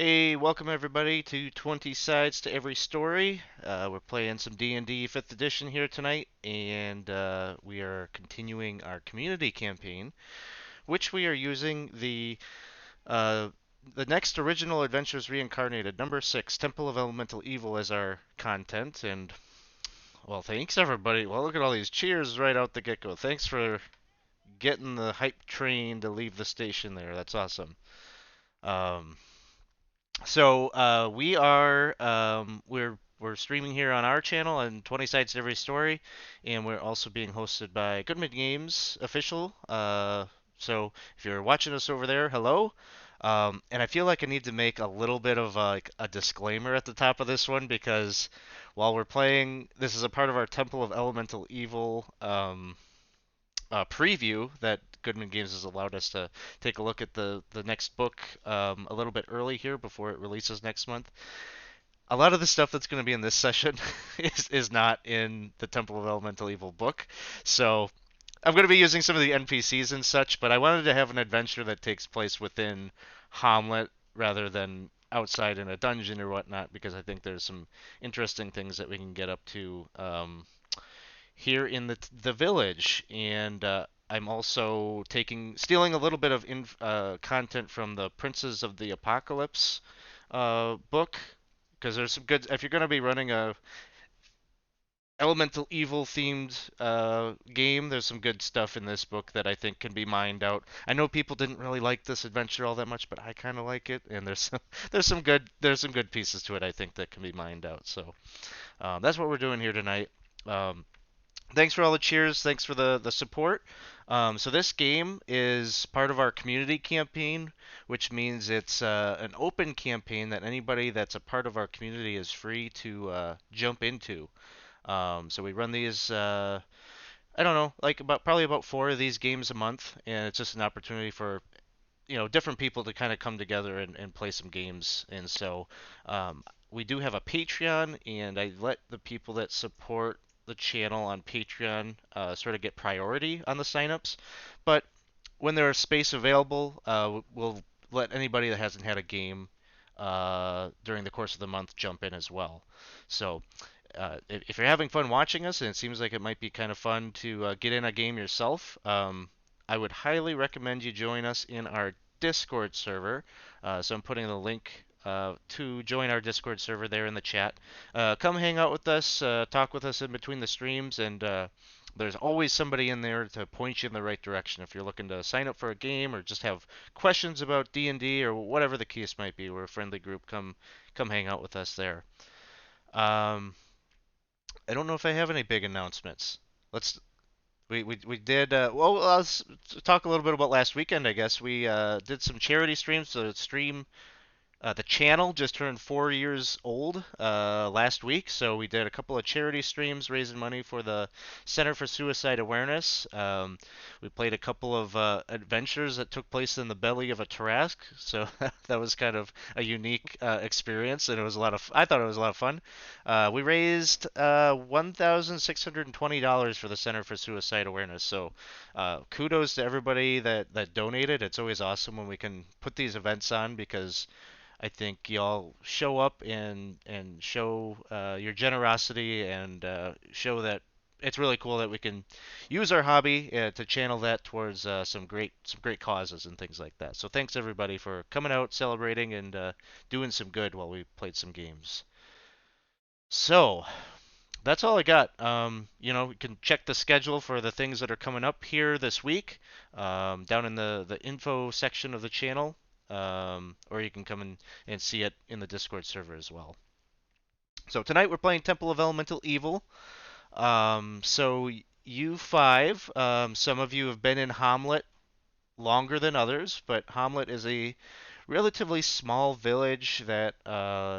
Hey, welcome everybody to 20 Sides to Every Story. We're playing some D&D 5th edition here tonight, and we are continuing our community campaign, which we are using uh, the next original adventures Reincarnated, number 6, Temple of Elemental Evil as our content. And, well, thanks everybody. Well, look at all these cheers right out the get-go. Thanks for getting the hype train to leave the station there. That's awesome. Um, we're streaming here on our channel and 20 Sides to Every Story, and we're also being hosted by Goodman Games official. So if you're watching us over there, hello. And I feel like I need to make a little bit of like a disclaimer at the top of this one because while we're playing, this is a part of our Temple of Elemental Evil preview that Goodman Games has allowed us to take a look at the next book a little bit early here before it releases next month. A lot of the stuff that's going to be in this session is not in the Temple of Elemental Evil book, so I'm going to be using some of the NPCs and such. But I wanted to have an adventure that takes place within Hamlet rather than outside in a dungeon or whatnot, because I think there's some interesting things that we can get up to here in the village, and I'm also stealing a little bit of content from the Princes of the Apocalypse book, because there's some good. If you're going to be running a elemental evil themed game, there's some good stuff in this book that I think can be mined out. I know people didn't really like this adventure all that much, but I kind of like it, and there's some good pieces to it I think that can be mined out. So that's what we're doing here tonight. Um, Thanks for all the cheers. Thanks for the support. So this game is part of our community campaign, which means it's an open campaign that anybody that's a part of our community is free to jump into. So we run these. I don't know, like probably about 4 of these games a month, and it's just an opportunity for different people to kind of come together and play some games. And so we do have a Patreon, and I let the people that support the channel on Patreon sort of get priority on the signups. But when there's space available, we'll let anybody that hasn't had a game during the course of the month jump in as well. So if you're having fun watching us, and it seems like it might be kind of fun to get in a game yourself, I would highly recommend you join us in our Discord server. So I'm putting the link to join our Discord server there in the chat. Come hang out with us, talk with us in between the streams, and there's always somebody in there to point you in the right direction if you're looking to sign up for a game or just have questions about D&D or whatever the case might be. We're a friendly group. Come hang out with us there. Um, I don't know if I have any big announcements. Let's we did well. Let's talk a little bit about last weekend. I guess we did some charity streams. So the channel just turned 4 years old last week, so we did a couple of charity streams raising money for the Center for Suicide Awareness. We played a couple of adventures that took place in the belly of a Tarrasque, so that was kind of a unique experience, and it was a lot of. I thought it was a lot of fun. We raised $1,620 for the Center for Suicide Awareness, so kudos to everybody that donated. It's always awesome when we can put these events on because I think y'all show up and show your generosity and show that it's really cool that we can use our hobby to channel that towards some great causes and things like that. So thanks everybody for coming out, celebrating, and doing some good while we played some games. So that's all I got. You can check the schedule for the things that are coming up here this week down in the info section of the channel, or you can come in and see it in the Discord server as well. So tonight we're playing Temple of Elemental Evil. So you five, some of you have been in Hamlet longer than others, but Hamlet is a relatively small village that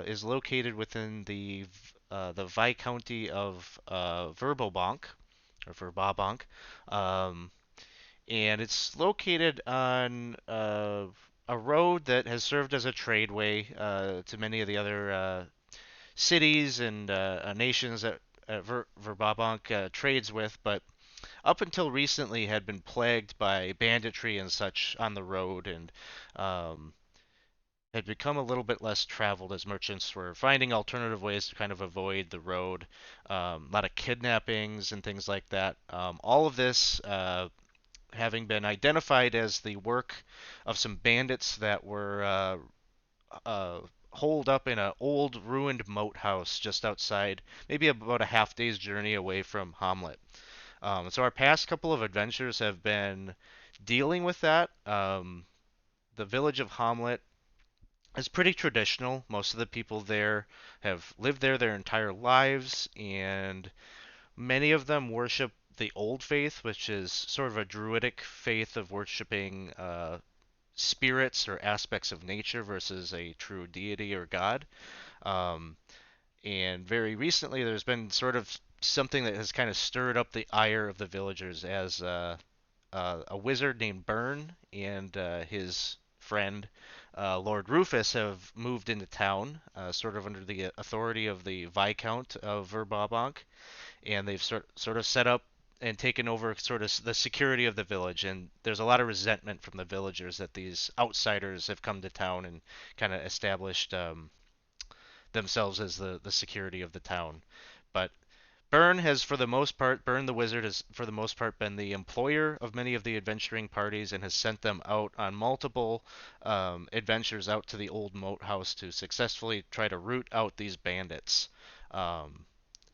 is located within the Viscounty of Verbobank or Verbabank, um, and it's located on a road that has served as a tradeway to many of the other cities and nations that Verbabank trades with, but up until recently had been plagued by banditry and such on the road, and um, had become a little bit less traveled as merchants were finding alternative ways to kind of avoid the road. A lot of kidnappings and things like that. All of this having been identified as the work of some bandits that were uh, holed up in an old ruined moat house just outside, maybe about a half day's journey away from Hamlet. So our past couple of adventures have been dealing with that. The village of Hamlet is pretty traditional. Most of the people there have lived there their entire lives, and many of them worship the old faith, which is sort of a druidic faith of worshiping spirits or aspects of nature versus a true deity or god. Um, and very recently, there's been sort of something that has kind of stirred up the ire of the villagers as a wizard named Byrne and his friend Lord Rufus have moved into town, sort of under the authority of the Viscount of Verbobank, and they've sort of set up and taken over sort of the security of the village. And there's a lot of resentment from the villagers that these outsiders have come to town and kind of established themselves as the security of the town. But Byrne the Wizard has for the most part been the employer of many of the adventuring parties and has sent them out on multiple adventures out to the old moat house to successfully try to root out these bandits. Um,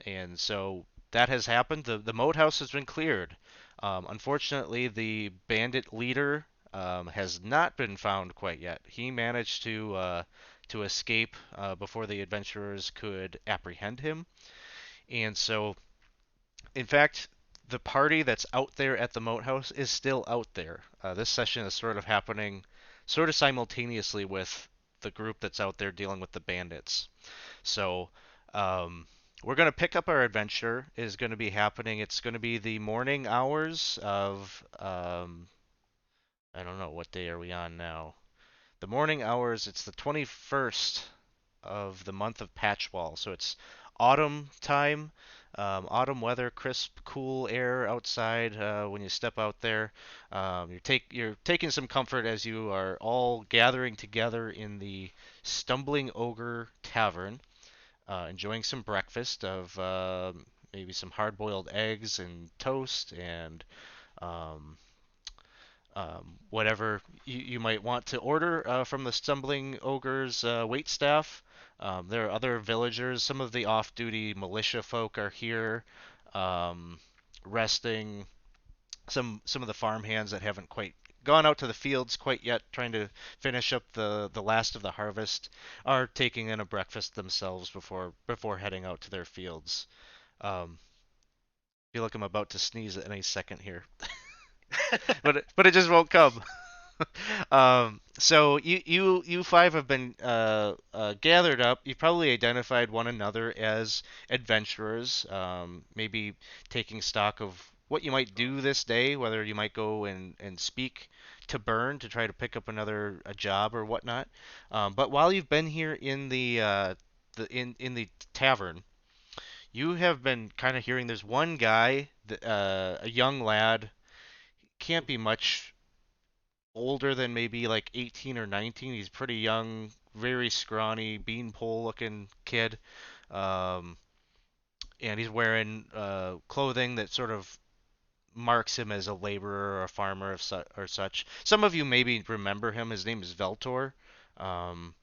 and so that has happened. The moat house has been cleared. Unfortunately, the bandit leader has not been found quite yet. He managed to escape before the adventurers could apprehend him. And so, in fact, the party that's out there at the moat house is still out there. This session is sort of happening sort of simultaneously with the group that's out there dealing with the bandits. So, um, we're going to pick up our adventure. Is going to be happening. It's going to be the morning hours of I don't know what day are we on now. The morning hours. It's the 21st of the month of Patchwall. So it's autumn time, autumn weather, crisp, cool air outside when you step out there. You're taking some comfort as you are all gathering together in the Stumbling Ogre Tavern, enjoying some breakfast of maybe some hard-boiled eggs and toast and um, whatever you might want to order from the Stumbling Ogre's wait staff. There are other villagers. Some of the off-duty militia folk are here, um, resting. Some of the farmhands that haven't quite gone out to the fields quite yet, trying to finish up the last of the harvest, are taking in a breakfast themselves before heading out to their fields. Feel like I'm about to sneeze at any second here, but it just won't come. So you five have been gathered up. You've probably identified one another as adventurers, maybe taking stock of what you might do this day, whether you might go and speak to Burn to try to pick up another a job or whatnot. But while you've been here in in the tavern, you have been kind of hearing there's one guy, a young lad, can't be much older than maybe like 18 or 19. He's pretty young, very scrawny, beanpole looking kid. Um, and he's wearing clothing that sort of marks him as a laborer or a farmer or such. Some of you maybe remember him. His name is Veltor. Um,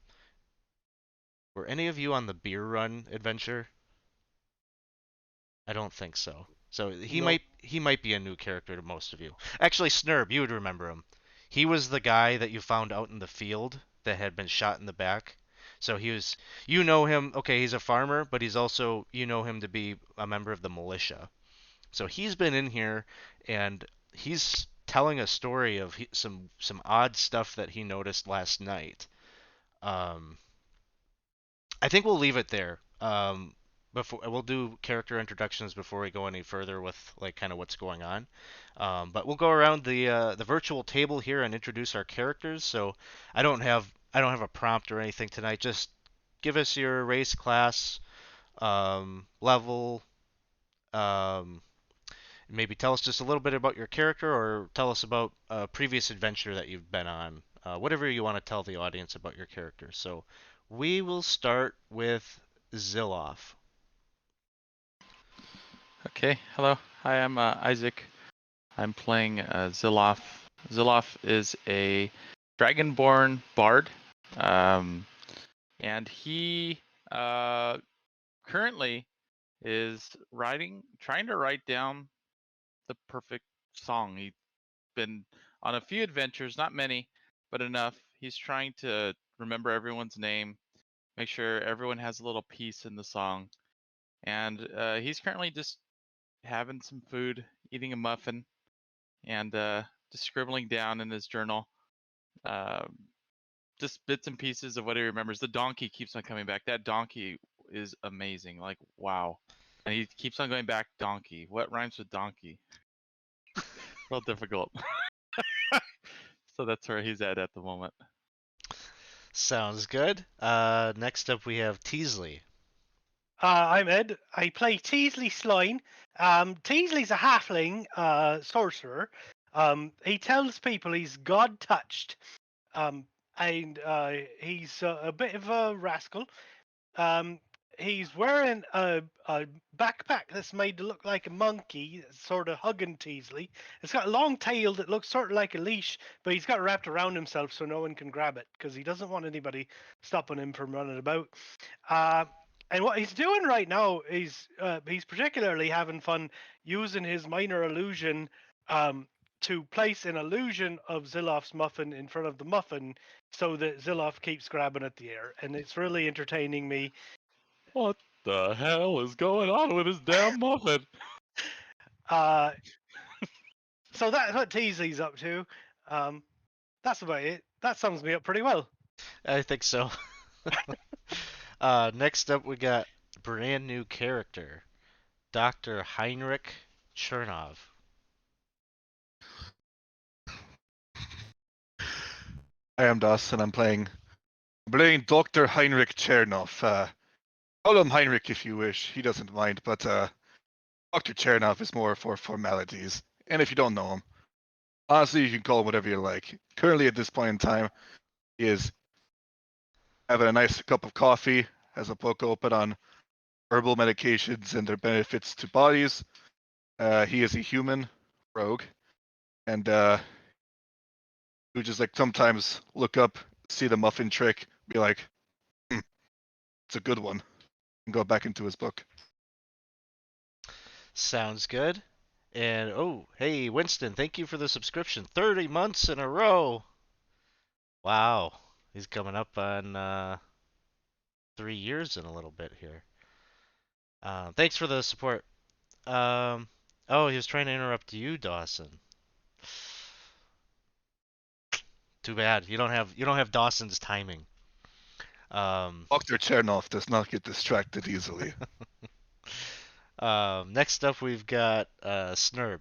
were any of you on the beer run adventure? I don't think so. So Nope. he might be a new character to most of you. Actually, Snurb, you would remember him. He was the guy that you found out in the field that had been shot in the back. So you know him. Okay, he's a farmer, but he's also you know him to be a member of the militia. So he's been in here, and he's telling a story of some odd stuff that he noticed last night. Um, I think we'll leave it there. Before we'll do character introductions before we go any further with like kind of what's going on. But we'll go around the virtual table here and introduce our characters. So I don't have a prompt or anything tonight. Just give us your race, class, level. Um, Maybe tell us just a little bit about your character, or tell us about a previous adventure that you've been on. whatever you want to tell the audience about your character. So we will start with Zilloff. Okay, hello. Hi, I'm Isaac. I'm playing Zilloff. Zilloff is a dragonborn bard, um, and he currently is trying to write down the perfect song. He's been on a few adventures, not many, but enough. He's trying to remember everyone's name, make sure everyone has a little piece in the song, and he's currently just having some food, eating a muffin, and just scribbling down in his journal uh, just bits and pieces of what he remembers. The donkey keeps on coming back. That donkey is amazing. Like, wow. And he keeps on going back, donkey. What rhymes with donkey? Real difficult. So that's where he's at the moment. Sounds good. Next up we have Teasley. I'm Ed. I play Teasley Slime. Teasley's a halfling sorcerer. He tells people he's God touched. And he's a bit of a rascal. Um, he's wearing a backpack that's made to look like a monkey, sort of hugging Teasley. It's got a long tail that looks sort of like a leash, but he's got it wrapped around himself so no one can grab it because he doesn't want anybody stopping him from running about. Uh, and what he's doing right now is he's particularly having fun using his minor illusion to place an illusion of Zilloff's muffin in front of the muffin so that Zilloff keeps grabbing at the air. And it's really entertaining me. What the hell is going on with his damn muffin? Uh, so that's what Teasley's up to. That's about it. That sums me up pretty well. I think so. Next up we got brand new character, Dr. Heinrich Chernov. I am Dawson. I'm playing Dr. Heinrich Chernov. Call him Heinrich if you wish. He doesn't mind, but Dr. Chernov is more for formalities. And if you don't know him, honestly, you can call him whatever you like. Currently, at this point in time, he is having a nice cup of coffee, has a book open on herbal medications and their benefits to bodies. He is a human rogue, and who just like sometimes look up, see the muffin trick, be like, it's a good one, and go back into his book. Sounds good. And oh, hey Winston, thank you for the subscription. 30 months in a row. Wow. He's coming up on 3 years in a little bit here. Thanks for the support. Oh, he was trying to interrupt you, Dawson. Too bad. You don't have Dawson's timing. Dr. Chernov does not get distracted easily. Next up we've got Snurb.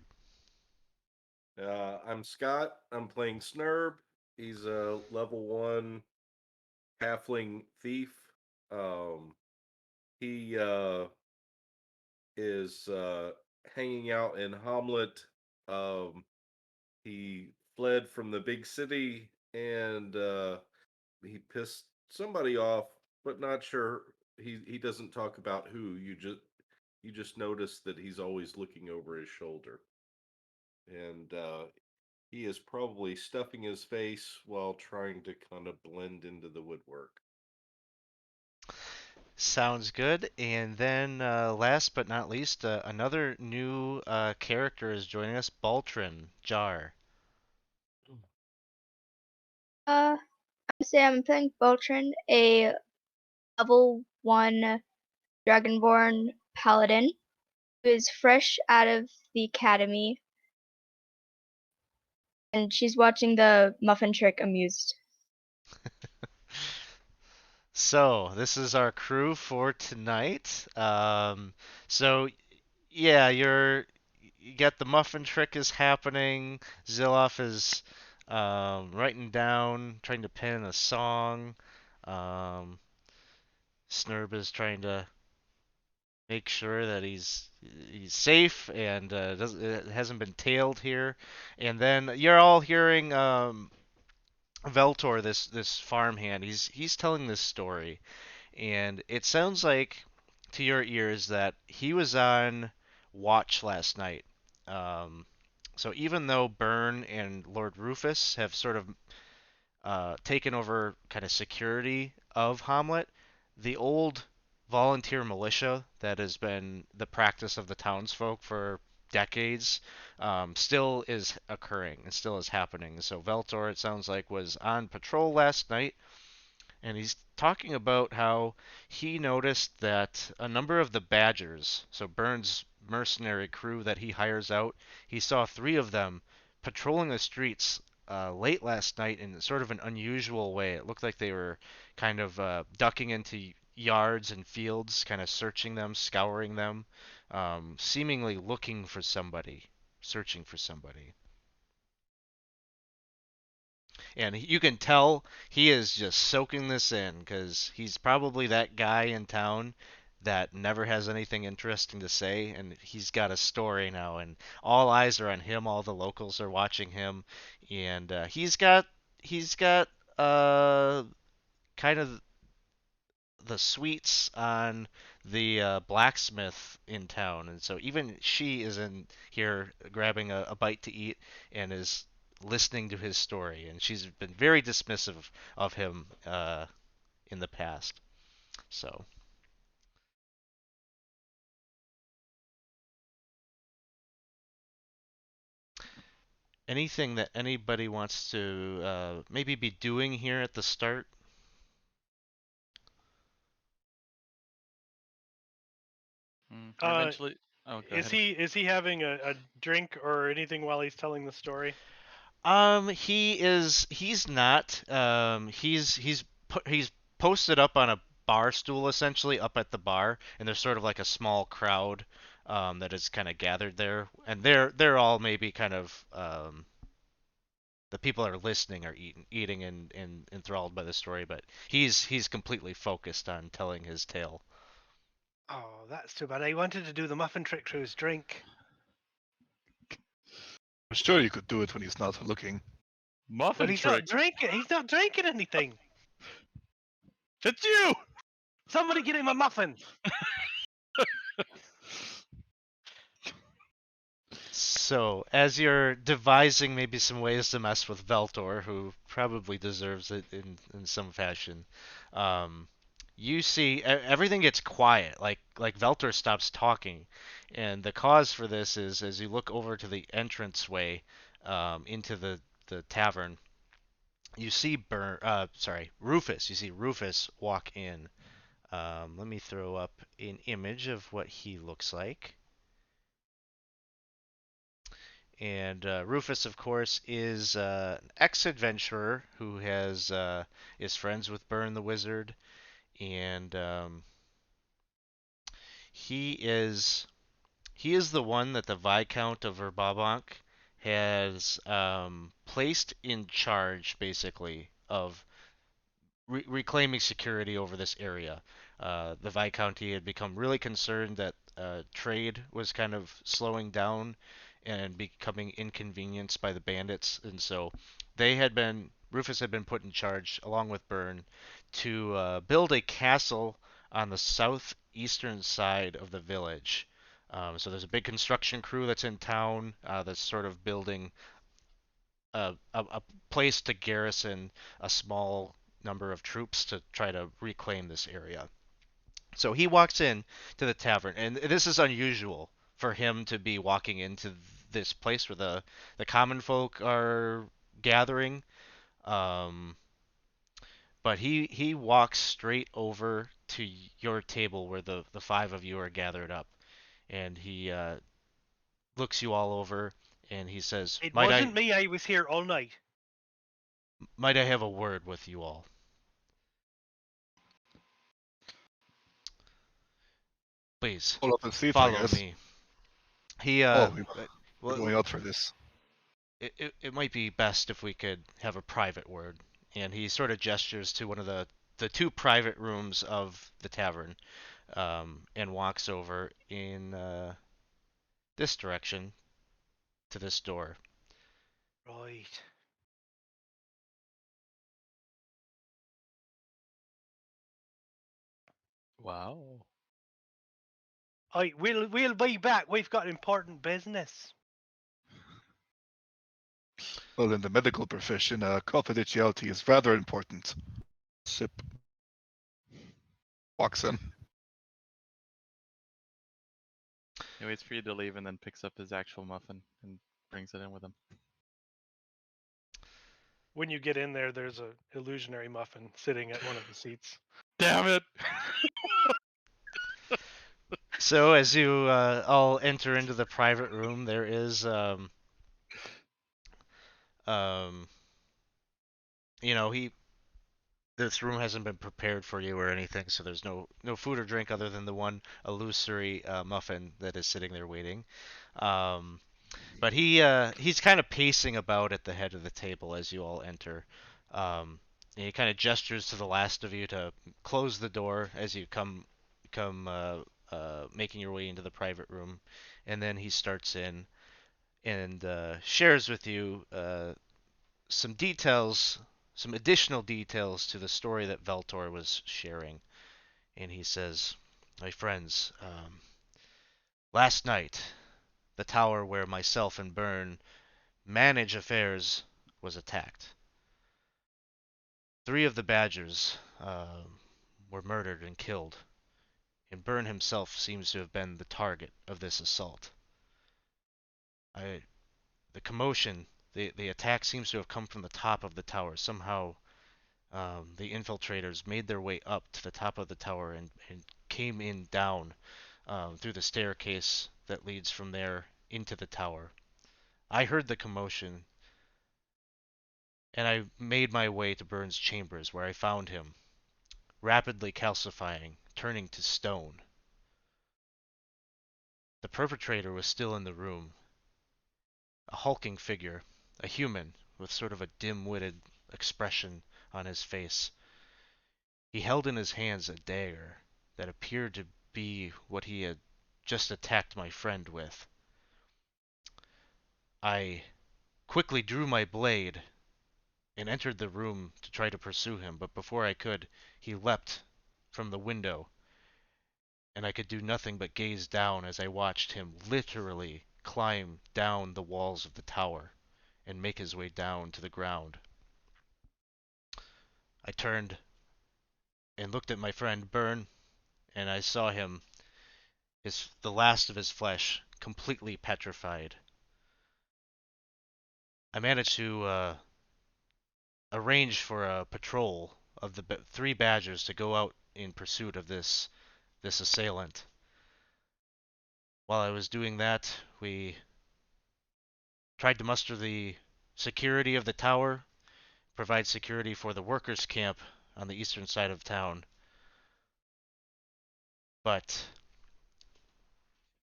I'm Scott. I'm playing Snurb. He's a level 1 halfling thief. He is hanging out in Hamlet. He fled from the big city and he pissed somebody off, but not sure. He doesn't talk about who. You just notice that he's always looking over his shoulder. And he is probably stuffing his face while trying to kind of blend into the woodwork. Sounds good. And then last but not least, another new character is joining us, Baltrin Jar. I'm Sam. I'm playing Beltran, a level 1 Dragonborn Paladin who is fresh out of the academy, and she's watching the muffin trick amused. So this is our crew for tonight. So yeah, you got the muffin trick is happening. Zilloff is writing down, trying to pen a song. Um, Snurb is trying to make sure that he's safe and hasn't been tailed here. And then you're all hearing Veltor, this farmhand, he's telling this story, and it sounds like to your ears that he was on watch last night. Um, so even though Byrne and Lord Rufus have sort of taken over kind of security of Hamlet, the old volunteer militia that has been the practice of the townsfolk for decades still is occurring and still is happening. So Veltor, it sounds like, was on patrol last night, and he's talking about how he noticed that a number of the Badgers, so Burns' mercenary crew that he hires out, he saw three of them patrolling the streets late last night in sort of an unusual way. It looked like they were kind of ducking into yards and fields, kind of searching them, scouring them, seemingly looking for somebody, searching for somebody. And you can tell he is just soaking this in because he's probably that guy in town that never has anything interesting to say, and he's got a story now, and all eyes are on him. All the locals are watching him, and he's got uh kind of the sweets on the blacksmith in town, and so even she is in here grabbing a bite to eat and is listening to his story, and she's been very dismissive of him in the past. So anything that anybody wants to maybe be doing here at the start? Eventually, oh, go ahead. Is he having a drink or anything while he's telling the story? He's not. He's posted up on a bar stool essentially up at the bar, and there's sort of like a small crowd that is kind of gathered there, and they're all maybe kind of the people that are listening are eating and enthralled by the story, but he's completely focused on telling his tale. Oh, that's too bad. I wanted to do the muffin trick through his drink. I'm sure you could do it when he's not looking. But Muffin he's trick. not drinking. He's not drinking anything. It's you. Somebody get him a muffin. So, as you're devising maybe some ways to mess with Veltor, who probably deserves it in some fashion, you see everything gets quiet. Like Veltor stops talking, and the cause for this is as you look over to the entranceway into the tavern, you see Rufus. You see Rufus walk in. Let me throw up an image of what he looks like. And Rufus, of course, is an ex-adventurer who has is friends with Burn the Wizard, and he is he is the one that the Viscount of Verbabank has placed in charge, basically, of reclaiming security over this area. The Viscounty had become really concerned that trade was kind of slowing down and becoming inconvenienced by the bandits, and so Rufus had been put in charge, along with Byrne, to build a castle on the southeastern side of the village. So there's a big construction crew that's in town that's sort of building a place to garrison a small number of troops to try to reclaim this area. So he walks in to the tavern, and this is unusual for him to be walking into this place where the common folk are gathering. Um, but he walks straight over to your table where the five of you are gathered up, and he looks you all over, and he says, It "Might wasn't I me. I was here all night. might I have a word with you all?" Please Pull up and see it, I follow guess. me. He Oh, we're well, going out for this. it might be best if we could have a private word. And he sort of gestures to one of the two private rooms of the tavern, and walks over in this direction to this door. Right. Wow. We'll be back. We've got important business. Well, in the medical profession, confidentiality is rather important. Sip. Walks in. He waits for you to leave and then picks up his actual muffin and brings it in with him. When you get in there, there's a illusionary muffin sitting at one of the seats. Damn it! So as you all enter into the private room, there is you know, this room hasn't been prepared for you or anything, so there's no food or drink other than the one illusory muffin that is sitting there waiting. But he's kind of pacing about at the head of the table as you all enter. And he kind of gestures to the last of you to close the door as you come making your way into the private room, and then he starts in and shares with you some details, some additional details to the story that Veltor was sharing. And he says, "My friends, last night, the tower where myself and Byrne manage affairs was attacked. 3 of the Badgers were murdered and killed, and Byrne himself seems to have been the target of this assault. The commotion, the attack seems to have come from the top of the tower. Somehow, the infiltrators made their way up to the top of the tower and came in down through the staircase that leads from there into the tower. I heard the commotion, and I made my way to Byrne's chambers, where I found him, rapidly calcifying, turning to stone. The perpetrator was still in the room, a hulking figure, a human with sort of a dim-witted expression on his face. He held in his hands a dagger that appeared to be what he had just attacked my friend with. I quickly drew my blade and entered the room to try to pursue him, but before I could, he leapt from the window, and I could do nothing but gaze down as I watched him literally climb down the walls of the tower and make his way down to the ground. I turned and looked at my friend Byrne, and I saw him, the last of his flesh, completely petrified. I managed to arrange for a patrol of the 3 Badgers to go out in pursuit of this assailant. While I was doing that, we tried to muster the security of the tower, provide security for the workers' camp on the eastern side of town. But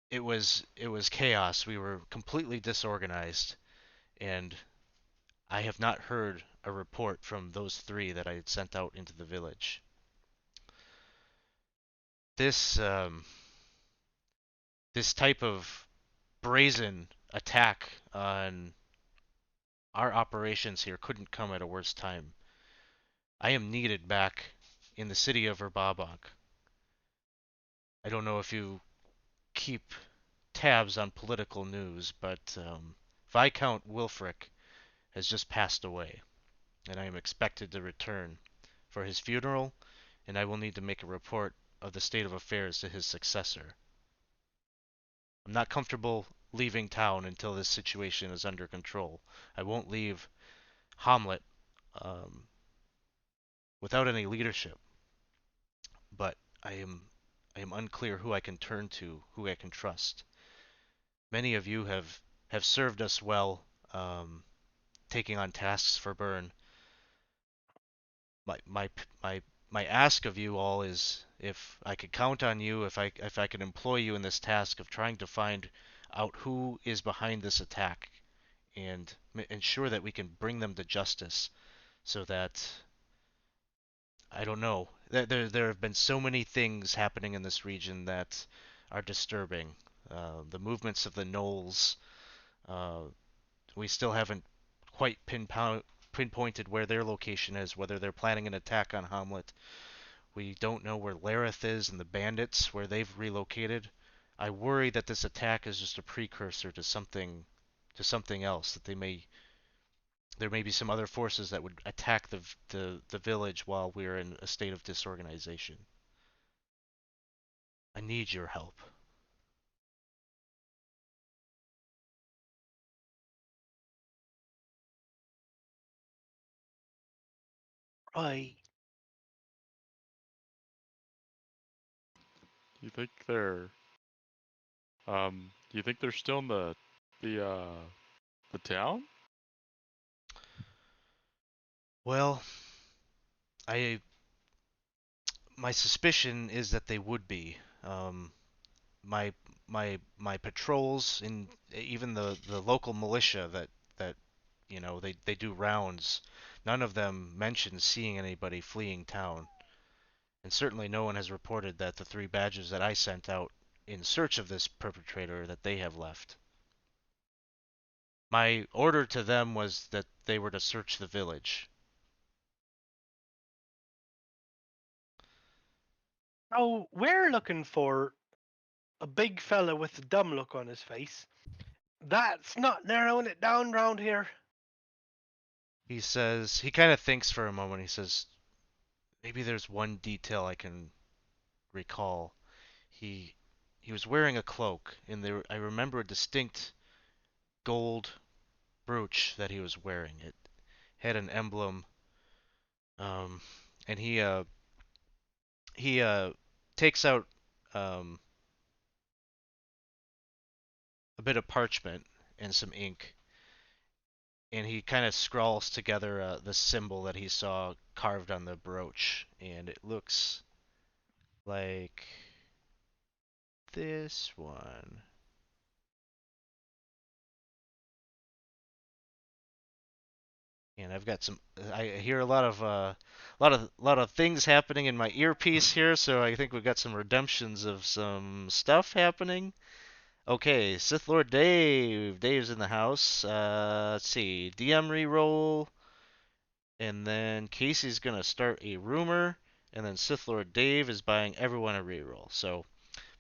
it was chaos. We were completely disorganized, and I have not heard a report from those 3 that I had sent out into the village. This this type of brazen attack on our operations here couldn't come at a worse time. I am needed back in the city of Verbabonk. I don't know if you keep tabs on political news, but Viscount Wilfric has just passed away, and I am expected to return for his funeral, and I will need to make a report of the state of affairs to his successor. I'm not comfortable leaving town until this situation is under control. I won't leave Hamlet um, without any leadership, but I am unclear who I can turn to, who I can trust. Many of you have served us well, taking on tasks for Byrne. My my my ask of you all is if I could count on you, if I could employ you in this task of trying to find out who is behind this attack and ensure that we can bring them to justice, so that I don't know. There have been so many things happening in this region that are disturbing. The movements of the gnolls. Uh, we still haven't quite pinpointed where their location is, whether they're planning an attack on Hamlet We don't know where Lareth is and the bandits, where they've relocated. I worry that this attack is just a precursor to something else. That there may be some other forces that would attack the village while we're in a state of disorganization. I need your help. Right. You think they're you think they're still in the town? Well, I my suspicion is that they would be. My my patrols and even the local militia that they do rounds. None of them mention seeing anybody fleeing town, and certainly no one has reported that the 3 badges that I sent out in search of this perpetrator that they have left. My order to them was that they were to search the village. Oh, we're looking for a big fella with a dumb look on his face. That's not narrowing it down round here. He says, he kind of thinks for a moment. He says, maybe there's one detail I can recall. He he was wearing a cloak, and I remember a distinct gold brooch that he was wearing. It had an emblem, um, and he takes out um, a bit of parchment and some ink, and he kind of scrawls together the symbol that he saw carved on the brooch, and it looks like this one. And I've got some. I hear a lot of things happening in my earpiece here, so I think we've got some redemptions of some stuff happening. Okay, Sith Lord Dave. Dave's in the house. Let's see. DM reroll, and then Casey's gonna start a rumor, and then Sith Lord Dave is buying everyone a reroll. So,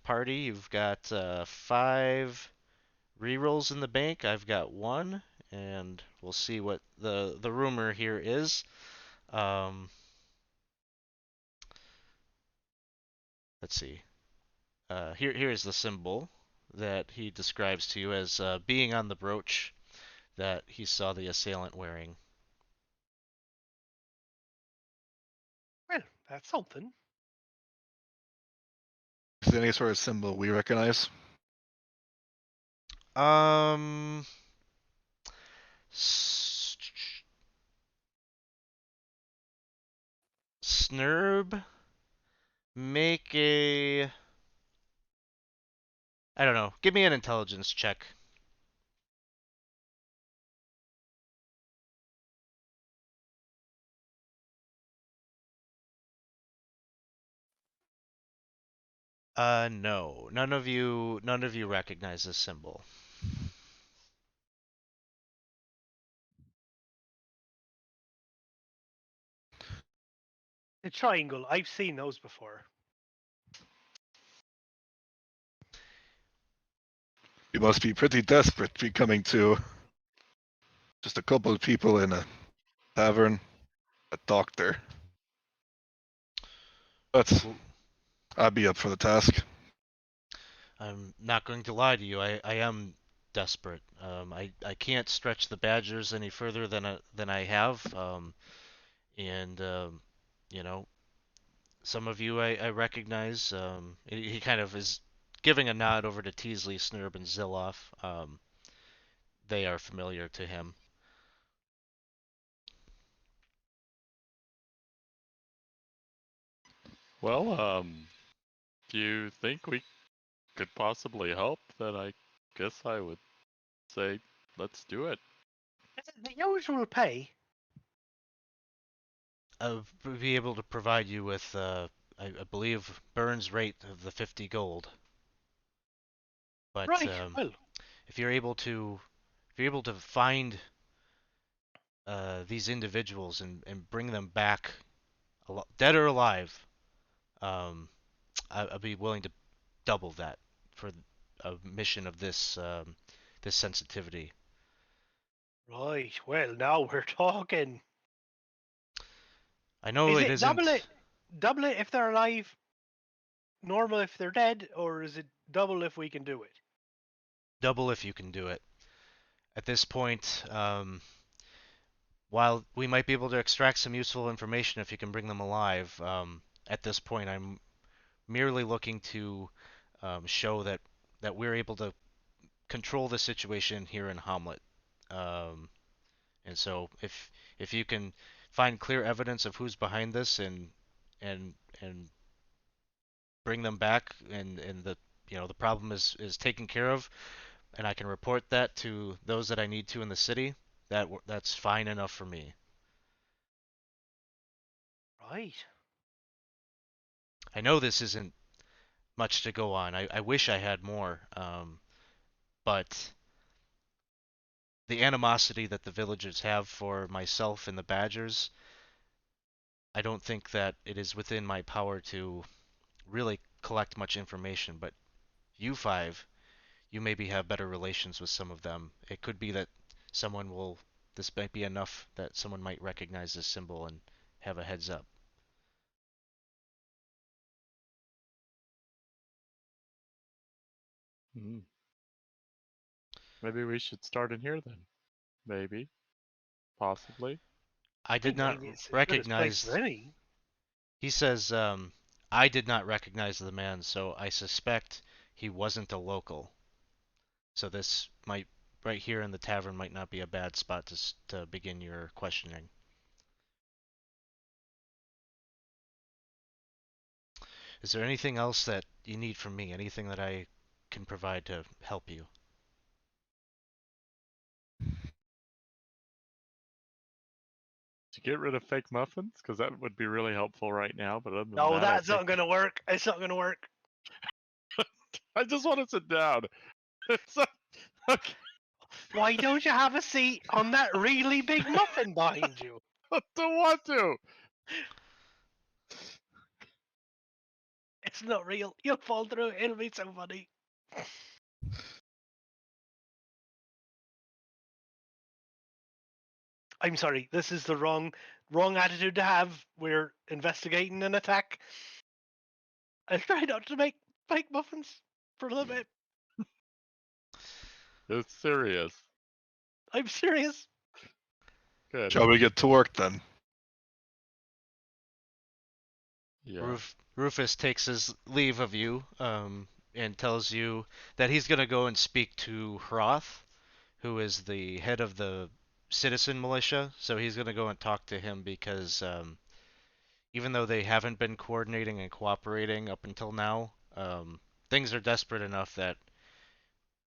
party, you've got 5 rerolls in the bank. I've got 1, and we'll see what the rumor here is. Um, let's see. Here is the symbol that he describes to you as being on the brooch that he saw the assailant wearing. Well, that's something. Is there any sort of symbol we recognize? Um, Snurb, make a. I don't know. Give me an intelligence check. No. None of you recognize this symbol. The triangle. I've seen those before. You must be pretty desperate to be coming to just a couple of people in a tavern, a doctor. But Well, I'd be up for the task. I'm not going to lie to you. I am desperate. I can't stretch the Badgers any further than I have. And you know, some of you I recognize. He kind of is giving a nod over to Teasley, Snurb, and Zilloff. They are familiar to him. Well, if you think we could possibly help, then I guess I would say let's do it. Is it the usual pay? I'll be able to provide you with, I believe, Burns' rate of the 50 gold. But Right. Well, if you're able to, if you're able to find these individuals and bring them back, dead or alive, I'd be willing to double that for a mission of this sensitivity. Right. Well, now we're talking. I know Is it it isn't double it if they're alive, normal if they're dead, or is it double if we can do it? double if you can do it. At this point, while we might be able to extract some useful information if you can bring them alive, at this point I'm merely looking to show that we're able to control the situation here in Hamlet. Um, and so if you can find clear evidence of who's behind this and and bring them back and the problem is taken care of and I can report that to those that I need to in the city, that's fine enough for me. Right. I know this isn't much to go on. I wish I had more, but the animosity that the villagers have for myself and the Badgers, I don't think that it is within my power to really collect much information. But you five, you maybe have better relations with some of them. It could be that this might be enough that someone might recognize this symbol and have a heads up. Hmm. Maybe we should start in here then. Maybe. Possibly. I did not It's as good as place recognize. for any. He says, I did not recognize the man, so I suspect he wasn't a local. So this might, right here in the tavern, might not be a bad spot to begin your questioning. Is there anything else that you need from me? Anything that I can provide to help you? To get rid of fake muffins? Because that would be really helpful right now. But other than No, that, I that's not going to work. It's not going to work. I just want to sit down. Okay. Why don't you have a seat on that really big muffin behind you? I don't want to. It's not real. You'll fall through it. It'll be so funny. I'm sorry. This is the wrong attitude to have. We're investigating an attack. I'll try not to make fake muffins for a little bit. It's serious. I'm serious. Good. Shall we get to work then? Yeah. Rufus takes his leave of you, and tells you that he's gonna go and speak to Hroth, who is the head of the citizen militia. So he's gonna go and talk to him because even though they haven't been coordinating and cooperating up until now, things are desperate enough that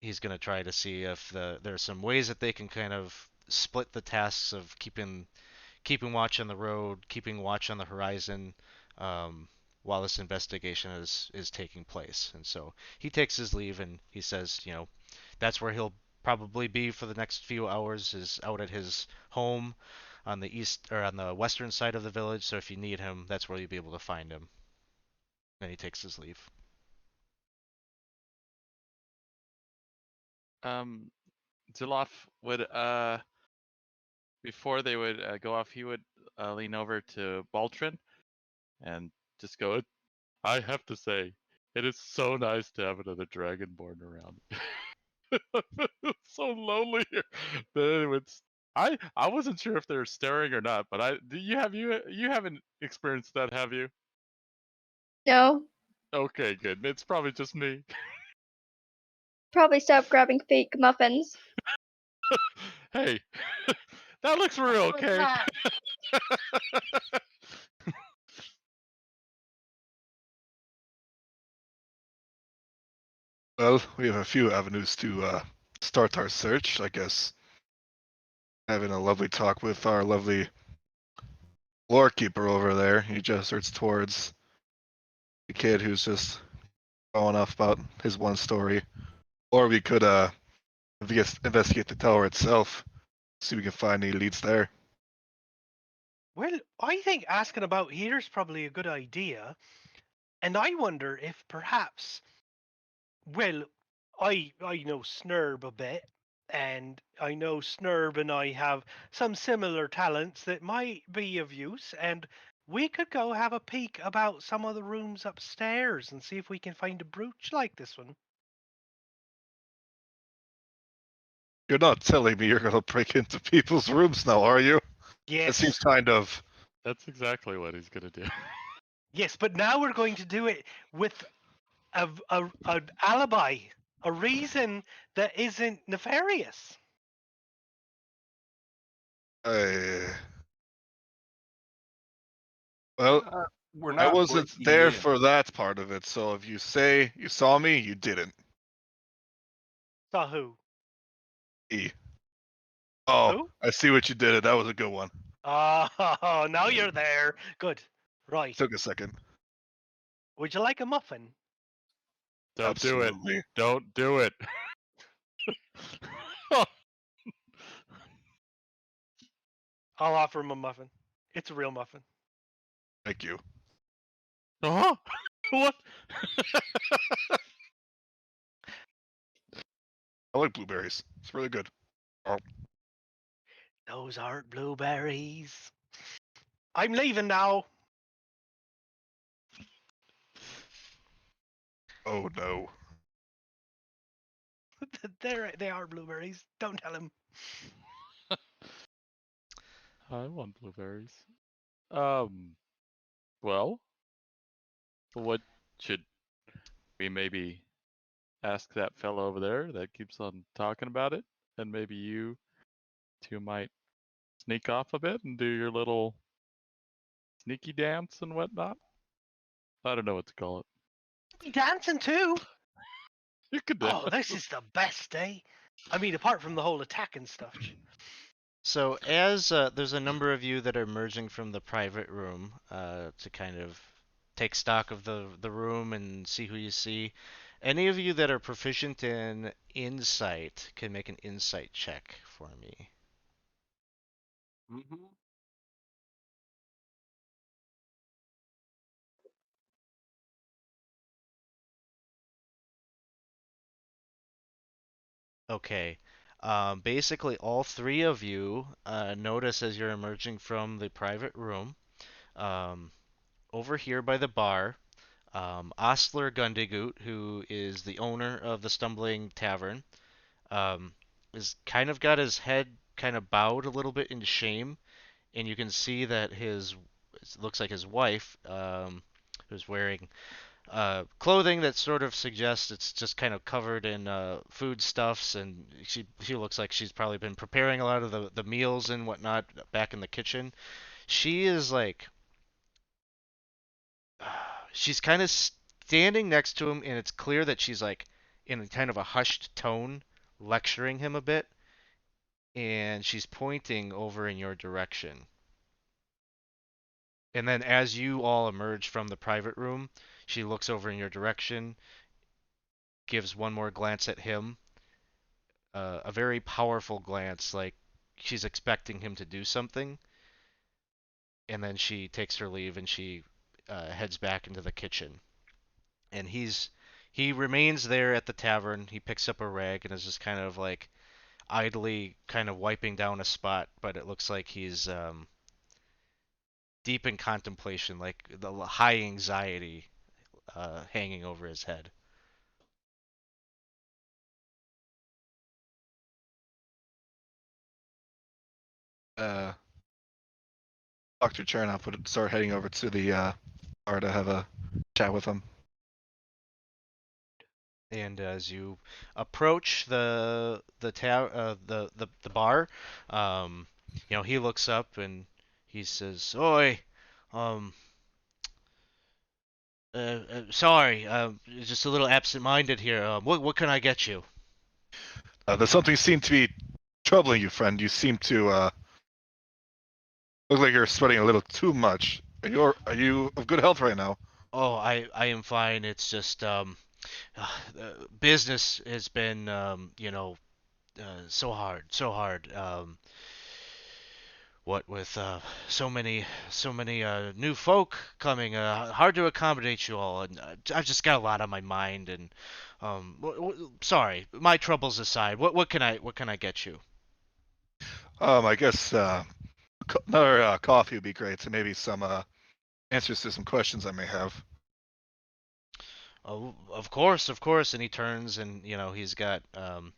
he's going to try to see if there's some ways that they can kind of split the tasks of keeping watch on the road, keeping watch on the horizon, while this investigation is taking place. And so he takes his leave and he says, that's where he'll probably be for the next few hours, is out at his home on the east or on the western side of the village. So if you need him, that's where you'll be able to find him. And he takes his leave. Zilloff would before they would go off, he would lean over to Baltrin and just go, I have to say, it is so nice to have another Dragonborn around. It's so lonely here. I wasn't sure if they were staring or not, but you haven't experienced that, have you? No, Okay, good. It's probably just me. probably stop grabbing fake muffins. Hey, that looks real, What's okay? that? Well, we have a few avenues to start our search, I guess. Having a lovely talk with our lovely lore keeper over there. He gestures towards the kid who's just going off about his one story. Or we could investigate the tower itself, see if we can find any leads there. Well, I think asking about here is probably a good idea. And I wonder if perhaps, well, I know Snurb a bit, and I know Snurb and I have some similar talents that might be of use, and we could go have a peek about some of the rooms upstairs and see if we can find a brooch like this one. You're not telling me you're gonna break into people's rooms now, are you? It Yes. seems kind of. That's exactly what he's gonna do. Yes, but now we're going to do it with an alibi, a reason that isn't nefarious. Well, We're I not wasn't breaking there in. for that part of it, so if you say you saw me, you didn't. Saw who? E. Oh, Who? I see what you did. That was a good one. Oh, now you're there. Good. Right. Took a second. Would you like a muffin? Don't do it. Absolutely. Don't do it. I'll offer him a muffin. It's a real muffin. Thank you. What? I like blueberries. It's really good. Those aren't blueberries. I'm leaving now. Oh no. They are blueberries. Don't tell him. I want blueberries. Well, what should we maybe ask that fellow over there that keeps on talking about it? And maybe you two might sneak off a bit and do your little sneaky dance and whatnot? I don't know what to call it. You dancing too? You could dance. Oh, this is the best day. I mean, apart from the whole attack and stuff. So as there's a number of you that are emerging from the private room to kind of take stock of the room and see who you see. Any of you that are proficient in insight can make an insight check for me. Mm-hmm. Okay. Basically, all three of you notice as you're emerging from the private room, um, over here by the bar, Ostler Gundigoot, who is the owner of the Stumbling Tavern, um, is kind of got his head kind of bowed a little bit in shame, and you can see that it looks like his wife, who's wearing clothing that sort of suggests it's just kind of covered in foodstuffs, and she looks like she's probably been preparing a lot of the meals and whatnot back in the kitchen. She is like she's kind of standing next to him, and it's clear that she's like in kind of a hushed tone, lecturing him a bit, and she's pointing over in your direction. And then as you all emerge from the private room, she looks over in your direction, gives one more glance at him, a very powerful glance, like she's expecting him to do something, and then she takes her leave and she heads back into the kitchen. And he remains there at the tavern. He picks up a rag and is just kind of like idly kind of wiping down a spot, but it looks like he's deep in contemplation, like the high anxiety hanging over his head. Dr. Chernoff would start heading over to the bar to have a chat with him. And as you approach the bar, he looks up and he says, "Oi, um, sorry, just a little absent-minded here. What can I get you?" There's something seemed to be troubling you, friend. You seem to look like you're sweating a little too much. Are you of good health right now? Oh, I am fine. It's just business has been so hard, so hard. what with so many new folk coming, hard to accommodate you all, and I've just got a lot on my mind. And sorry, my troubles aside, what can I get you? I guess another coffee would be great, and maybe some answers to some questions I may have. Oh, of course, of course. And he turns, and he's got kind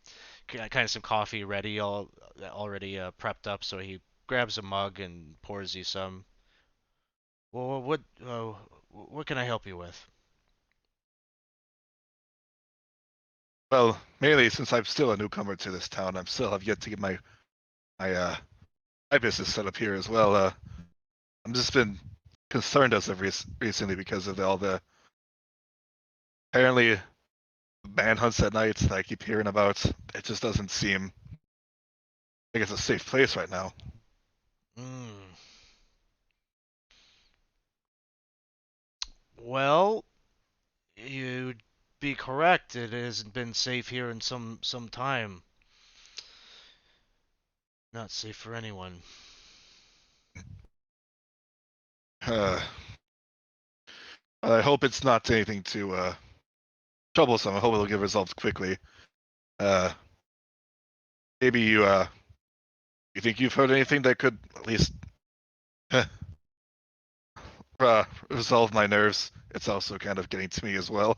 of some coffee ready, already prepped up. So he grabs a mug and pours you some. Well, what can I help you with? Well, mainly since I'm still a newcomer to this town, I still have yet to get my business set up here as well. I'm just been concerned as of recently because of all the apparently manhunts at night that I keep hearing about. It just doesn't seem like it's a safe place right now. Mm. Well, you'd be correct. It hasn't been safe here in some time. Not safe for anyone. Uh, I hope it's not anything too troublesome. I hope it'll get resolved quickly. Uh, maybe you think you've heard anything that could at least resolve my nerves? It's also kind of getting to me as well.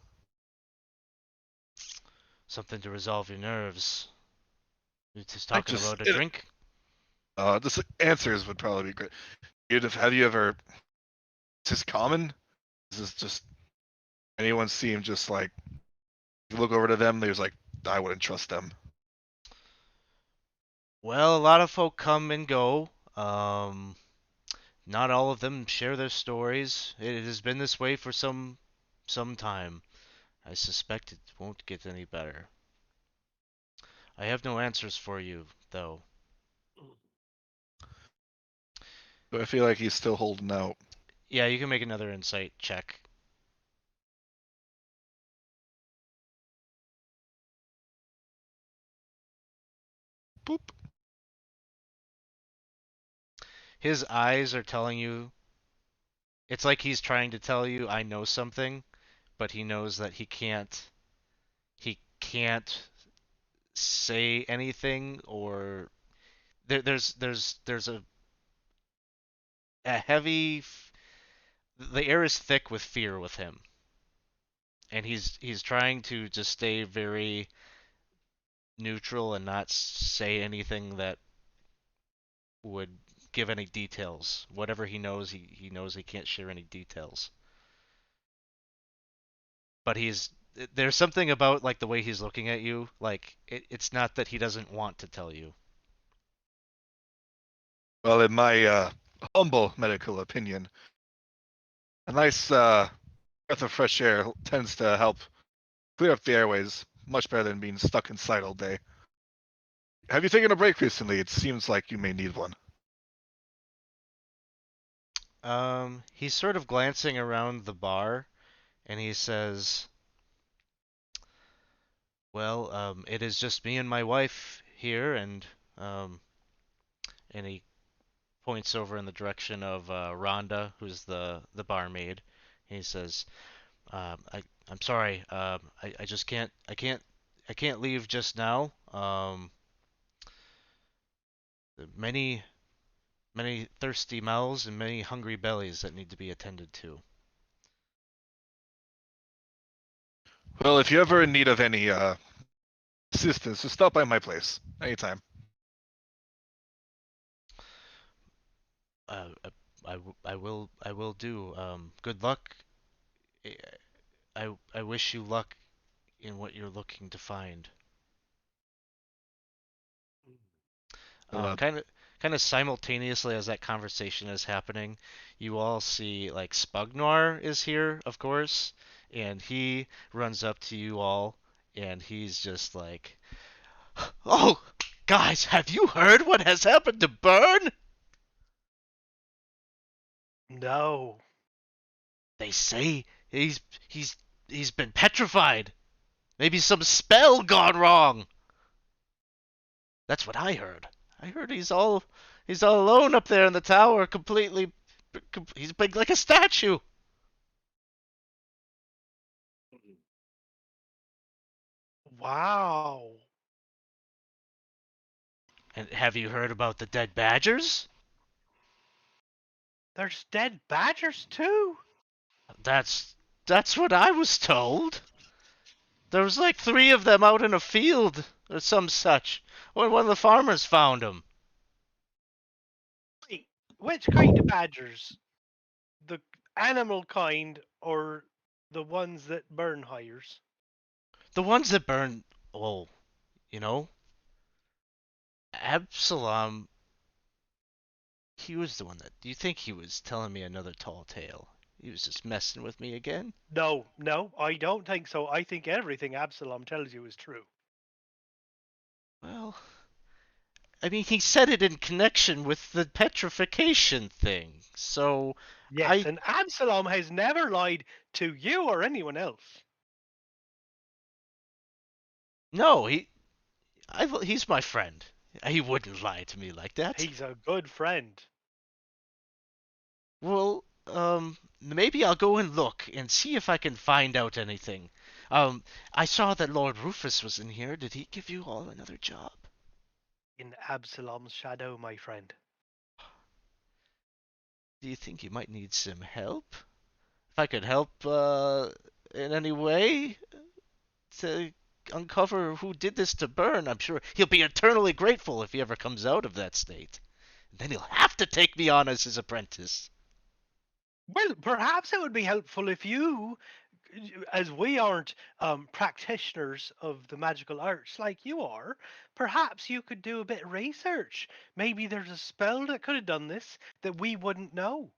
Something to resolve your nerves. You're just I talking just about a drink? just answers would probably be great. Have you ever? Is this common? Is this just anyone seem just like you look over to them? There's like I wouldn't trust them. Well, a lot of folk come and go. Not all of them share their stories. It has been this way for some time. I suspect it won't get any better. I have no answers for you, though. But I feel like he's still holding out. Yeah, you can make another insight check. Boop. His eyes are telling you. It's like he's trying to tell you, I know something, but he knows that he can't say anything, or there's a heavy the air is thick with fear with him, and he's trying to just stay very neutral and not say anything that would give any details. Whatever he knows, he knows he can't share any details. But there's something about like the way he's looking at you, like it's not that he doesn't want to tell you. Well, in my humble medical opinion, a nice breath of fresh air tends to help clear up the airways much better than being stuck inside all day. Have you taken a break recently? It seems like you may need one. He's sort of glancing around the bar, and he says, "Well, it is just me and my wife here, um, and he points over in the direction of Rhonda, who's the barmaid. He says, I'm sorry, I just can't leave just now. Many many thirsty mouths and many hungry bellies that need to be attended to." Well, if you're ever in need of any assistance, just stop by my place anytime. Uh, I will do. Good luck. I wish you luck in what you're looking to find. Uh, Kind of simultaneously as that conversation is happening, you all see like Spugnoir is here, of course, and he runs up to you all, and he's just like, "Oh, guys, have you heard what has happened to Burn? No. They say he's he's been petrified. Maybe some spell gone wrong." That's what I heard. I heard he's all alone up there in the tower, completely. He's big like a statue. Wow. And have you heard about the dead badgers? There's dead badgers too. That's that's what I was told. There was like 3 of them out in a field or some such when one of the farmers found them. Wait, which kind of badgers? The animal kind or the ones that burn hires? The ones that burn. Oh, you know, Absalom. He was the one that. Do you think he was telling me another tall tale? He was just messing with me again. No, I don't think so. I think everything Absalom tells you is true. Well, I mean, he said it in connection with the petrification thing. So Yes, and Absalom has never lied to you or anyone else. no, he's my friend. He wouldn't lie to me like that. He's a good friend. Well, maybe I'll go and look and see if I can find out anything. I saw that Lord Rufus was in here. Did he give you all another job? In Absalom's shadow, my friend. Do you think you might need some help? If I could help, in any way to uncover who did this to Byrne, I'm sure he'll be eternally grateful if he ever comes out of that state. And then he'll have to take me on as his apprentice. Well, perhaps it would be helpful if you, as we aren't practitioners of the magical arts like you are, perhaps you could do a bit of research. Maybe there's a spell that could have done this that we wouldn't know.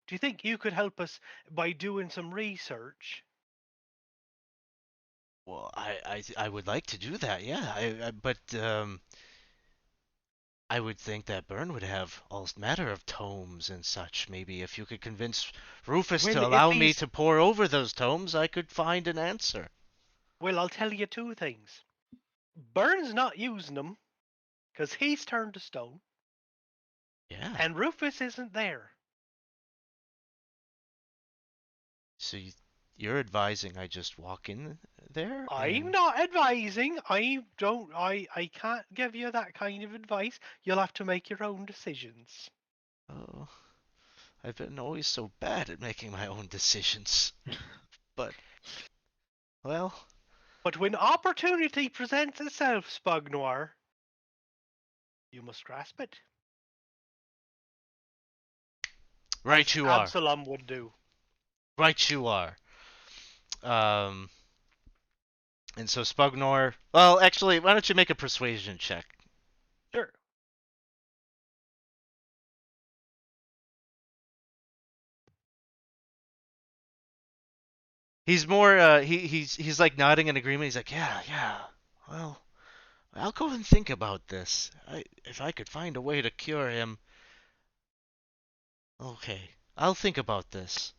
Do you think you could help us by doing some research? Well, I would like to do that, yeah. But I would think that Byrne would have all matter of tomes and such. Maybe if you could convince Rufus Well, to if allow me he's to pore over those tomes, I could find an answer. Well, I'll tell you 2 things. Byrne's not using them because he's turned to stone, Yeah. and Rufus isn't there. So you're advising I just walk in there I'm and not advising. I can't give you that kind of advice. You'll have to make your own decisions. oh, I've been always so bad at making my own decisions. But well, But when opportunity presents itself, Spug Noir, you must grasp it. right As you are. Absalom would do. Right you are. Um and so Spugnor, well, actually, why don't you make a persuasion check? Sure. He's more he's like nodding in agreement. He's like, "Yeah, yeah. Well, I'll go and think about this. If I could find a way to cure him. Okay. I'll think about this.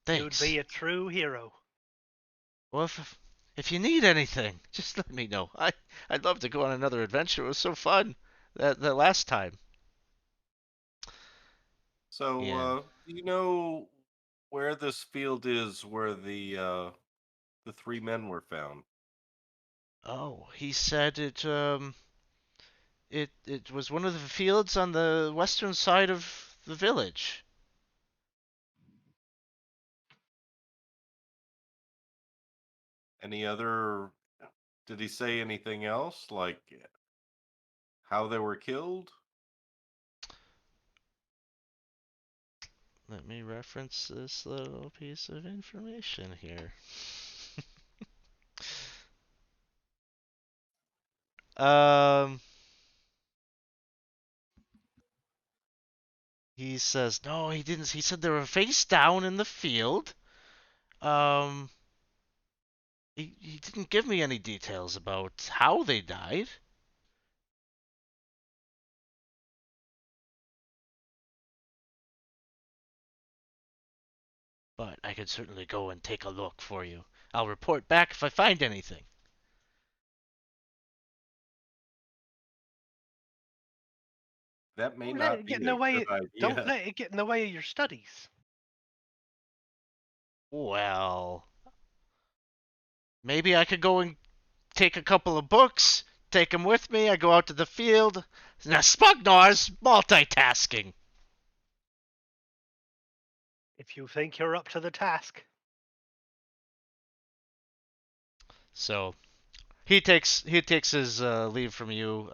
You'd Thanks. be a true hero. Well, if you need anything, just let me know. I'd love to go on another adventure. It was so fun that last time. So, Yeah. do you know where this field is where the 3 men were found? Oh, he said it was one of the fields on the western side of the village. Any other Did he say anything else like how they were killed? Let me reference this little piece of information here. um He says no, he didn't. He said they were face down in the field. Um he didn't give me any details about how they died. But I could certainly go and take a look for you. I'll report back if I find anything. That may Don't let not it be get in the a way. good idea. Don't let it get in the way of your studies. Well, maybe I could go and take a couple of books, take them with me. I go out to the field. Now, Spugnor's multitasking. If you think you're up to the task. So he takes his leave from you.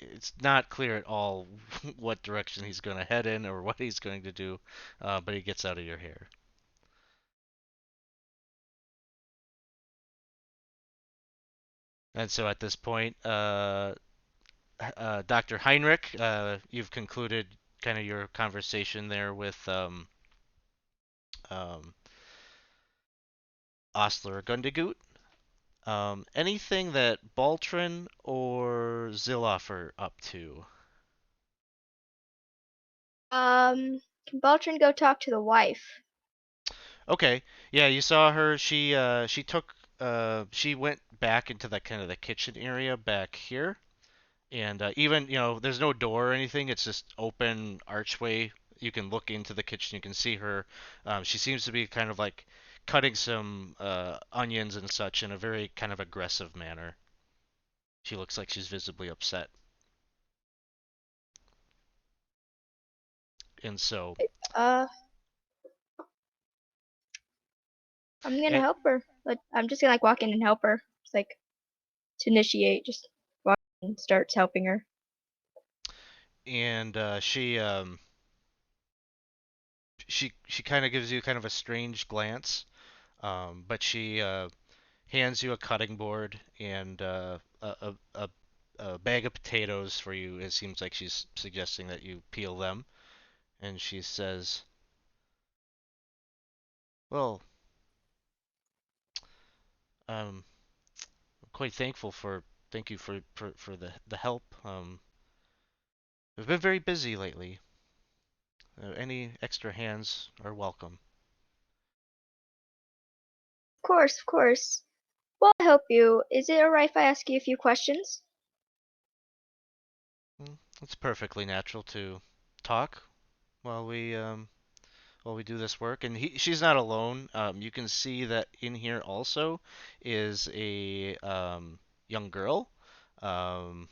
It's not clear at all what direction he's going to head in or what he's going to do, but he gets out of your hair. And so at this point, Dr. Heinrich, you've concluded kind of your conversation there with um, Ostler Gundegut. Anything that Baltrin or Zilloff are up to? Can Beltran go talk to the wife? Okay, yeah, you saw her. She went back into the kind of the kitchen area back here, and even there's no door or anything. It's just open archway. You can look into the kitchen. You can see her. She seems to be kind of like cutting some onions and such in a very kind of aggressive manner. She looks like she's visibly upset. And so, Uh, I'm gonna and, help her. Like, I'm just gonna like walk in and help her. It's like to initiate, just walk in and starts helping her. and she kind of gives you kind of a strange glance, but she hands you a cutting board and a bag of potatoes for you. It seems like she's suggesting that you peel them, and she says, "Well, I'm quite thankful for thank you for the help. We've been very busy lately. Any extra hands are welcome." Of course, of course. Well, I'll help you. Is it alright if I ask you a few questions? It's perfectly natural to talk while we do this work. And she's not alone. You can see that in here also is a young girl. Um,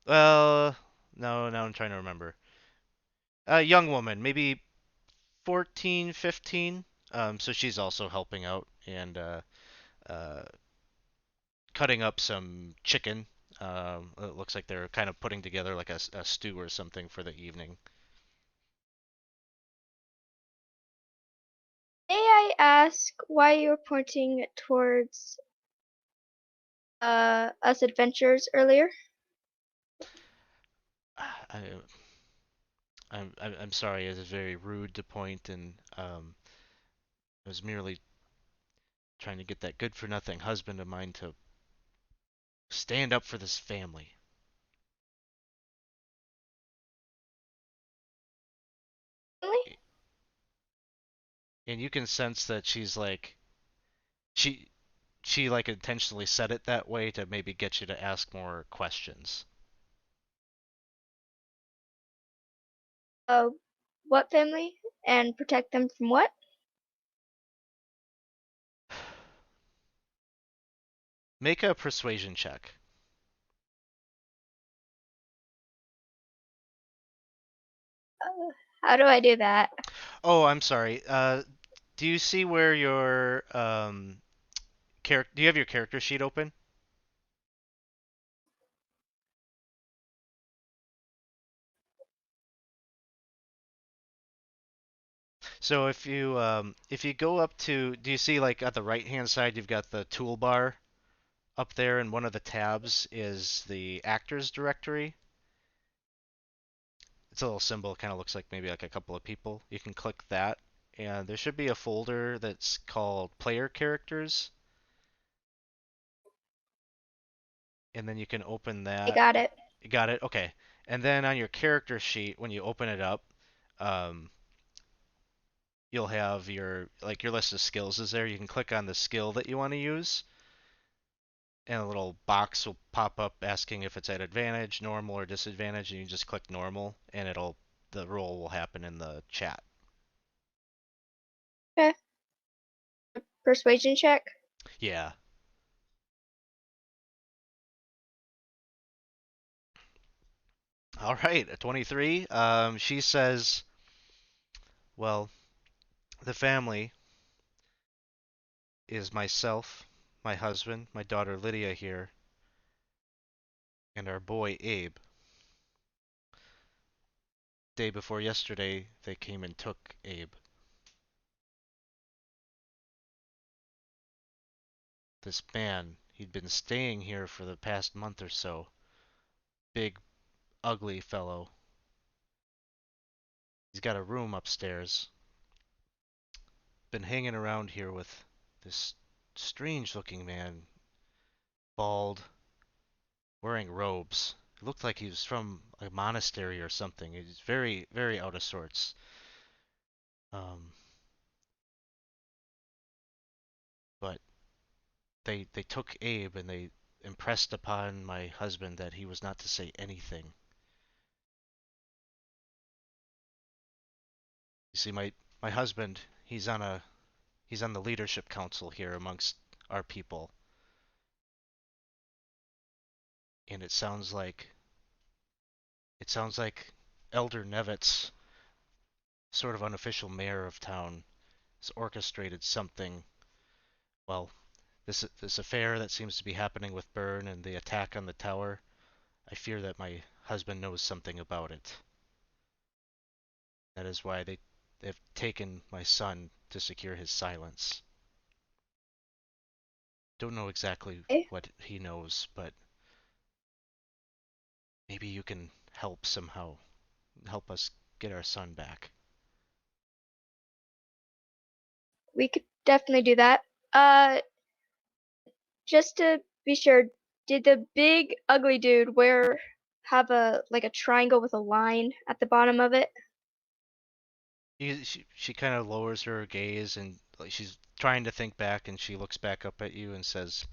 well, no, now I'm trying to remember. A young woman, maybe 14, 15. So she's also helping out and uh, cutting up some chicken. It looks like they're kind of putting together like a stew or something for the evening. May I ask why you're pointing towards us adventurers earlier? I, I'm sorry, it is very rude to point, and I was merely trying to get that good for nothing husband of mine to stand up for this family. Really? And you can sense that she's like she she like intentionally said it that way to maybe get you to ask more questions. Uh, what family? And protect them from what? Make a persuasion check. How do I do that? Oh, I'm sorry. Do you see where your character? Do you have your character sheet open? So if you go up to, do you see like at the right hand side you've got the toolbar up there, and one of the tabs is the actors directory. It's a little symbol, kind of looks like maybe like a couple of people. You can click that, and there should be a folder that's called player characters, and then you can open I that. got it. You got it? Okay. And then on your character sheet, when you open it up, um, you'll have your list of skills is there. You can click on the skill that you want to use, and a little box will pop up asking if it's at advantage, normal, or disadvantage, and you just click normal, and the roll will happen in the chat. Okay. Persuasion check. Yeah. All right, a 23. She says, well, the family is myself, my husband, my daughter Lydia here, and our boy Abe. Day before yesterday, they came and took Abe. This man, he'd been staying here for the past month or so. Big, ugly fellow. He's got a room upstairs. Been hanging around here with this strange looking man. Bald, wearing robes. It looked like he was from a monastery or something. He's very, very out of sorts. Um, but they took Abe and they impressed upon my husband that he was not to say anything. You see, my husband, he's on the leadership council here amongst our people, and it sounds like Elder Nevitz, sort of unofficial mayor of town, has orchestrated something. Well, this affair that seems to be happening with Byrne and the attack on the tower. I fear that my husband knows something about it. That is why they've taken my son to secure his silence. Don't know exactly Okay. what he knows, but maybe you can help somehow. Help us get our son back. We could definitely do that. Just to be sure, did the big ugly dude have a triangle with a line at the bottom of it? She kind of lowers her gaze and like she's trying to think back, and she looks back up at you and says,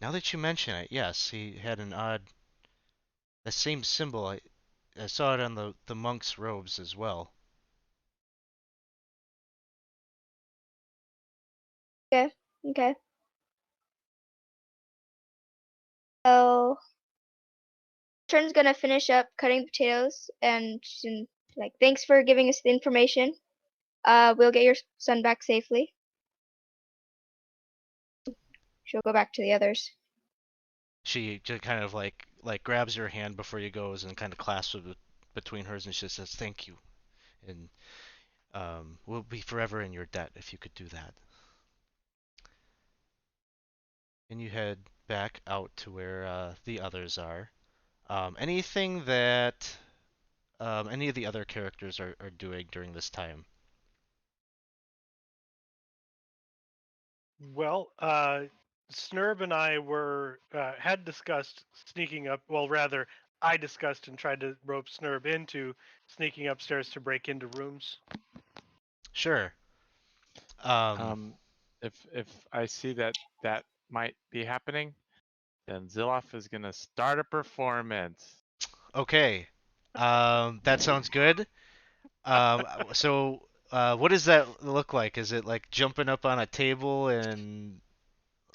"Now that you mention it, yes, he had the same symbol. I saw it on the monk's robes as well." Okay. Okay. So Turn's gonna finish up cutting potatoes and she's like, thanks for giving us the information. We'll get your son back safely. She'll go back to the others. She just kind of like grabs your hand before you goes and kind of clasps it between hers, and she says, "Thank you, and we'll be forever in your debt if you could do that." And you head back out to where the others are. Anything that any of the other characters are doing during this time? Well, Snurb and I had discussed sneaking up. Well, rather, I discussed and tried to rope Snurb into sneaking upstairs to break into rooms. Sure. If I see that might be happening, then Ziloff is gonna start a performance. Okay. That sounds good. What does that look like? Is it like jumping up on a table and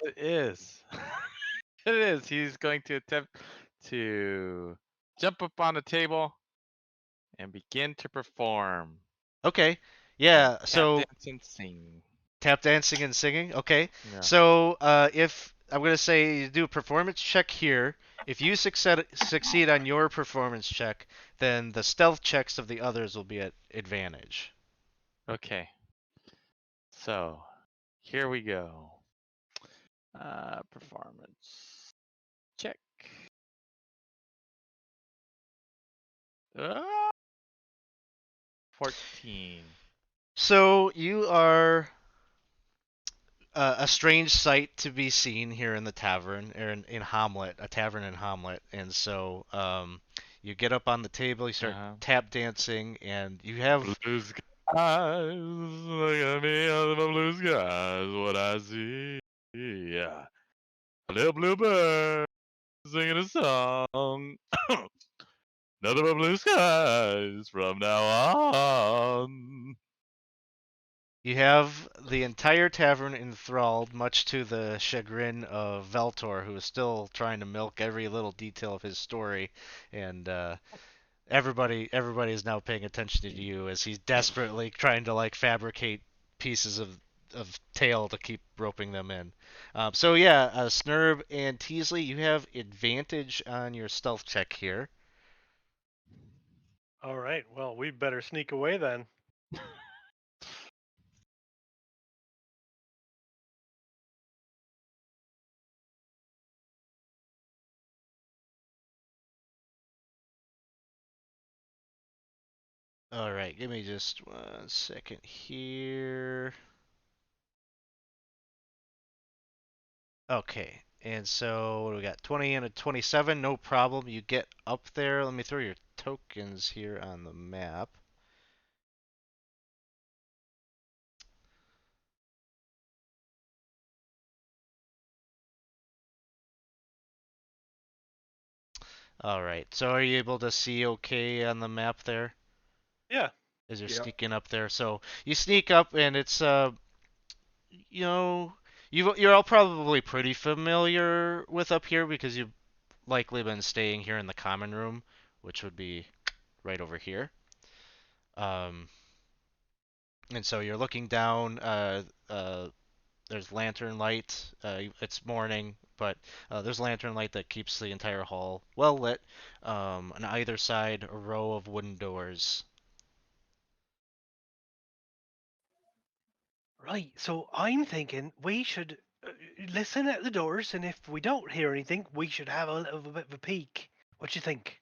It is. It is. He's going to attempt to jump up on a table and begin to perform. okay. And Yeah, tap so dance and sing. tap dancing and singing. Okay. Yeah. So, if I'm gonna say you do a performance check here, if you succeed on your performance check, then the stealth checks of the others will be at advantage. Okay. So here we go. Performance check. Ah, 14. So you are a strange sight to be seen here in the tavern, or in Hamlet, a tavern in Hamlet, and so you get up on the table, you start Uh-huh. tap dancing, and you have Blue skies, look at me on the blue skies, what I see. Yeah. Little bluebird singing a song. Nothing but blue skies from now on. You have the entire tavern enthralled, much to the chagrin of Veltor, who is still trying to milk every little detail of his story, and everybody is now paying attention to you as he's desperately trying to like fabricate pieces of tale to keep roping them in. So yeah, Snurb and Teasley, you have advantage on your stealth check here. All right. Well, we better sneak away then. All right, give me just 1 second here. Okay, and so what do we got? 20 and a 27, no problem. You get up there. Let me throw your tokens here on the map. All right, so are you able to see okay on the map there Yeah. as you're Yeah. sneaking up there? So you sneak up, and it's you know, you're all probably pretty familiar with up here because you've likely been staying here in the common room, which would be right over here. Um, and so you're looking down. There's lantern light. It's morning, but there's lantern light that keeps the entire hall well lit. On either side, a row of wooden doors. Right. So I'm thinking we should listen at the doors, and if we don't hear anything, we should have a little bit of a peek. What you think?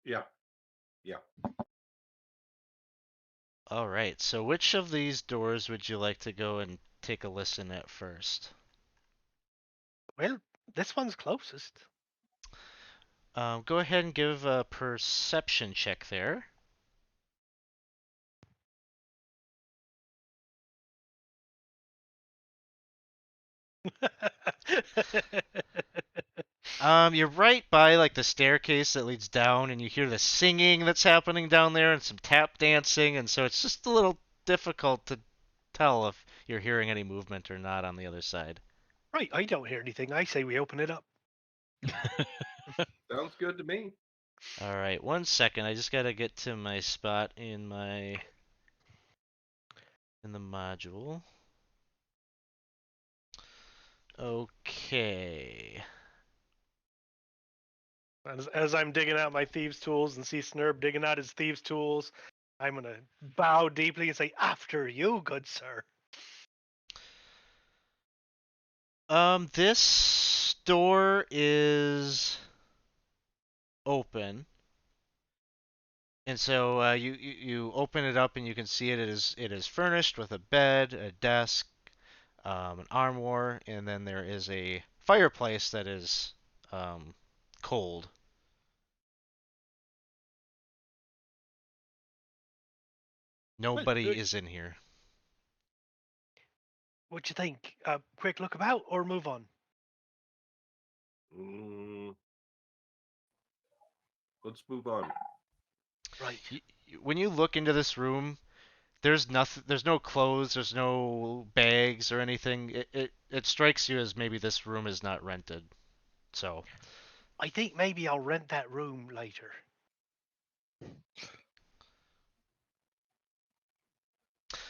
Yeah. Yeah. All right. So which of these doors would you like to go and take a listen at first? Well, this one's closest. Go ahead and give a perception check there. You're right by like the staircase that leads down, and you hear the singing that's happening down there, and some tap dancing, and so it's just a little difficult to tell if you're hearing any movement or not on the other side. Right. I don't hear anything. I say we open it up. Sounds good to me. All right, 1 second. I just gotta get to my spot in the module. Okay. As I'm digging out my thieves' tools and see Snurb digging out his thieves' tools, I'm gonna bow deeply and say, "After you, good sir." This door is open. And so you open it up and you can see it is furnished with a bed, a desk, an armoire, and then there is a fireplace that is um, cold. Well, Nobody is in here. what you think? Quick look about or move on? Mm, let's move on. Right. When you look into this room, there's nothing. There's no clothes. There's no bags or anything. It strikes you as maybe this room is not rented. So I think maybe I'll rent that room later.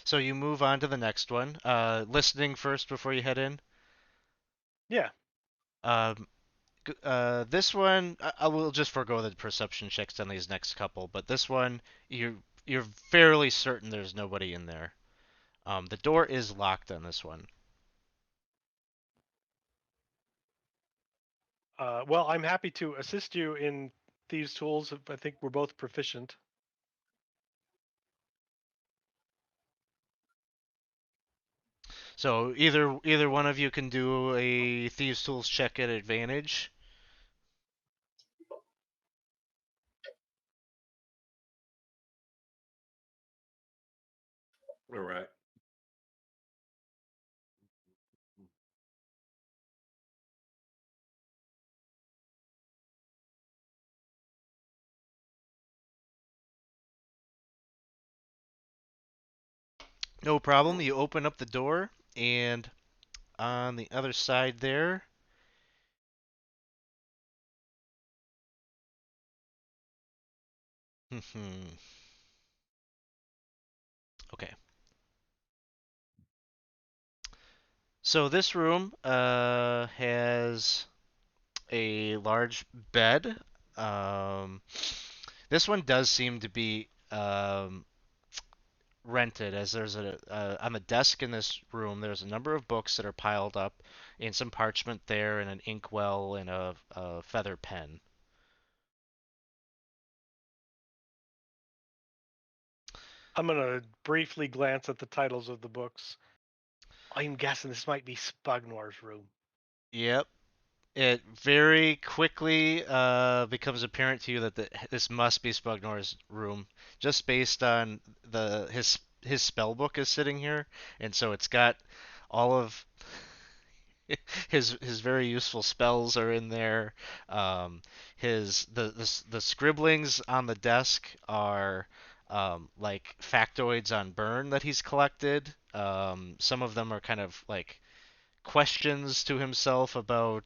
so you move on to the next one. Listening first before you head in. Yeah. Um, this one, I will just forego the perception checks on these next couple, but this one, you're fairly certain there's nobody in there. The door is locked on this one. Well, I'm happy to assist you in thieves' tools. I think we're both proficient. So either one of you can do a thieves' tools check at advantage. All right. No problem. You open up the door, and on the other side there. Okay. So this room has a large bed. Um, this one does seem to be rented, as there's a on the desk in this room. There's a number of books that are piled up, and some parchment there, and an inkwell, and a feather pen. I'm gonna briefly glance at the titles of the books. I'm guessing this might be Spugnor's room. Yep. It very quickly becomes apparent to you that this must be Spugnor's room, just based on his spell book is sitting here, and so it's got all of his very useful spells are in there. His the scribblings on the desk are like factoids on Burn that he's collected. Some of them are kind of like questions to himself about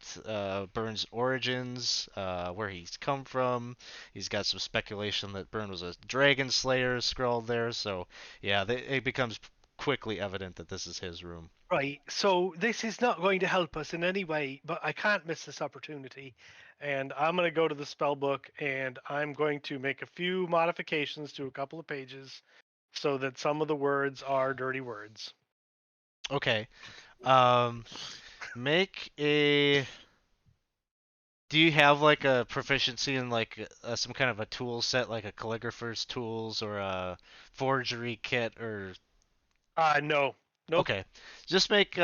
Byrne's origins, where he's come from. He's got some speculation that Byrne was a dragon slayer scrawled there. So yeah, it becomes quickly evident that this is his room. Right, so this is not going to help us in any way, but I can't miss this opportunity. And I'm going to go to the spell book and I'm going to make a few modifications to a couple of pages so that some of the words are dirty words. Okay. Make a. Do you have like a proficiency in like some kind of a tool set, like a calligrapher's tools or a forgery kit or? No. Nope. Okay, just make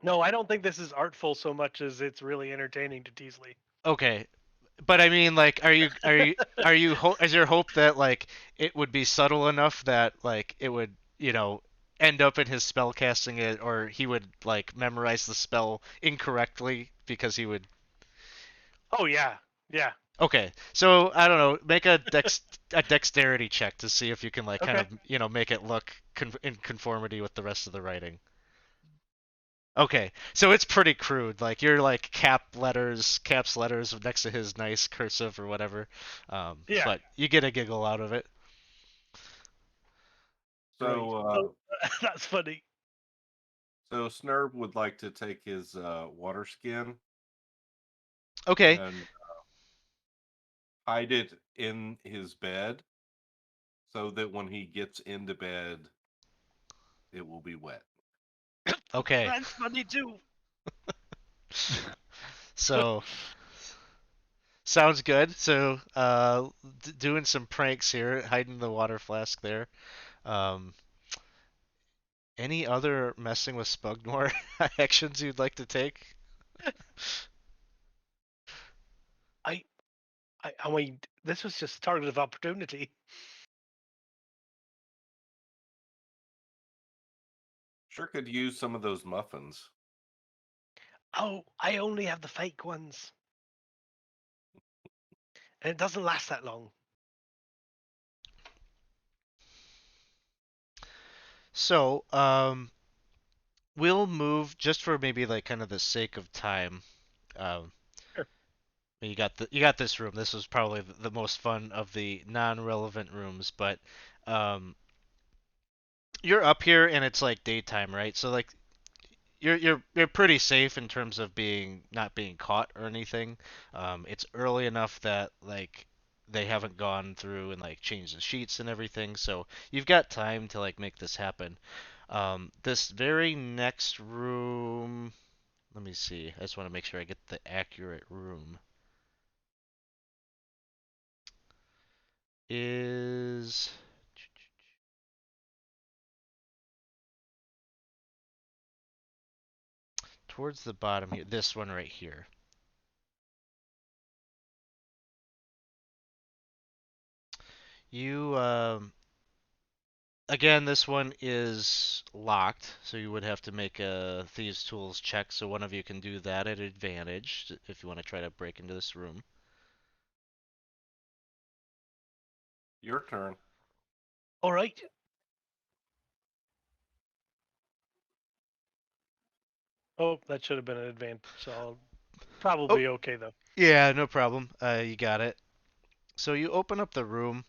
No, I don't think this is artful so much as it's really entertaining to Teasley. Okay, but I mean, like, is there hope that like it would be subtle enough that like it would end up in his spell casting it, or he would like memorize the spell incorrectly because he would. Oh yeah. Yeah. Okay, so I don't know, make a dexterity check to see if you can like kind Okay. of make it look in conformity with the rest of the writing. Okay, so it's pretty crude. Like you're like caps letters next to his nice cursive or whatever. Yeah. But you get a giggle out of it. Right. So, So, that's funny. so Snurb would like to take his water skin Okay, and hide it in his bed so that when he gets into bed, it will be wet. okay. That's funny too. So sounds good. So doing some pranks here, hiding the water flask there. Um, any other messing with Spugnor actions you'd like to take? I mean, this was just targeted opportunity. Sure could use some of those muffins. Oh, I only have the fake ones. And it doesn't last that long. So, we'll move just for maybe like kind of the sake of time. Um, Sure. you got this room. This was probably the most fun of the non-relevant rooms, but um, you're up here and it's like daytime, right? So like you're pretty safe in terms of being not being caught or anything. It's early enough that like they haven't gone through and like changed the sheets and everything, so you've got time to like make this happen. This very next room, let me see. I just want to make sure I get the accurate room. Is towards the bottom here. This one right here. You again, this one is locked, so you would have to make a Thieves' Tools check, so one of you can do that at advantage if you want to try to break into this room. Your turn. All right. Oh, that should have been an advance, so I'll probably okay though. Yeah, no problem. You got it. So you open up the room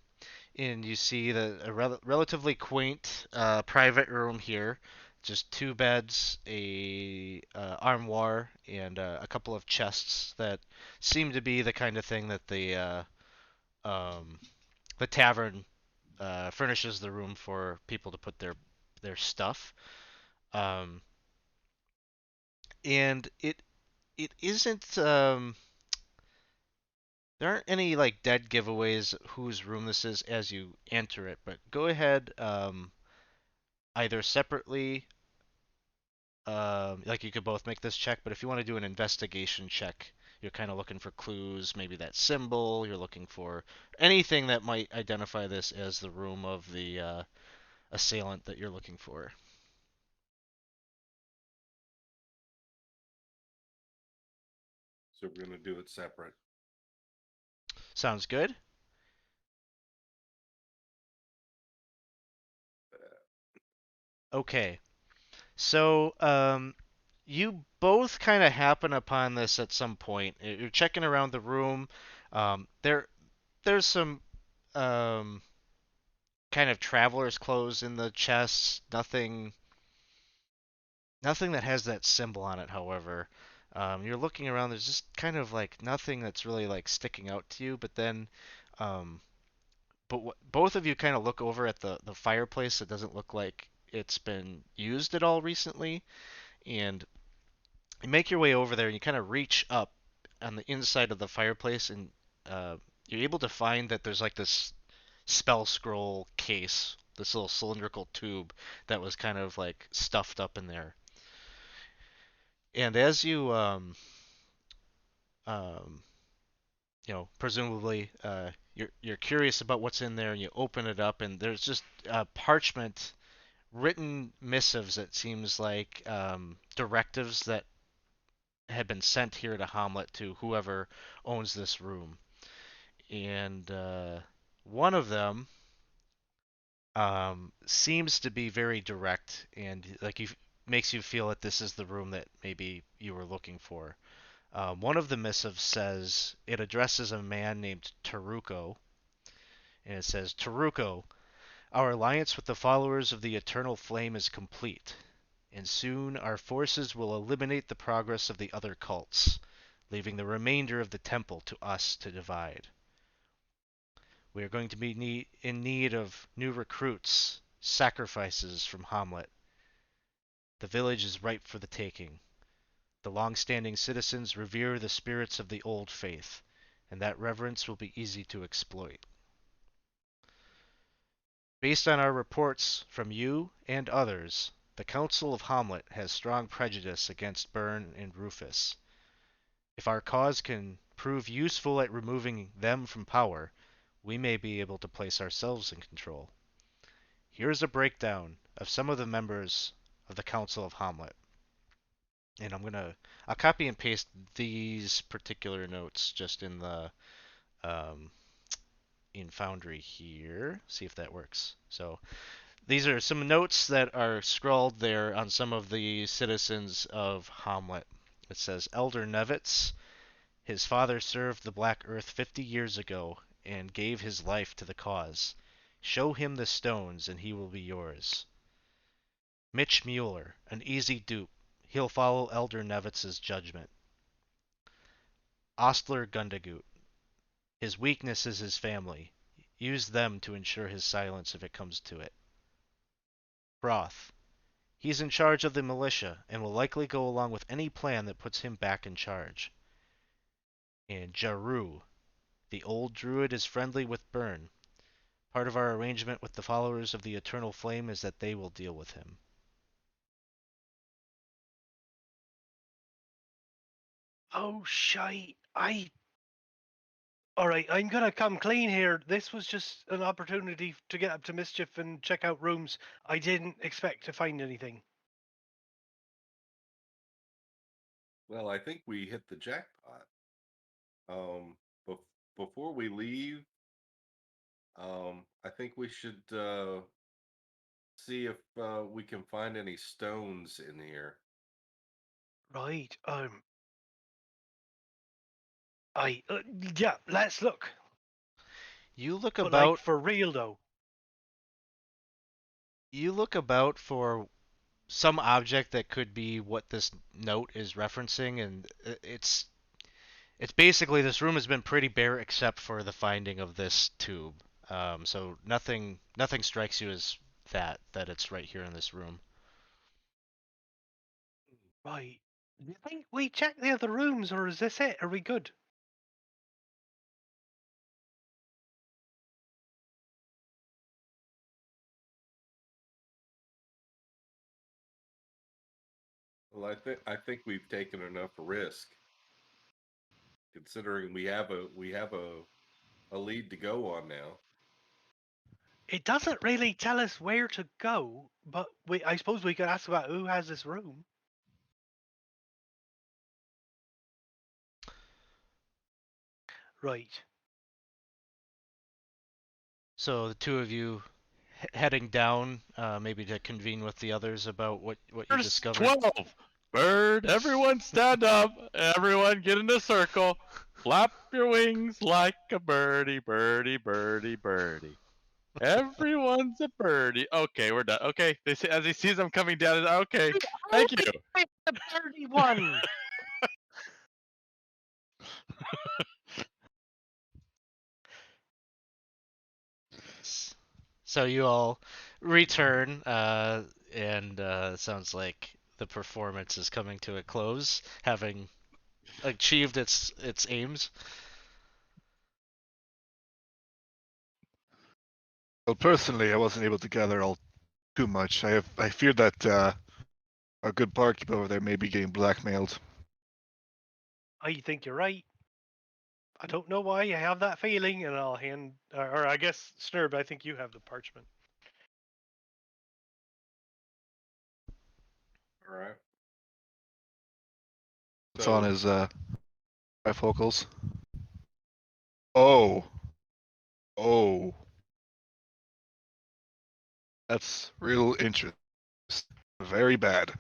and you see a relatively quaint private room here. Just two beds, a armoire, and a couple of chests that seem to be the kind of thing that um, the tavern furnishes the room for people to put their stuff. Um, and it isn't. There aren't any like dead giveaways whose room this is as you enter it, but go ahead, either separately, like you could both make this check, but if you want to do an investigation check, you're kind of looking for clues, maybe that symbol, you're looking for anything that might identify this as the room of the assailant that you're looking for. So we're gonna do it separate. Sounds good? Okay. So, you both kind of happen upon this at some point. You're checking around the room. There's some um, kind of traveler's clothes in the chests. Nothing that has that symbol on it. However, you're looking around. There's just kind of like nothing that's really like sticking out to you. But then, um, both of you kind of look over at the fireplace. It doesn't look like it's been used at all recently, and you make your way over there and you kind of reach up on the inside of the fireplace and you're able to find that there's like this spell scroll case, this little cylindrical tube that was kind of like stuffed up in there. And as you um, presumably you're curious about what's in there and you open it up and there's just parchment written missives that seems like directives that had been sent here to Hamlet to whoever owns this room. And one of them seems to be very direct and like you makes you feel that this is the room that maybe you were looking for. One of the missives says it addresses a man named Taruko, and it says, Taruko, our alliance with the followers of the Eternal Flame is complete, and soon our forces will eliminate the progress of the other cults, leaving the remainder of the temple to us to divide. We are going to be in need of new recruits, sacrifices from Hamlet. The village is ripe for the taking. The long-standing citizens revere the spirits of the old faith, and that reverence will be easy to exploit. Based on our reports from you and others, the Council of Hamlet has strong prejudice against Byrne and Rufus. If our cause can prove useful at removing them from power, we may be able to place ourselves in control. Here is a breakdown of some of the members of the Council of Hamlet. And I'll copy and paste these particular notes just in the um, in Foundry here. See if that works. So these are some notes that are scrawled there on some of the citizens of Hamlet. It says Elder Nevitz, his father served the Black Earth 50 years ago and gave his life to the cause. Show him the stones and he will be yours. Mitch Mueller, an easy dupe. He'll follow Elder Nevitz's judgment. Ostler Gundagoot. His weakness is his family. Use them to ensure his silence if it comes to it. Roth. He's in charge of the militia and will likely go along with any plan that puts him back in charge. And Jaru. The old druid is friendly with Byrne. Part of our arrangement with the followers of the Eternal Flame is that they will deal with him. Oh shite! All right, I'm gonna come clean here. This was just an opportunity to get up to mischief and check out rooms. I didn't expect to find anything. Well, I think we hit the jackpot. Um, bef- before we leave, I think we should see if we can find any stones in here. Right. Yeah. Let's look. You look But like about. for real though. You look about for some object that could be what this note is referencing, and it's basically this room has been pretty bare except for the finding of this tube. So nothing strikes you as that it's right here in this room. Right. Do you think we check the other rooms, or is this it? Are we good? Well, I think we've taken enough risk, considering we have a lead to go on now. It doesn't really tell us where to go, but I suppose we could ask about who has this room. Right. So the two of you heading down, maybe to convene with the others about what you There's discovered. 12. Bird, everyone stand up. Everyone get in a circle. Flap your wings like a birdie, birdie, birdie, birdie. Everyone's a birdie. Okay, we're done. Okay, as he sees I'm coming down. Okay, thank you. Pick the 31. So you all return, and sounds like the performance is coming to a close, having achieved its aims. Well, personally, I wasn't able to gather all too much. I fear that our good barkeep over there may be getting blackmailed. I think you're right. I don't know why. I have that feeling, and I'll hand, or I guess Snurb. I think you have the parchment. All right. It's on his bifocals. Oh. Oh. That's real interesting. Very bad.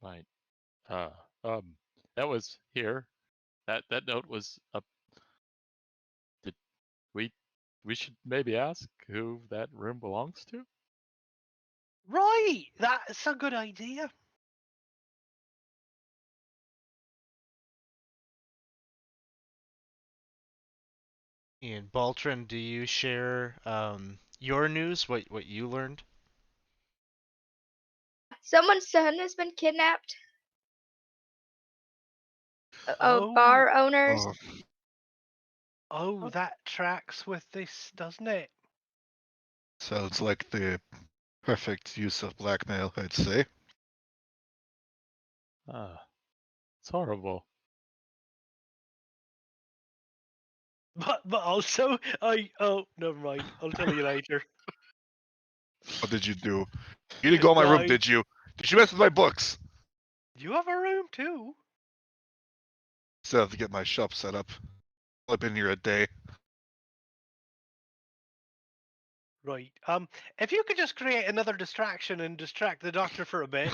Right. That was here. That note was up. Did we should maybe ask who that room belongs to? Right. That's a good idea. And Baltrin, do you share your news? What you learned? Someone's son has been kidnapped. Oh. Bar owners. Oh. Oh, that tracks with this, doesn't it? Sounds like the perfect use of blackmail, I'd say. It's horrible. But also, never mind. I'll tell you later. What did you do? You didn't go in my room, Right. did you? Did you mess with my books? You have a room too. Still have to get my shop set up. I've been here a day. Right. If you could just create another distraction and distract the doctor for a bit.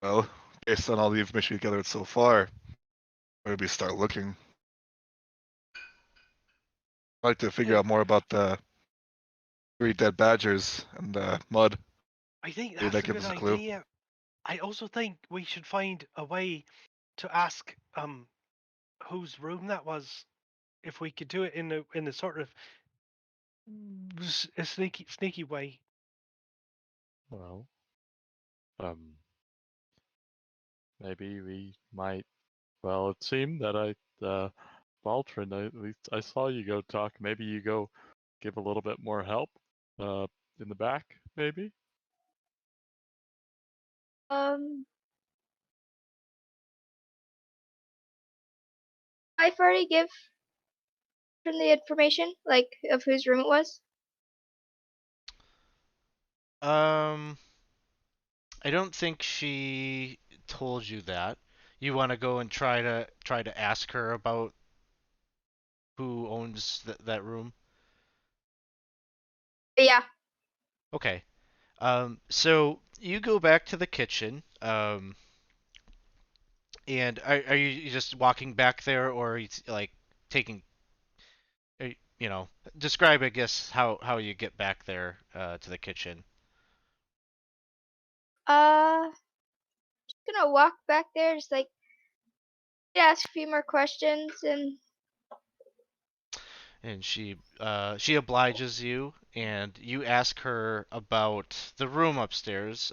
Well, based on all the information we gathered so far, maybe start looking. I'd like to figure out more about the 3 dead badgers and mud. I think Maybe that's that a gives good us a clue. idea. I also think we should find a way to ask whose room that was. If we could do it in the sort of a sneaky way. Well, maybe we might. Well, it seemed that Baltrin, at least I saw you go talk. Maybe you go give a little bit more help, in the back, maybe. I've already give from the information, like of whose room it was. I don't think she told you that. You want to go and try to ask her about who owns that room? But yeah. Okay. So you go back to the kitchen. And are you just walking back there, or are you like taking, describe, I guess, how you get back there to the kitchen. Just gonna walk back there, just like ask a few more questions, and And she obliges you, and you ask her about the room upstairs.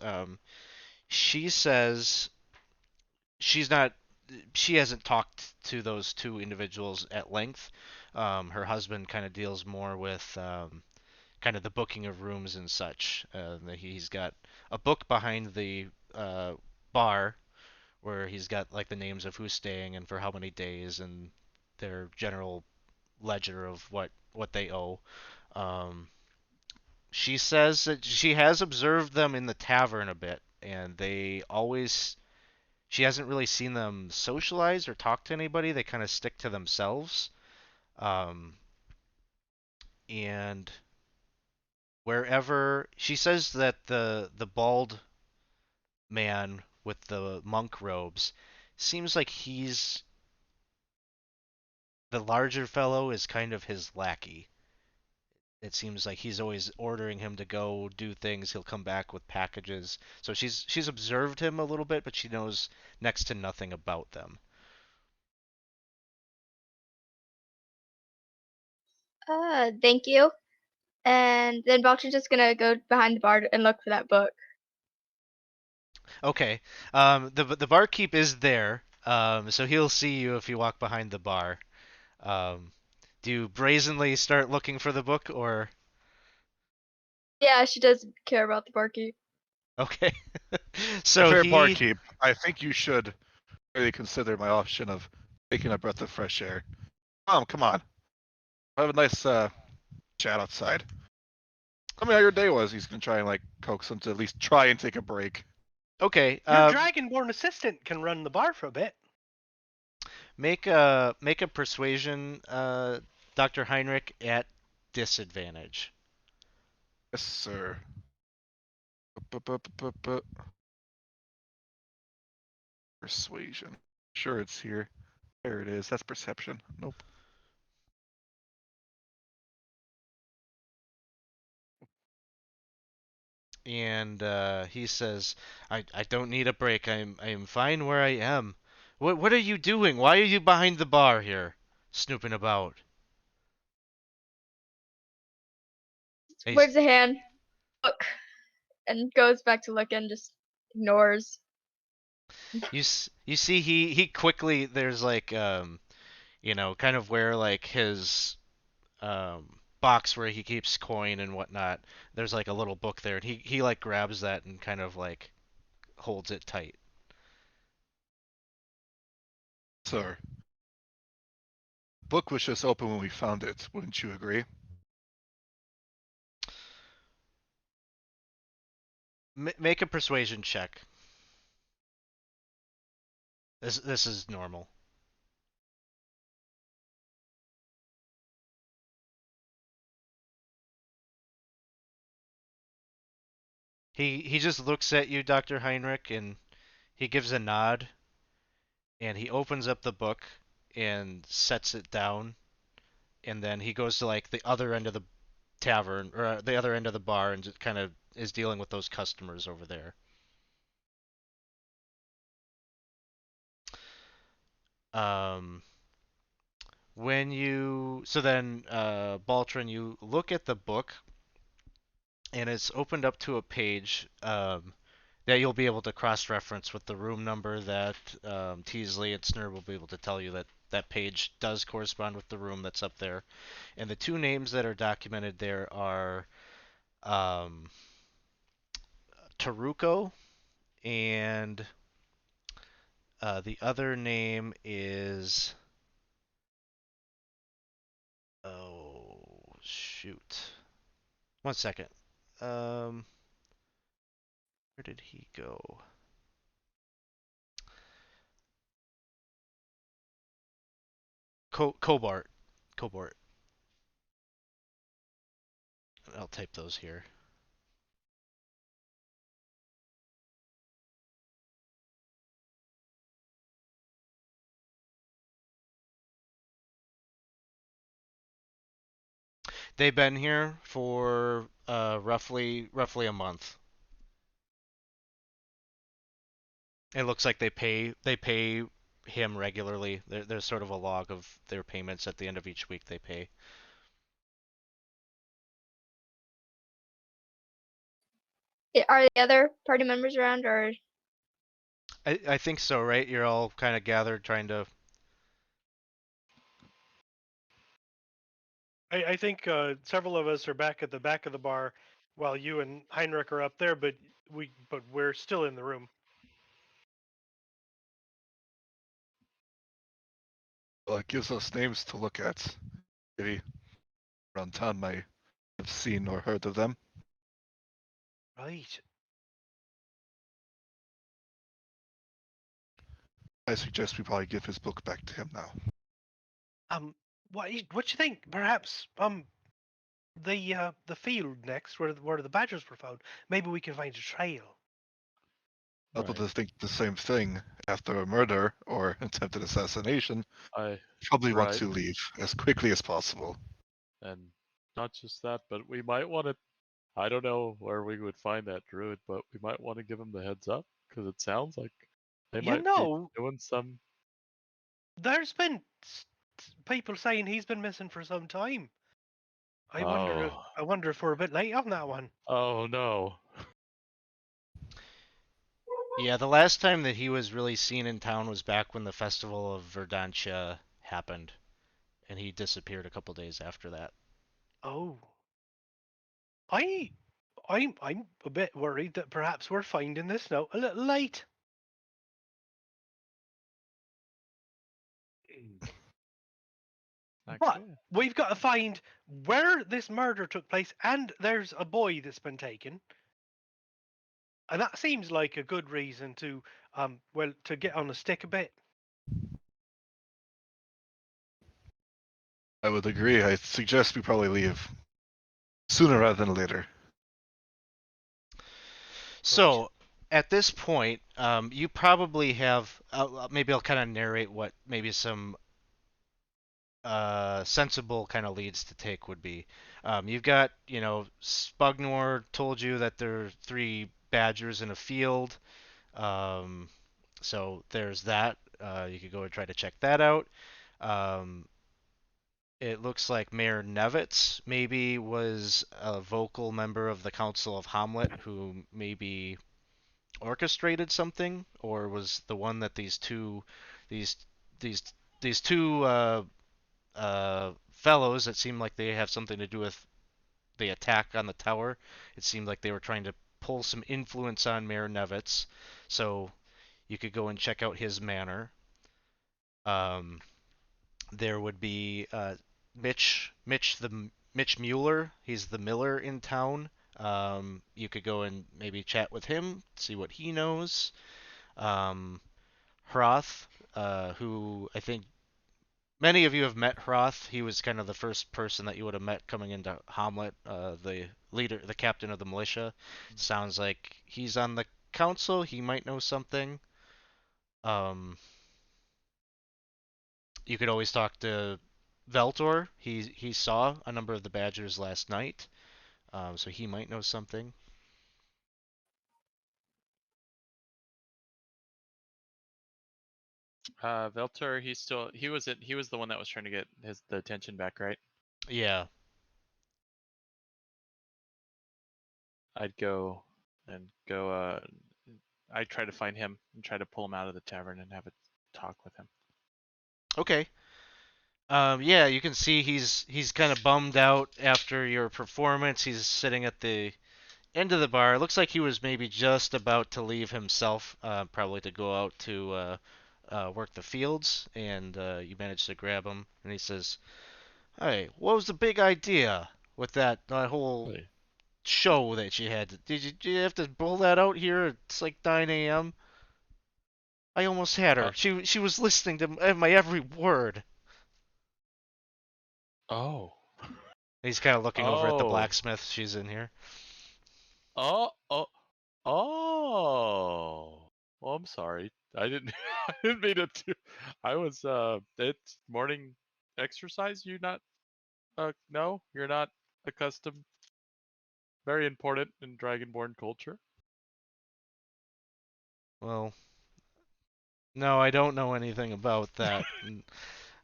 She says she's not she hasn't talked to those two individuals at length. Her husband kind of deals more with kind of the booking of rooms and such. He's got a book behind the bar where he's got like the names of who's staying and for how many days and their general ledger of what they owe. Um, she says that she has observed them in the tavern a bit, and she hasn't really seen them socialize or talk to anybody. They kind of stick to themselves. Um, and wherever she says that the bald man with the monk robes seems like the larger fellow is kind of his lackey. It seems like he's always ordering him to go do things. He'll come back with packages. So she's observed him a little bit, but she knows next to nothing about them. thank you. And then Belcher's just gonna go behind the bar and look for that book. Okay. The barkeep is there. So he'll see you if you walk behind the bar. Um, do you brazenly start looking for the book, or Yeah, she does care about the barkeep. okay? A So fair he barkeep, I think you should really consider my option of taking a breath of fresh air. Come on. Have a nice chat outside. Tell me how your day was. He's gonna try and like coax him to at least try and take a break. okay. Your dragonborn assistant can run the bar for a bit. Make a persuasion, Dr. Heinrich, at disadvantage. Yes, sir. Bu- Persuasion. Sure, it's here. There it is. That's perception. Nope. And he says, "I don't need a break. I am fine where I am. What are you doing? Why are you behind the bar here, snooping about?" He's, Waves a hand, look, and goes back to look and just ignores. you see he quickly, there's like kind of where like his box where he keeps coin and whatnot. There's like a little book there, and he like grabs that and kind of like holds it tight. Sir. Book was just open when we found it. Wouldn't you agree? Make a persuasion check. This is normal. He just looks at you, Dr. Heinrich, and he gives a nod, and he opens up the book and sets it down, and then he goes to like the other end of the tavern, or the other end of the bar, and just kind of is dealing with those customers over there. Um, so then, Baltrin, you look at the book, and it's opened up to a page that you'll be able to cross-reference with the room number that Teasley and Snurb will be able to tell you that that page does correspond with the room that's up there. And the two names that are documented there are um, Taruko, and the other name is, oh shoot, one second. Where did he go? Cobart. Cobart. I'll type those here. They've been here for roughly a month. It looks like they pay him regularly. There's sort of a log of their payments at the end of each week they pay. Are the other party members around, or I think so, right? You're all kind of gathered trying to. I think several of us are back at the back of the bar, while you and Heinrich are up there, but we're still in the room. Well, it gives us names to look at. Maybe around town might have seen or heard of them. Right. I suggest we probably give his book back to him now. What you think? Perhaps the field next where the badgers were found. Maybe we can find a trail. People Right. to think the same thing after a murder or attempted assassination. I Probably want right. to leave as quickly as possible. And not just that, but we might want to. I don't know where we would find that druid, but we might want to give him the heads up because it sounds like they You might be know, doing some. there's been people saying he's been missing for some time. I Oh, wonder if we're a bit late on that one. oh no. Yeah, the last time that he was really seen in town was back when the Festival of Verdantia happened, and he disappeared a couple days after that. Oh, I I'm a bit worried that perhaps we're finding this note a little late. But Actually, we've got to find where this murder took place, and there's a boy that's been taken, and that seems like a good reason to to get on the stick a bit. I would agree. I suggest we probably leave sooner rather than later. So, at this point, you probably have. Maybe I'll kind of narrate what maybe some sensible kind of leads to take would be. You've got, Spugnor told you that there are three badgers in a field. Um, so there's that. You could go and try to check that out. Um, it looks like Mayor Nevitz maybe was a vocal member of the Council of Hamlet who maybe orchestrated something, or was the one that these these these two fellows that seem like they have something to do with the attack on the tower. It seemed like they were trying to pull some influence on Mayor Nevitz, so you could go and check out his manor. Um, there would be Mitch Mueller. He's the miller in town. You could go and maybe chat with him, see what he knows. Um, Hroth, who I think many of you have met Hroth. He was kind of the first person that you would have met coming into Hamlet, the leader, the captain of the militia. Sounds like he's on the council. He might know something. Um, you could always talk to Veltor. He saw a number of the Badgers last night, so he might know something. Veltor, he was the one that was trying to get the attention back, right? Yeah. I'd go and go. I'd try to find him and try to pull him out of the tavern and have a talk with him. Okay. Yeah, you can see he's kind of bummed out after your performance. He's sitting at the end of the bar. It looks like he was maybe just about to leave himself, probably to go out to work the fields, and you managed to grab him. And he says, "Hey, what was the big idea with that whole Hey, show that you had? Did you have to pull that out here? It's like 9 a.m. I almost had uh, her. She was listening to my every word." Oh. He's kind of looking over at the Oh. blacksmith. She's in here. Oh. Oh. Oh. Well, I'm sorry. I didn't. I didn't mean it to. I was. It's morning exercise. You not. No, you're not accustomed. Very important in Dragonborn culture. Well, no, I don't know anything about that.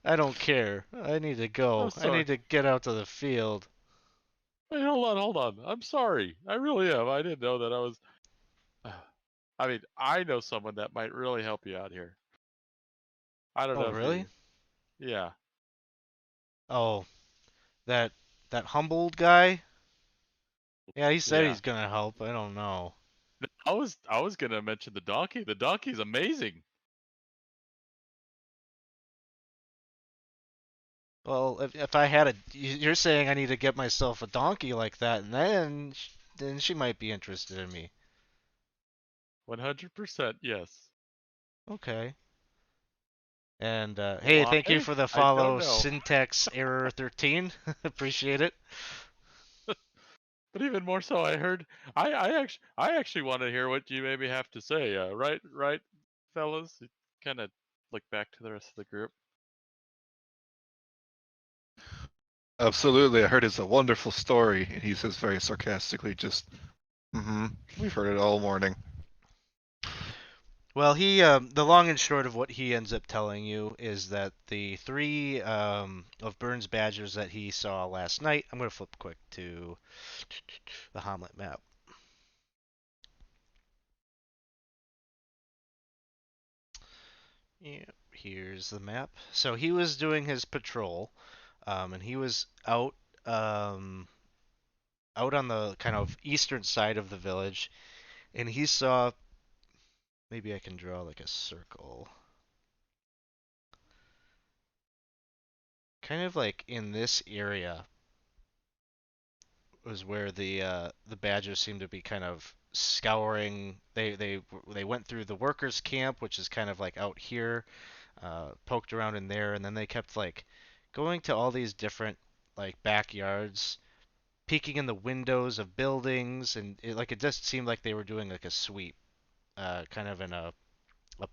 I don't care. I need to I'm go. I sorry. need to get out to the field. Wait, hold on. I'm sorry. I really am. I didn't know that I was. I mean, I know someone that might really help you out here. I don't Oh, know if really? you. Yeah. Oh, that that Humboldt guy? Yeah, he said Yeah. he's gonna help. I don't know. I was gonna mention the donkey. The donkey's amazing. Well, if I had a, you're saying I need to get myself a donkey like that, and then she might be interested in me. 100% yes. Okay. And hey, thank you Why? for the I don't follow, know. syntax error 13. Appreciate it. But even more so, I heard. I actually want to hear what you maybe have to say. Right, fellas. Kind of look back to the rest of the group. Absolutely, I heard it's a wonderful story, and he says very sarcastically, just, we've heard it all morning. Well, the long and short of what he ends up telling you is that the three of Burns Badgers that he saw last night. I'm gonna flip quick to the Hamlet map. Yeah, here's the map. So he was doing his patrol, and he was um, out on the kind of eastern side of the village, and he saw. Maybe I can draw like a circle. Kind of like in this area was where the Badgers seem to be kind of scouring. They went through the workers' camp, which is kind of like out here, poked around in there, and then they kept like going to all these different like backyards, peeking in the windows of buildings, and it just seemed like they were doing like a sweep, kind of in a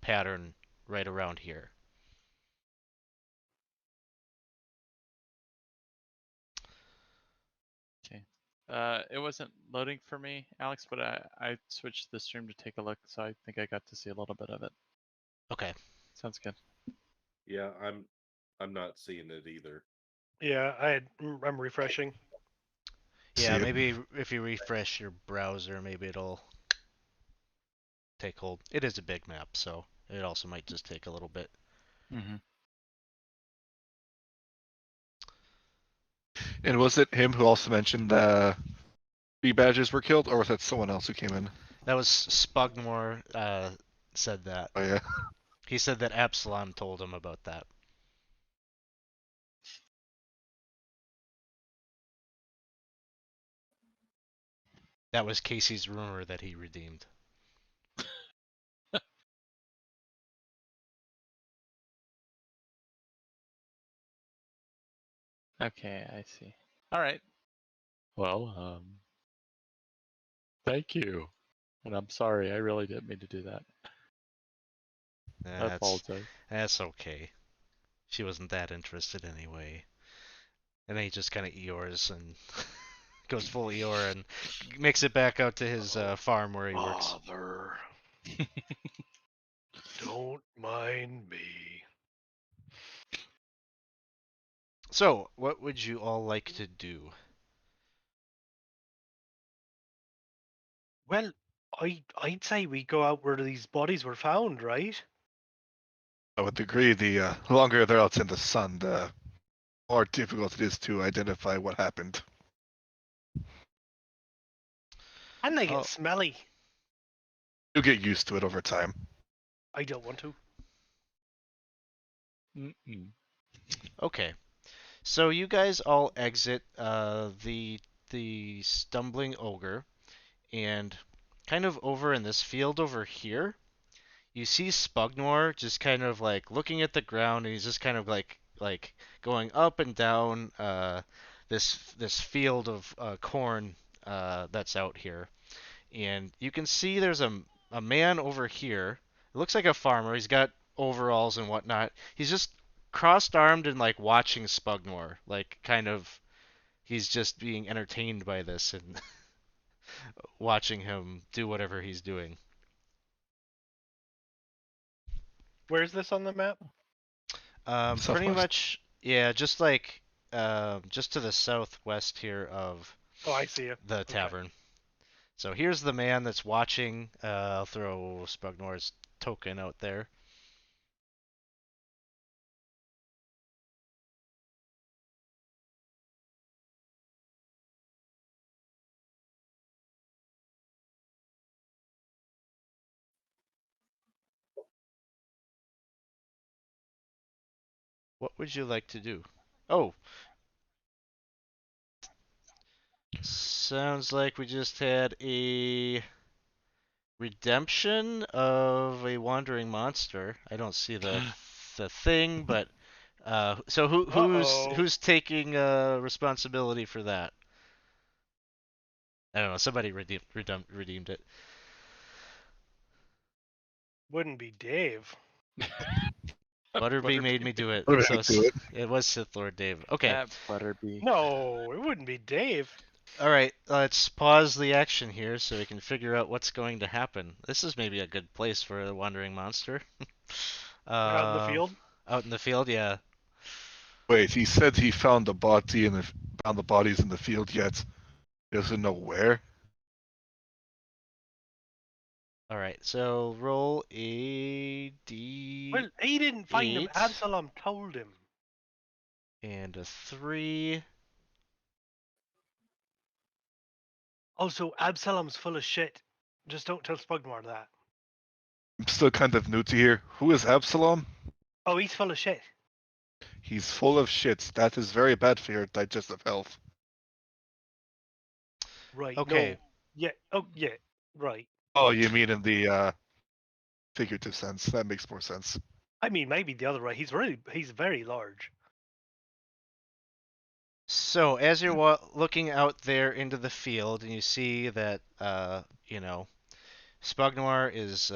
pattern right around here. Okay. It wasn't loading for me, Alex, but I switched the stream to take a look, so I think I got to see a little bit of it. Okay. Sounds good. Yeah, I'm not seeing it either. Yeah, I'm refreshing. Yeah, See it. maybe if you refresh your browser, maybe it'll take hold. It is a big map, so it also might just take a little bit. Mm-hmm. And was it him who also mentioned the bee badgers were killed, or was that someone else who came in? That was Spugmore said that. Oh yeah. He said that Absalom told him about that. That was Casey's rumor that he redeemed. Okay, I see. All right. Well, thank you. And I'm sorry, I really didn't mean to do that. I apologize. That's okay. She wasn't that interested anyway. And then he just kind of Eeyores and goes full Eeyore and makes it back out to his farm where he works. Father, don't mind me. So, what would you all like to do? Well, I'd say we go out where these bodies were found, right? I would agree. The longer they're out in the sun, the more difficult it is to identify what happened. And they Oh. get smelly. You get used to it over time. I don't want to. Mm-mm. Okay. So you guys all exit the stumbling ogre, and kind of over in this field over here, you see Spugnor just kind of like looking at the ground, and he's just kind of like like going up and down this field of corn that's out here, and you can see there's a man over here. It looks like a farmer. He's got overalls and whatnot. He's just crossed-armed and like watching Spugmore, like kind of he's just being entertained by this and watching him do whatever he's doing. Where's this on the map? Pretty Southwest? much, yeah, just like just to the southwest here of Oh, I see you. the tavern. So here's the man that's watching. I'll throw Spugnor's token out there. What would you like to do? Oh, sounds like we just had a redemption of a wandering monster. I don't see the thing, but so Uh-oh. who's taking responsibility for that? I don't know. Somebody redeemed it. Wouldn't be Dave. Butterby made me do it. Butterby So had to do it. it was Sith Lord Dave. Okay. That Butterby. No, it wouldn't be Dave. All right. Let's pause the action here so we can figure out what's going to happen. This is maybe a good place for a wandering monster. Out in the field. Out in the field, yeah. Wait, he said he found the body found the bodies in the field, yet he doesn't know where. All right. So roll a d Well, he didn't find them. Eight. Absalom told him. and a 3. Also, Absalom's full of shit. Just don't tell Spugmore that. I'm still kind of new to here. Who is Absalom? Oh, he's full of shit. He's full of shit. That is very bad for your digestive health. Right. Okay. No. Yeah. Oh, yeah. Right. Oh, you mean in the figurative sense? That makes more sense. I mean, maybe the other way. He's very large. So as you're looking out there into the field, and you see that Spugnoir is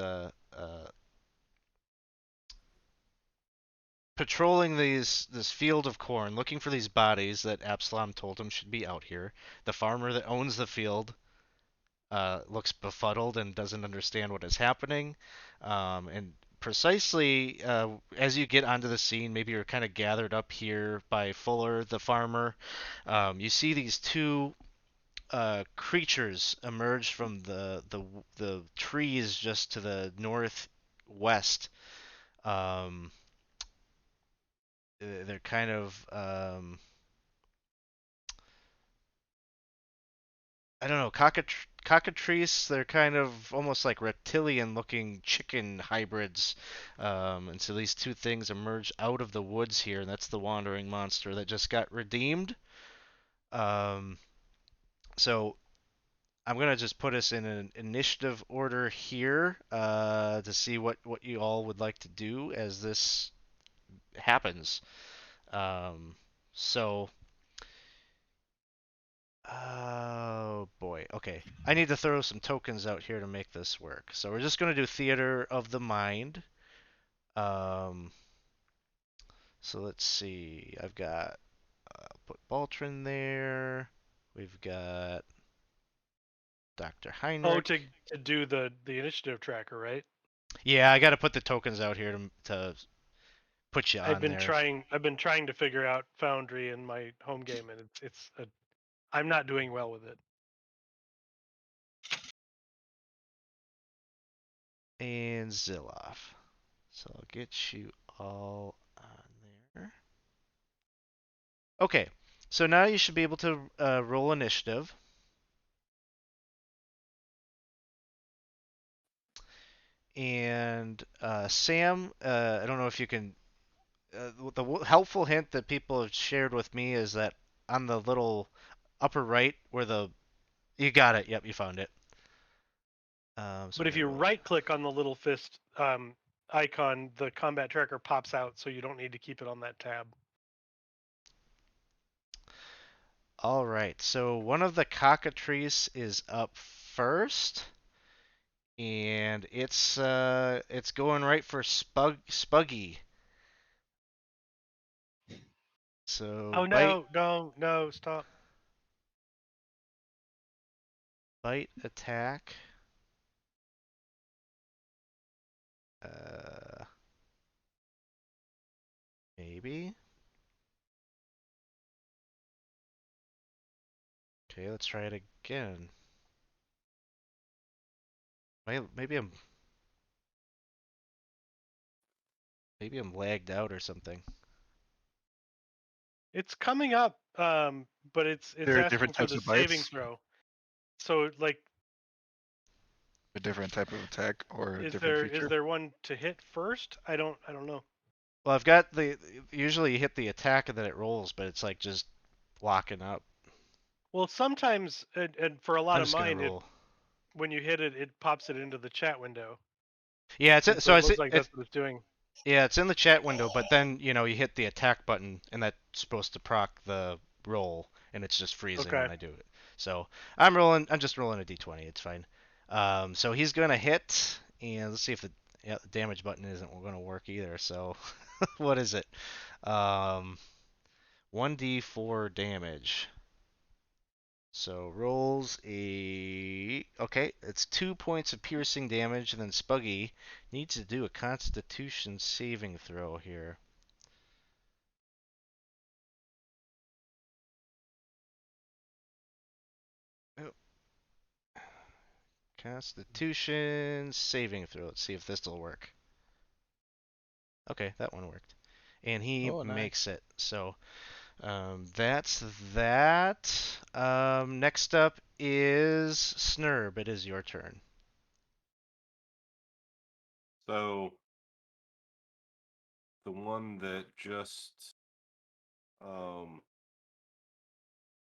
patrolling this field of corn, looking for these bodies that Absalom told him should be out here. The farmer that owns the field looks befuddled and doesn't understand what is happening. And precisely as you get onto the scene, maybe you're kind of gathered up here by Fuller, the farmer. You see these two creatures emerge from the trees just to the northwest. They're kind of I don't know, cockatrice. They're kind of almost like reptilian-looking chicken hybrids. And so these two things emerge out of the woods here, and that's the wandering monster that just got redeemed. So I'm gonna just put us in an initiative order here to see what you all would like to do as this happens. So. Oh boy. Okay. I need to throw some tokens out here to make this work. So we're just going to do Theater of the Mind. So let's see. I've got put Baltrin there. We've got Dr. Heinrich. Oh, to do the initiative tracker, right? Yeah, I got to put the tokens out here to put you on I've been there. trying to figure out Foundry in my home game, and I'm not doing well with it. And Ziloff. So I'll get you all on there. Okay, so now you should be able to roll initiative. And Sam, I don't know if you can. The helpful hint that people have shared with me is that on the little upper right where you got it. Yep, you found it. But if you right-click on the little fist icon, the combat tracker pops out, so you don't need to keep it on that tab. All right, so one of the cockatrice is up first, and it's going right for Spuggy. So Oh bite, no, stop. attack. Uh, maybe. Okay, let's try it again. Maybe I'm lagged out or something. It's coming up, but it's There are asking different for types the of saving bites, throw. So like, a different type of attack, or a is different there feature. one to hit first? I don't know. Well, I've got usually you hit the attack and then it rolls, but it's like just locking up. Well, sometimes, and for a lot I'm of just gonna mine, roll. when you hit it, it pops it into the chat window, Yeah, and so so it looks like that's what it's doing. yeah, it's in the chat window, but then you hit the attack button, and that's supposed to proc the roll, and it's just freezing Okay. when I do it. So I'm just rolling a d20. It's fine. So he's gonna hit, and let's see if the damage button isn't gonna work either. So what is it? 1d4 damage. So rolls okay, it's 2 points of piercing damage, and then Spuggy needs to do a Constitution saving throw here. Oh. Constitution saving throw. Let's see if this will work. Okay, that one worked, and he Oh, nice. makes it. So that's that. Next up is Snurb. It is your turn. So the one that just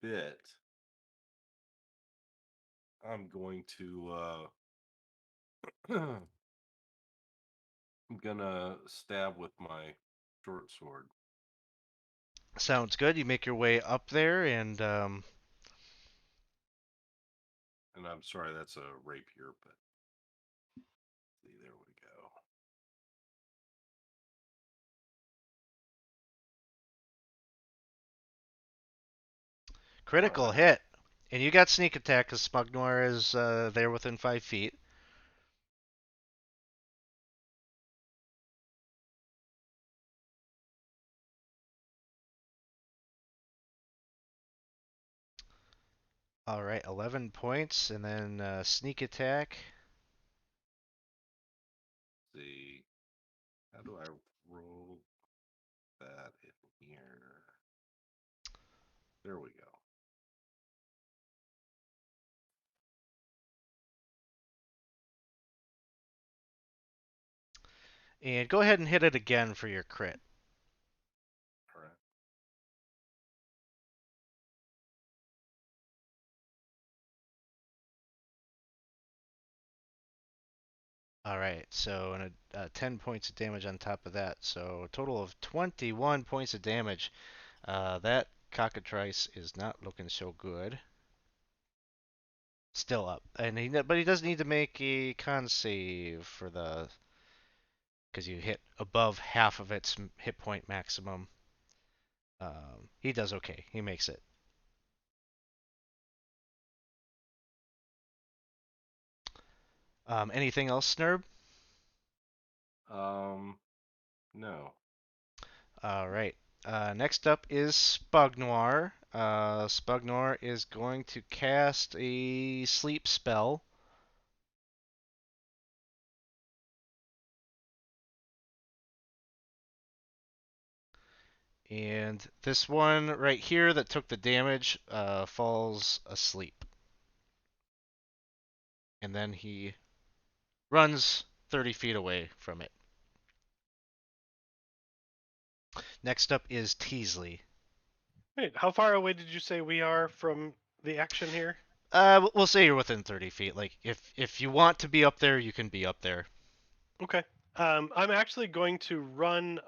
bit, I'm going to I'm gonna stab with my short sword. Sounds good. You make your way up there, and And I'm sorry, that's a rapier, but see, there we go. critical Alright. hit. And you got sneak attack because Smugnoir is there within 5 feet. All right, 11 points, and then sneak attack. See, how do I roll that in here? There we go. And go ahead and hit it again for your crit. All right. All right, so and 10 points of damage on top of that, so a total of 21 points of damage. That cockatrice is not looking so good. Still up, and but he does need to make a con save for the because you hit above half of its hit point maximum. He does okay. He makes it. Anything else, Snurb? No. All right. Next up is Spugnoir. Spugnoir is going to cast a sleep spell. And this one right here that took the damage falls asleep. And then he runs 30 feet away from it. Next up is Teasley. Wait, how far away did you say we are from the action here? We'll say you're within 30 feet. Like, if you want to be up there, you can be up there. Okay. I'm actually going to run,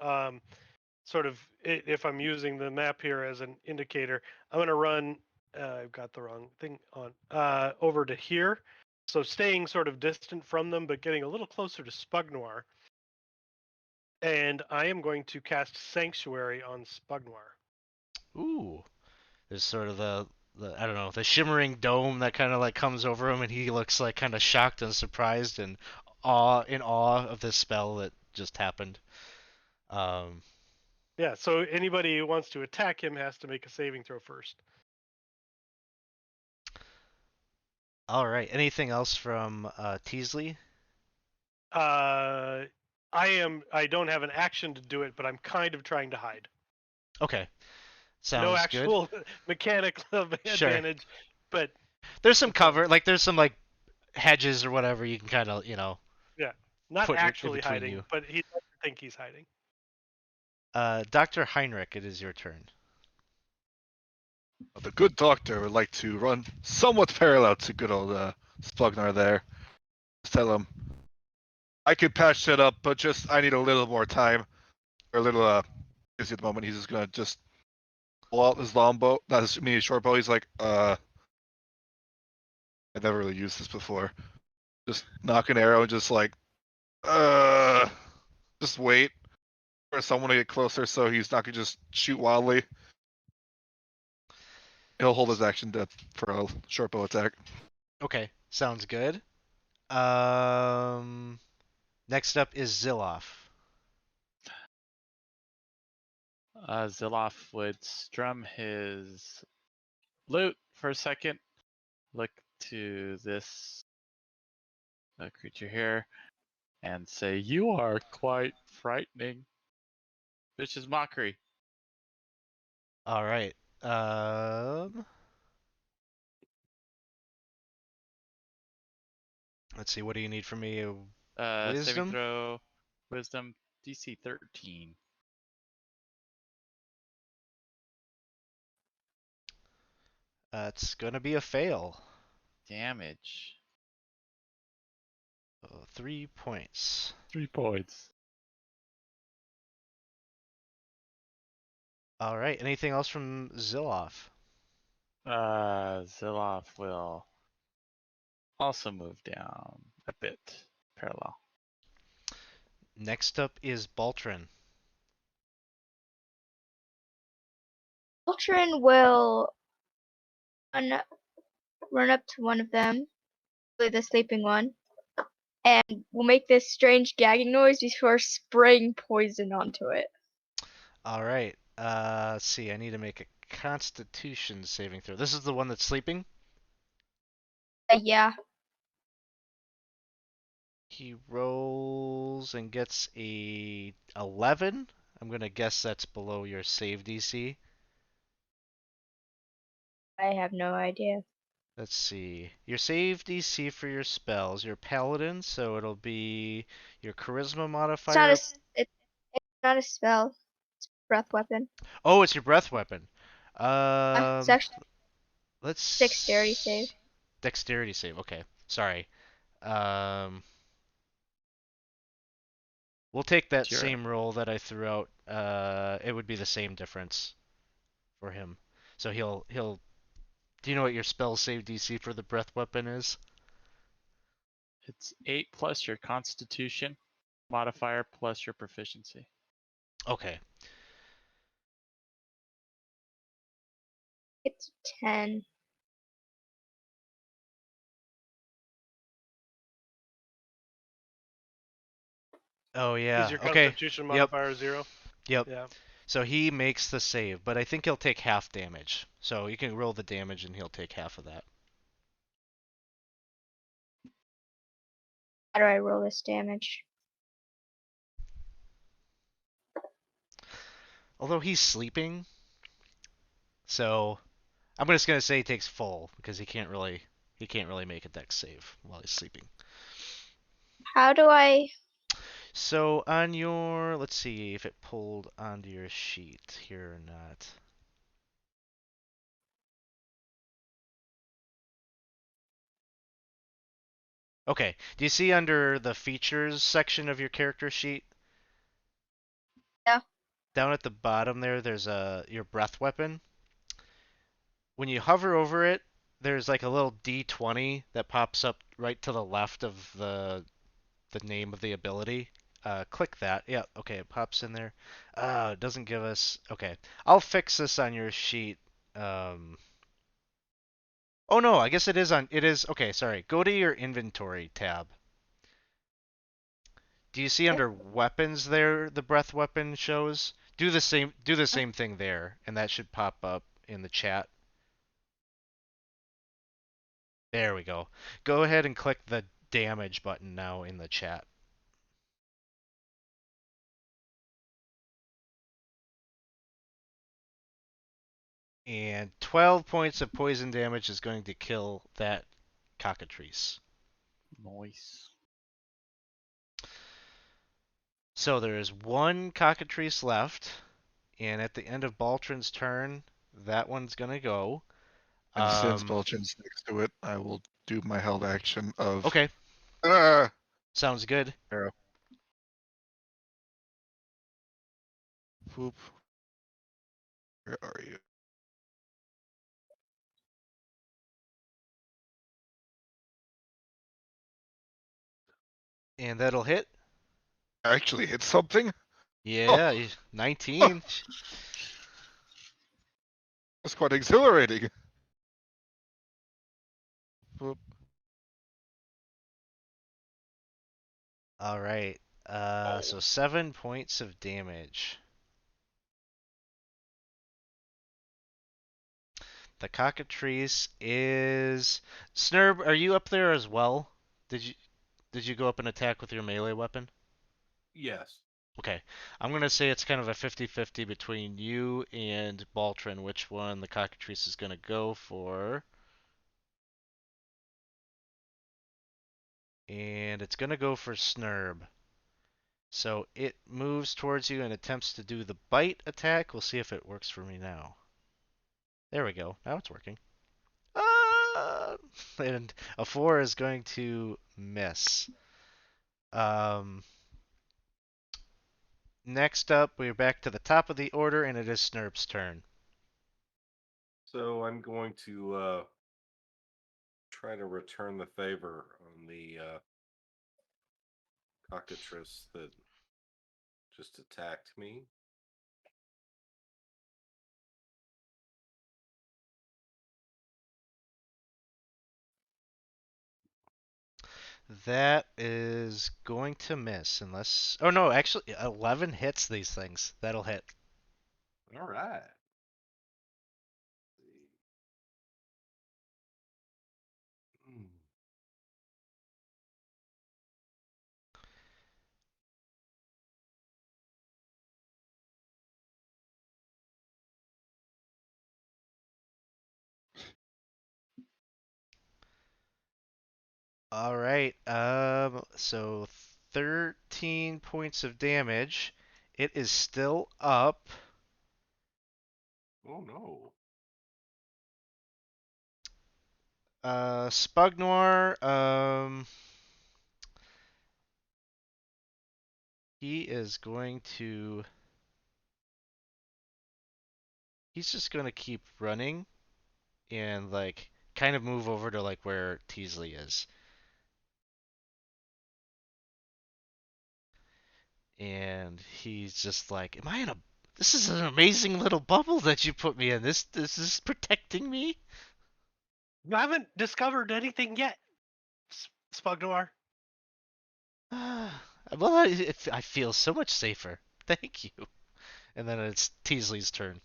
sort of, if I'm using the map here as an indicator, I'm going to run I've got the wrong thing on. Over to here. So staying sort of distant from them, but getting a little closer to Spugnoir. And I am going to cast Sanctuary on Spugnoir. Ooh, there's sort of the I don't know, the shimmering dome that kind of like comes over him, and he looks like kind of shocked and surprised and awe of this spell that just happened. Um, Yeah, so anybody who wants to attack him has to make a saving throw first. all right. Anything else from Teasley? I don't have an action to do it, but I'm kind of trying to hide. Okay, No sounds good. actual mechanical Sure. advantage, but There's some cover, like there's some like hedges or whatever you can kind of yeah, not put in actually between hiding, you. but he doesn't think he's hiding. Dr. Heinrich, it is your turn. The good doctor would like to run somewhat parallel to good old Spugnar there. Just tell him, I could patch it up, but just I need a little more time. Or a little busy at the moment. He's just gonna just pull out his longbow, not his mini short bow. He's like, I've never really used this before. Just knock an arrow and just like, just wait for someone to get closer so he's not gonna just shoot wildly. He'll hold his action for a short bow attack. Okay, sounds good. Next up is Ziloff. Ziloff would strum his lute for a second, look to this creature here, and say, "You are quite frightening." Vicious mockery. All right. Let's see. What do you need from me? Saving Wisdom? throw, wisdom, DC 13. It's gonna be a fail. Damage. 3 points. 3 points. All right. Anything else from Ziloff? Ziloff will also move down a bit, parallel. Next up is Baltrin. Ultron will run up to one of them, the sleeping one, and will make this strange gagging noise before spraying poison onto it. All right. Let's see. I need to make a Constitution saving throw. This is the one that's sleeping. Yeah, He rolls and gets a 11. I'm gonna guess that's below your save DC. I have no idea. Let's see. Your save DC for your spells, you're paladin, so it'll be your charisma It's not modifier. it's not a spell. It's a breath weapon. Oh, it's your breath weapon. It's actually Let's dexterity save. Dexterity save. Okay. Sorry. Um, we'll take that Sure. same roll that I threw out. It would be the same difference for him. So he'll. Do you know what your spell save DC for the breath weapon is? It's 8 plus your constitution modifier plus your proficiency. Okay. It's 10. Oh yeah. Is your Okay. Constitution Yep. modifier 0? Yep. Yeah. So he makes the save, but I think he'll take half damage. So you can roll the damage and he'll take half of that. How do I roll this damage? Although he's sleeping, so I'm just gonna say he takes full because he can't really make a dex save while he's sleeping. How do I? So on your, let's see if it pulled onto your sheet here or not. Okay, do you see under the features section of your character sheet? Yeah. Down at the bottom there, there's your breath weapon. when you hover over it, there's like a little D20 that pops up right to the left of the name of the ability. Click that. Yeah, okay, it pops in there. It doesn't give us. Okay, I'll fix this on your sheet. Um, oh no, I guess it is on. It is okay. Sorry. Go to your inventory tab. Do you see Yep. under weapons there the breath weapon shows? Do the same. Do the same thing there, and that should pop up in the chat. There we go. Go ahead and click the damage button now in the chat. And 12 points of poison damage is going to kill that cockatrice. Nice. So there is one cockatrice left, and at the end of Baltrin's turn, that one's going to go. And since Balchin's next to it, I will do my held action of. Okay, Ah! sounds good. Arrow. Whoop. Where are you? And that'll hit. Actually hit something? Yeah, 19. That's quite exhilarating. Whoop. All right. So 7 points of damage. The cockatrice is Snurb. Are you up there as well? Did you go up and attack with your melee weapon? Yes. Okay. I'm gonna say it's kind of a 50-50 between you and Baltrin, which one the cockatrice is gonna go for. And it's gonna go for Snurb. So it moves towards you and attempts to do the bite attack. We'll see if it works for me now. There we go. Now it's working. And a 4 is going to miss. Next up, we're back to the top of the order, and it is Snurp's turn. So I'm going to try to return the favor on the cockatrice that just attacked me. That is going to miss, unless... Oh, no, actually, 11 hits these things. That'll hit. All right. Hmm. All right, so 13 points of damage. It is still up. Oh no. Spugnoir, he is going to... He's just going to keep running and, like, kind of move over to, like, where Teasley is. And he's just like, am I in a... This is an amazing little bubble that you put me in. This is protecting me? You haven't discovered anything yet, Spugnoir. Well, I feel so much safer. Thank you. And then it's Teasley's turn.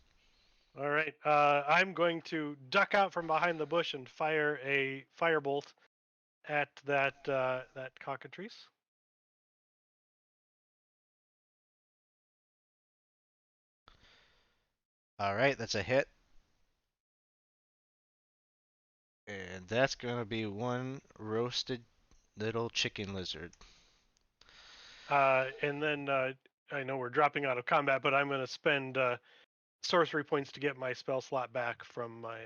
All right. I'm going to duck out from behind the bush and fire a firebolt at that cockatrice. All right, that's a hit. And that's going to be one roasted little chicken lizard. And then I know we're dropping out of combat, but I'm going to spend sorcery points to get my spell slot back from my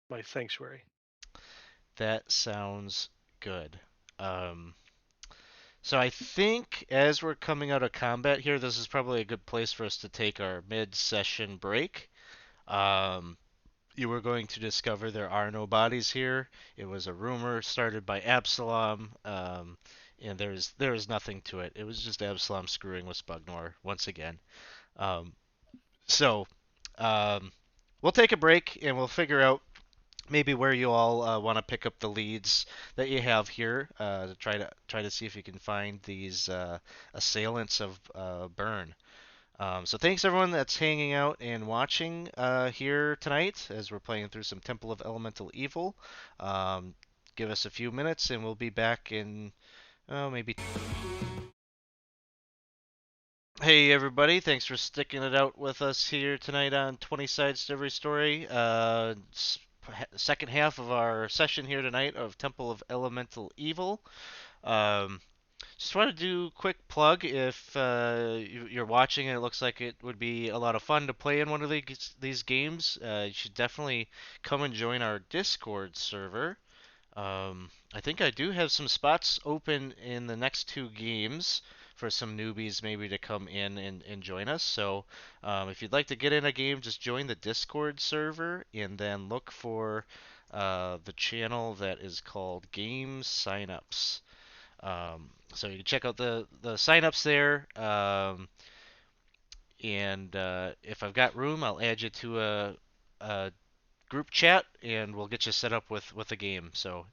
my sanctuary. That sounds good. So I think as we're coming out of combat here, this is probably a good place for us to take our mid-session break. you were going to discover there are no bodies here. It was a rumor started by Absalom, and there is nothing to it. It was just Absalom screwing with Spugnor once again. Um, so um, we'll take a break and we'll figure out maybe where you all want to pick up the leads that you have here to try to see if you can find these assailants of Burn. So thanks everyone that's hanging out and watching here tonight as we're playing through some Temple of Elemental Evil. Um, give us a few minutes and we'll be back in maybe. Hey everybody, thanks for sticking it out with us here tonight on 20 Sides to Every Story. Second half of our session here tonight of Temple of Elemental Evil. Um, just want to do a quick plug. If you're watching and it looks like it would be a lot of fun to play in one of these games, you should definitely come and join our Discord server. I think I do have some spots open in the next two games for some newbies maybe to come in and join us. So if you'd like to get in a game, just join the Discord server and then look for the channel that is called Game Signups. So you can check out the signups there. And if I've got room, I'll add you to a group chat and we'll get you set up with a game. So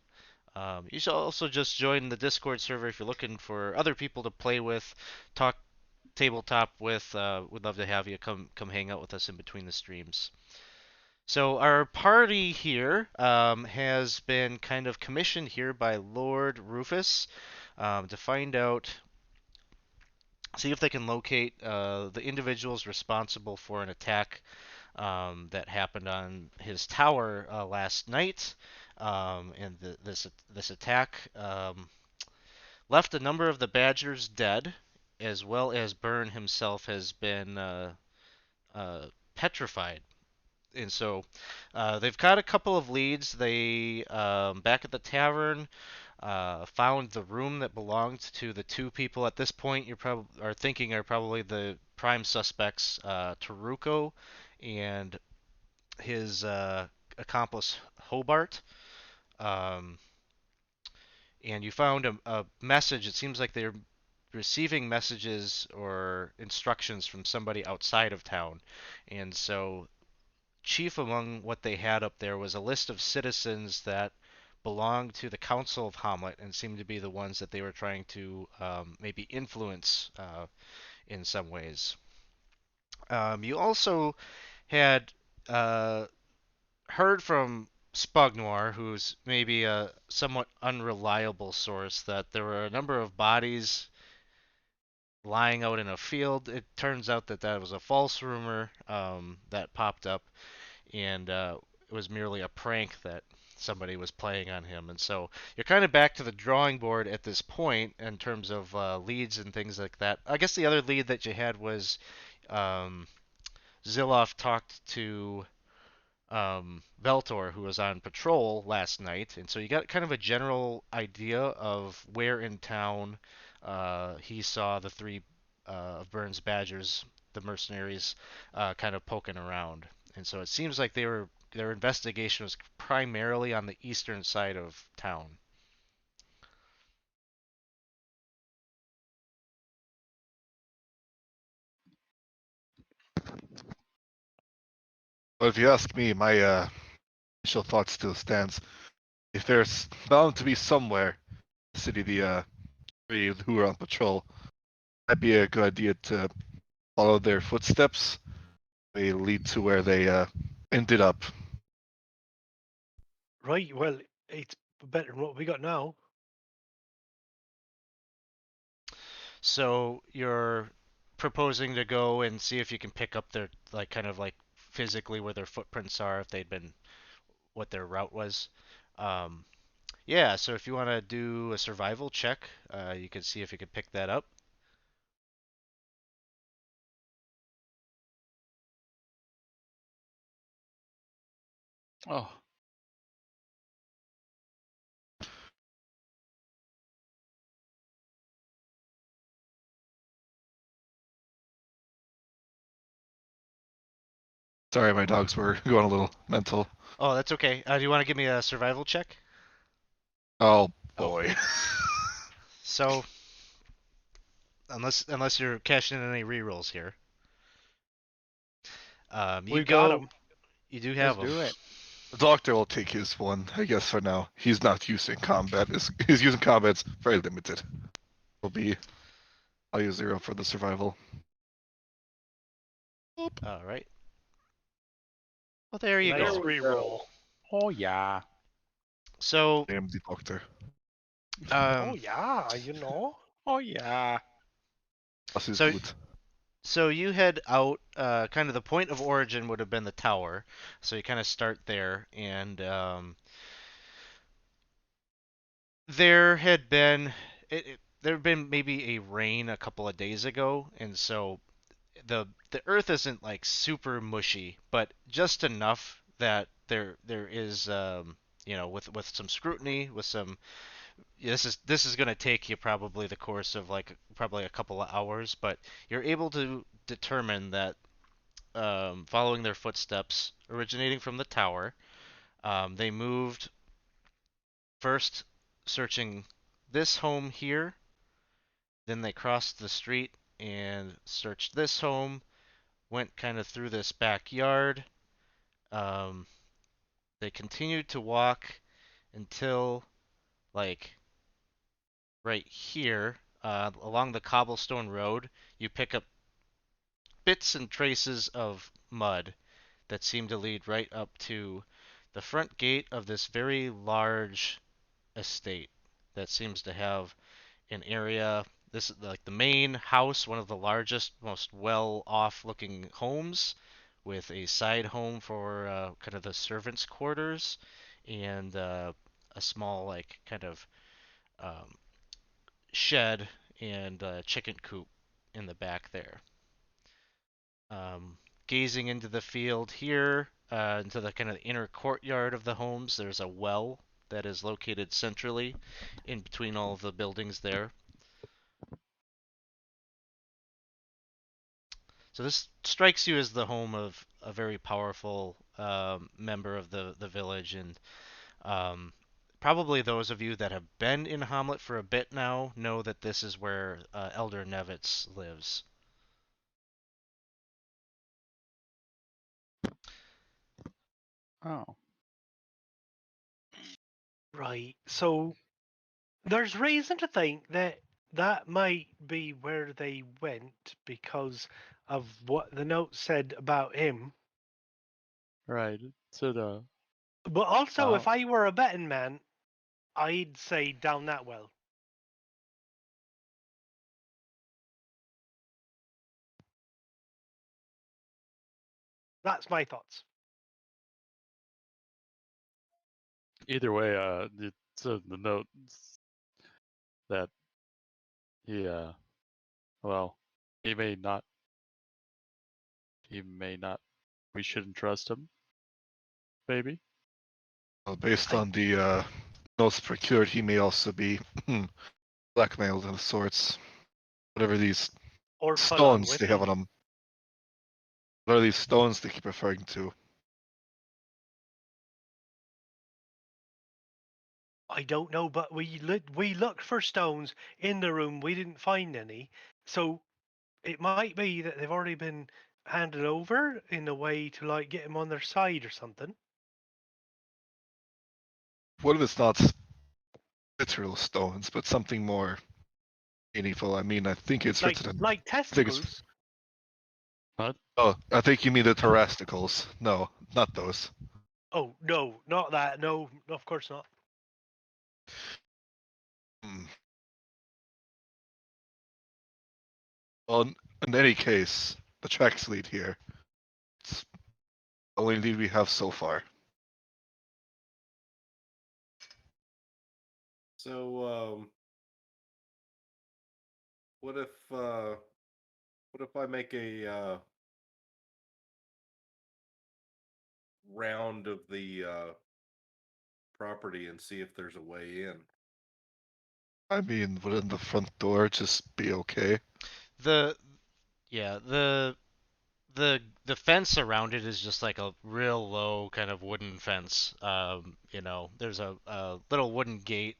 you should also just join the Discord server if you're looking for other people to play with, talk tabletop with. We'd love to have you come hang out with us in between the streams. So our party here has been kind of commissioned here by Lord Rufus to find out, see if they can locate the individuals responsible for an attack that happened on his tower last night. And this attack left a number of the Badgers dead, as well as Byrne himself has been petrified. And so they've got a couple of leads. They back at the tavern found the room that belonged to the two people. At this point, you probably are thinking are probably the prime suspects, Taruko and his accomplice Hobart. Um, and you found a message. It seems like they're receiving messages or instructions from somebody outside of town. And so, chief among what they had up there was a list of citizens that belonged to the Council of Hamlet and seemed to be the ones that they were trying to maybe influence in some ways. You also had heard from Spugnoir, who's maybe a somewhat unreliable source, that there were a number of bodies lying out in a field. It turns out that that was a false rumor that popped up, and it was merely a prank that somebody was playing on him. And so you're kind of back to the drawing board at this point in terms of leads and things like that. I guess the other lead that you had was um, Zilloff talked to Veltor, who was on patrol last night, and so you got kind of a general idea of where in town he saw the three of Burns' Badgers, the mercenaries, kind of poking around. And so it seems like their investigation was primarily on the eastern side of town. Well, if you ask me, my initial thought still stands. If there's bound to be somewhere in the city the three who are on patrol, that'd be a good idea to follow their footsteps. They lead to where they ended up. Right. Well, it's better than what we got now. So you're proposing to go and see if you can pick up their like kind of like physically where their footprints are, if they'd been what their route was. Um, yeah, so if you want to do a survival check, you can see if you can pick that up. Oh, Sorry, my dogs were going a little mental. Oh, that's okay. Do you want to give me a survival check? Oh Oh. boy. So, unless you're cashing in any rerolls here, you We got go. him. You do have Let's them. do it. The doctor will take his one, I guess, for now. He's not using combat. His using combat's very limited. I'll use 0 for the survival. All right. Well, there you Nice go. reroll. Oh yeah. So, I am the doctor. Oh yeah, Oh yeah. Plus his So- boot. So you head out. Kind of the point of origin would have been the tower. So you kind of start there, and there had been there had been maybe a rain a couple of days ago, and so the earth isn't like super mushy, but just enough that there is with some scrutiny, with some this is going to take you probably the course of like probably a couple of hours, but you're able to determine that following their footsteps originating from the tower, they moved first searching this home here, then they crossed the street and searched this home, went kind of through this backyard. Um, they continued to walk until like right here along the cobblestone road. You pick up bits and traces of mud that seem to lead right up to the front gate of this very large estate that seems to have an area. This is like the main house, one of the largest, most well-off looking homes, with a side home for kind of the servants' quarters, and a small like kind of um, shed and chicken coop in the back there. Um, Gazing into the field here, into the kind of inner courtyard of the homes, there's a well that is located centrally in between all of the buildings there. So this strikes you as the home of a very powerful member of the village, and um, probably those of you that have been in Hamlet for a bit now know that this is where Elder Nevitz lives. Oh. Right. So there's reason to think that that might be where they went because of what the note said about him. Right. So But also, if Oh. I were a betting man, I'd say down that well. That's my thoughts. either way, so the note that he well, he may not we shouldn't trust him, maybe. Well, based I- on the notes procured, he may also be blackmailed of sorts. Whatever these Or put on stones with they have him. on them. What are these stones they keep referring to? I don't know, but we looked for stones in the room. We didn't find any. So it might be that they've already been handed over in a way to like get him on their side or something. What if it's not literal stones, but something more meaningful? I mean, I think it's Like written in. like I think it's. testicles. Oh, I think you mean the terrasticals. No, not those. Oh no, not that. No, of course not. Hmm. Well, in any case, the tracks lead here. It's the only lead we have so far. So, what if I make a round of the property and see if there's a way in? I mean, wouldn't the front door just be okay? The yeah, the the fence around it is just like a real low kind of wooden fence. There's a little wooden gate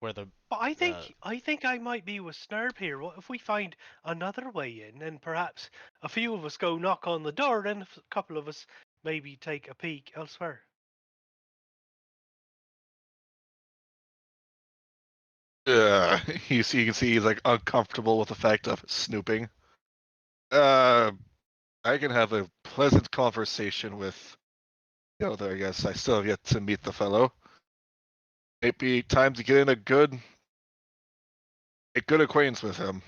where the But I uh, think I might be with Snurb here. What if we find another way in, and perhaps a few of us go knock on the door, then a couple of us maybe take a peek elsewhere. You can see he's like uncomfortable with the fact of snooping. I can have a pleasant conversation with the other. I guess I still have yet to meet the fellow. Maybe time to get in a good acquaintance with him.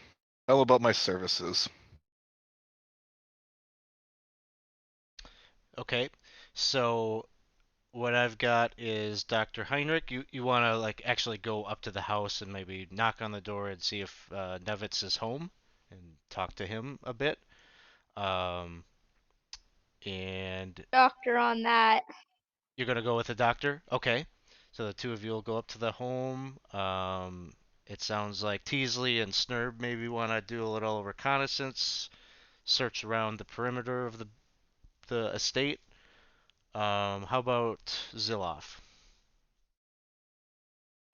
Tell him about my services. okay. So what I've got is Dr. Heinrich. You want to like actually go up to the house and maybe knock on the door and see if Nevitz is home and talk to him a bit. Um, and Doctor on that. you're gonna go with the doctor? Okay. So the two of you will go up to the home. It sounds like Teasley and Snurb maybe want to do a little reconnaissance, search around the perimeter of the estate. How about Ziloff?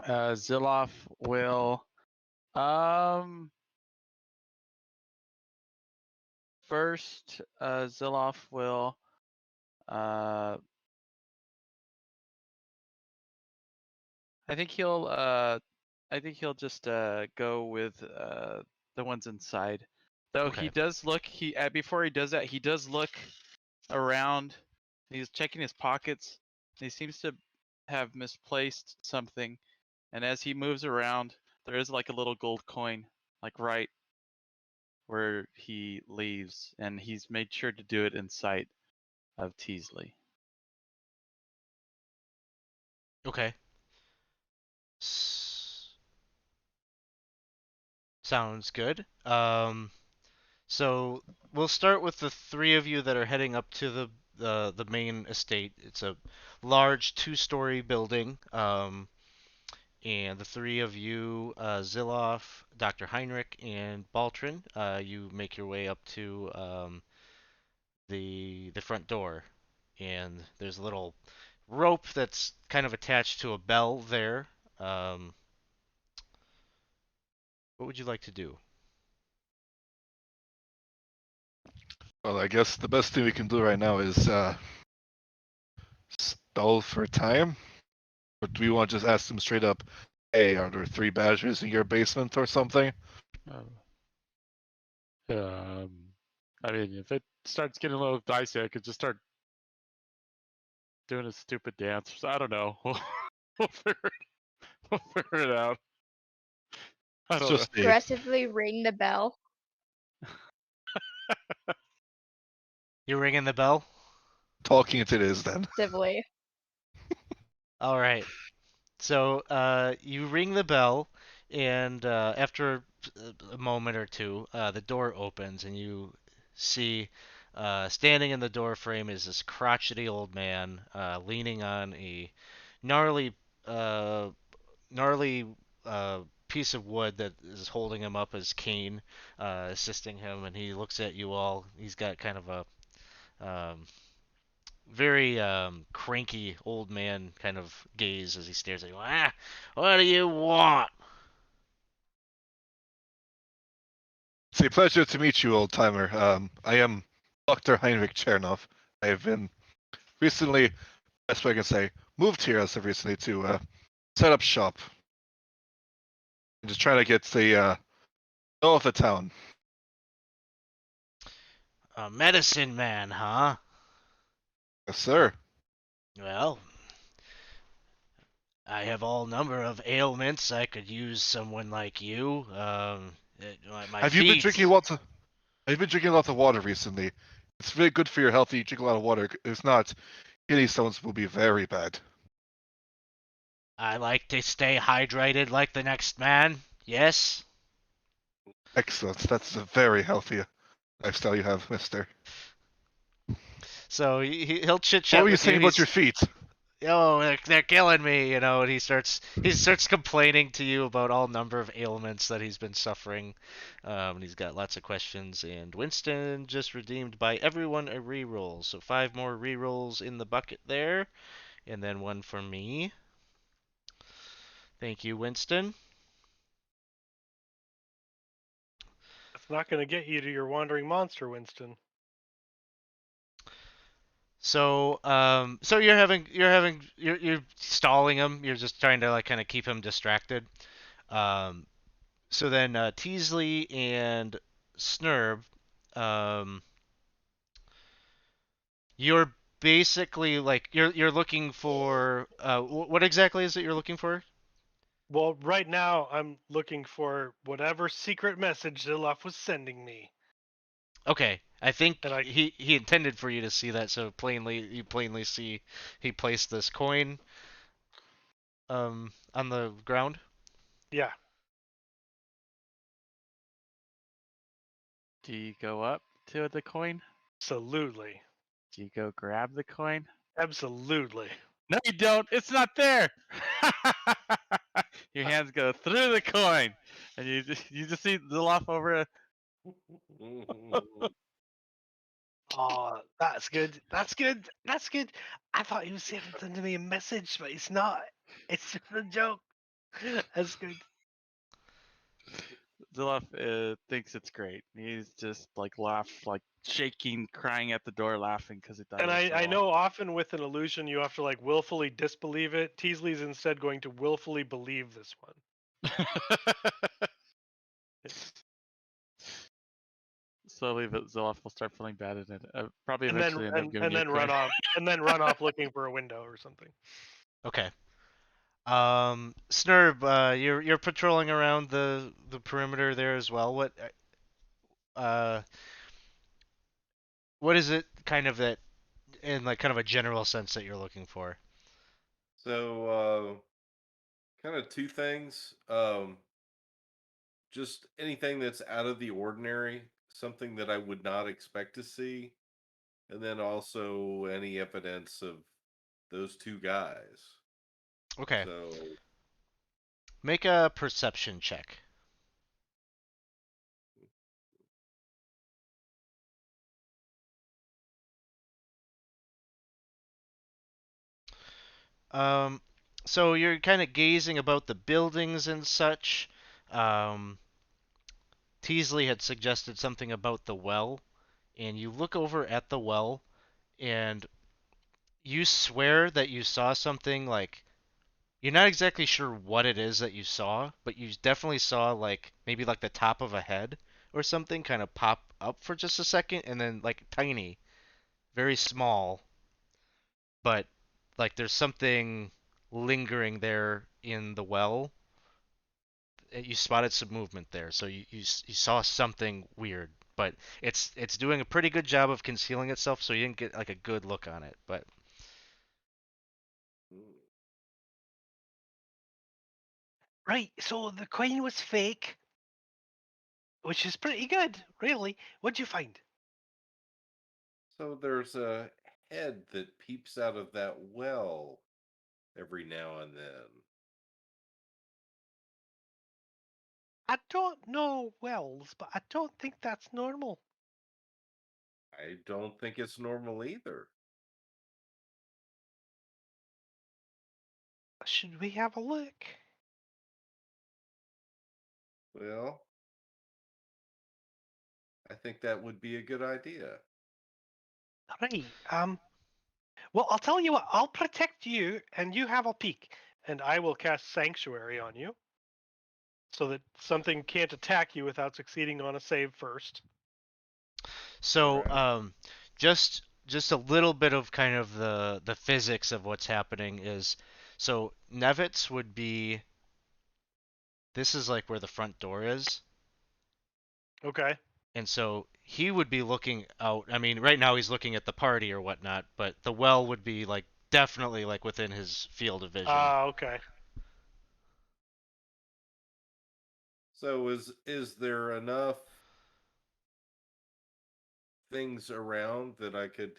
Ziloff will first Ziloff will I think he'll just go with the ones inside. Though Okay. he does look before he does that, he does look around. He's checking his pockets. He seems to have misplaced something. And as he moves around, there is like a little gold coin, like right where he leaves, and he's made sure to do it in sight of Teasley. Okay. Sounds good. So we'll start with the three of you that are heading up to the main estate. It's a large two-story building. And the three of you, Ziloff, Dr. Heinrich, and Baltrin, you make your way up to the front door, and there's a little rope that's kind of attached to a bell there. Um, what would you like to do? Well, I guess the best thing we can do right now is stall for time. Or do we want to just ask them straight up, hey, are there 3 badgers in your basement or something? I mean, if it starts getting a little dicey, I could just start doing a stupid dance. I don't know. We'll figure it out. I It's don't know. just Aggressively ring the bell. You ringing the bell? talking it is then. Aggressively. All right. So you ring the bell, and after a moment or two, the door opens, and you see standing in the door frame is this crotchety old man leaning on a gnarly, uh, gnarly piece of wood that is holding him up as cane, assisting him, and he looks at you all. He's got kind of a very cranky old man kind of gaze as he stares at you. Ah, what do you want? It's a pleasure to meet you, old timer. I am Dr. Heinrich Chernov. I have been recently, best way I can say, moved here as of recently to set up shop. I'm just trying to get the know of the town. A medicine man, huh? Yes, sir. Well, I have all number of ailments. I could use someone like you. My Have you been feet. drinking lots of? Have you been drinking lots of water recently? It's really good for your health. You drink a lot of water. If not, kidney stones will be very bad. I like to stay hydrated like the next man. Yes. Excellent. That's a very healthy lifestyle you have, mister. So he'll chit What chat were you with you. saying about your feet? oh, they're killing me, and he starts complaining to you about all number of ailments that he's been suffering. And he's got lots of questions. And Winston just redeemed by everyone a reroll, so 5 more rerolls in the bucket there, and then one for me. Thank you, Winston. It's not going to get you to your wandering monster, Winston. So you're stalling him. You're just trying to like kind of keep him distracted. Um, so then Teasley and Snurb, um, you're basically like you're looking for what exactly is it you're looking for? Well, right now I'm looking for whatever secret message Zilloff was sending me. Okay, I think And I he intended for you to see that. So you plainly see he placed this coin on the ground. yeah, Do you go up to the coin? absolutely. Do you go grab the coin? Absolutely. No, you don't. It's not there. Your hands go through the coin, and you just see Zilloff over. Oh, that's good. That's good. That's good. I thought he was sending me a message, but it's not. It's just a joke. That's good. Zilloff thinks it's great. He's just like like shaking, crying at the door, laughing because he thought And it was so I know often with an illusion you have to like willfully disbelieve it. Teasley's instead going to willfully believe this one. awesome. Slowly, Zilloff will start feeling bad in it. Probably And then eventually end up giving and you a then coin. run off and then run off looking for a window or something. Okay. Snurb, you're patrolling around the perimeter there as well. Uh what is it kind of that in like kind of a general sense that you're looking for? So, kind of two things. Just anything that's out of the ordinary, something that I would not expect to see, and then also any evidence of those two guys. Okay. So, Make a perception check. Um so you're kind of gazing about the buildings and such. Um Teasley had suggested something about the well, and you look over at the well and you swear that you saw something like you're not exactly sure what it is that you saw, but you definitely saw like maybe like the top of a head or something kind of pop up for just a second and then like tiny, very small, but like there's something lingering there in the well. You spotted some movement there, so you saw something weird, but it's doing a pretty good job of concealing itself, so you didn't get like a good look on it, but mm. Right, so the coin was fake, which is pretty good, really. What'd you find? So there's a head that peeps out of that well every now and then. I don't know wells, but I don't think that's normal. I don't think it's normal either. Should we have a look? Well, I think that would be a good idea. Right. Well, I'll tell you what. I'll protect you, and you have a peek, and I will cast Sanctuary on you, so that something can't attack you without succeeding on a save first. so Right. just a little bit of kind of the physics of what's happening is so Nevitz would be this is like where the front door is. Okay. And so he would be looking out. I mean, right now he's looking at the party or whatnot, but the well would be like definitely like within his field of vision. Okay. So is there enough things around that I could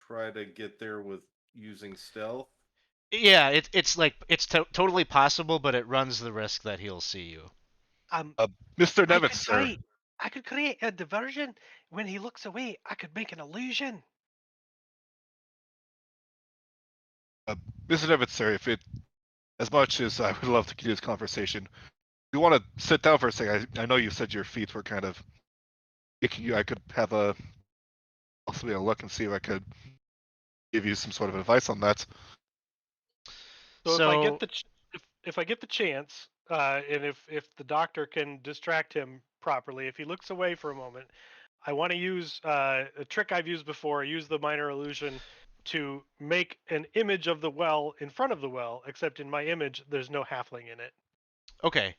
try to get there with, using stealth? Yeah, it's like it's totally possible, but it runs the risk that he'll see you. Mr. I Nevitz, could sir. create, I could create a diversion. When he looks away, I could make an illusion. Mr. Nevitz, sir, if it, as much as I would love to continue this conversation, you want to sit down for a second. I know you said your feet were kind of icky. You. I could have possibly a look and see if I could give you some sort of advice on that. So if I get So if I get the chance, and if the doctor can distract him properly, if he looks away for a moment, I want to use a trick I've used before. Use the minor illusion to make an image of the well in front of the well, except in my image there's no halfling in it. okay,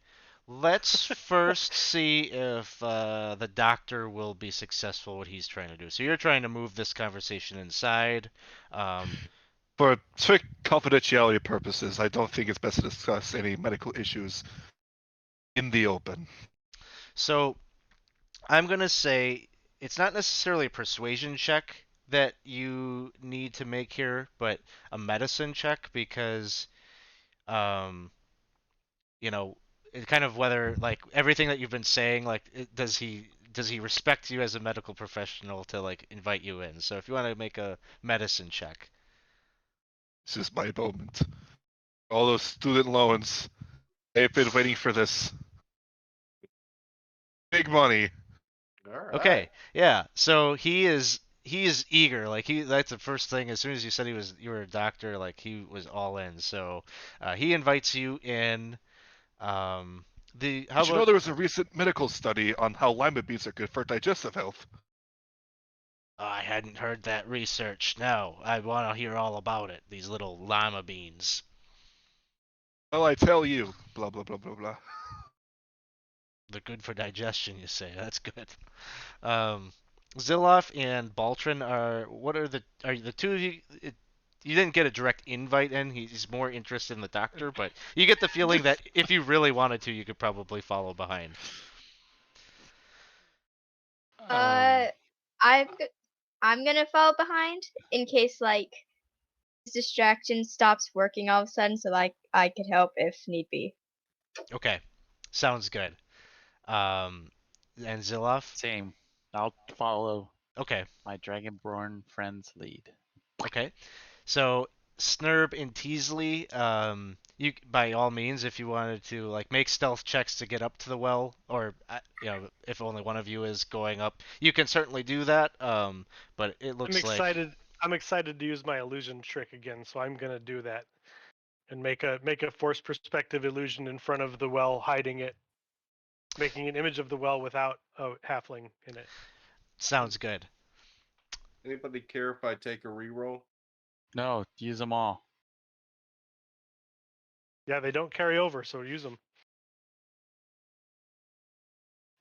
let's first see if the doctor will be successful what he's trying to do. So you're trying to move this conversation inside. Um, For strict confidentiality purposes, I don't think it's best to discuss any medical issues in the open. so I'm gonna say it's not necessarily a persuasion check that you need to make here, but a medicine check because um, you know, it kind of whether like everything that you've been saying, like does he respect you as a medical professional to like invite you in? So if you want to make a medicine check. This is my moment. All those student loans. They've been waiting for this. Big money. All right. Okay, yeah. So he is eager. Like that's the first thing. As soon as you said you were a doctor, like he was all in. So he invites you in. The how Did you know about there was a recent medical study on how lima beans are good for digestive health? I hadn't heard that research. No, I want to hear all about it. These little lima beans. Well, I tell you, blah blah blah blah blah. They're good for digestion, you say. That's good. Um, Ziloff and Baltrin are what are the two of you? You didn't get a direct invite in. He's more interested in the doctor, but you get the feeling that if you really wanted to, you could probably follow behind. Uh, I'm gonna fall behind in case like his distraction stops working all of a sudden, so like I could help if need be. Okay, sounds good. And Ziloff. Same. I'll follow Okay, my Dragonborn friend's lead. okay. So Snurb and Teasley, you by all means, if you wanted to like make stealth checks to get up to the well, or if only one of you is going up, you can certainly do that. But it I'm looks like excited. I'm excited to use my illusion trick again, so I'm gonna do that and make a forced perspective illusion in front of the well, hiding it, making an image of the well without a halfling in it. sounds good. Anybody care if I take a reroll? No, use them all. Yeah, they don't carry over, so use them.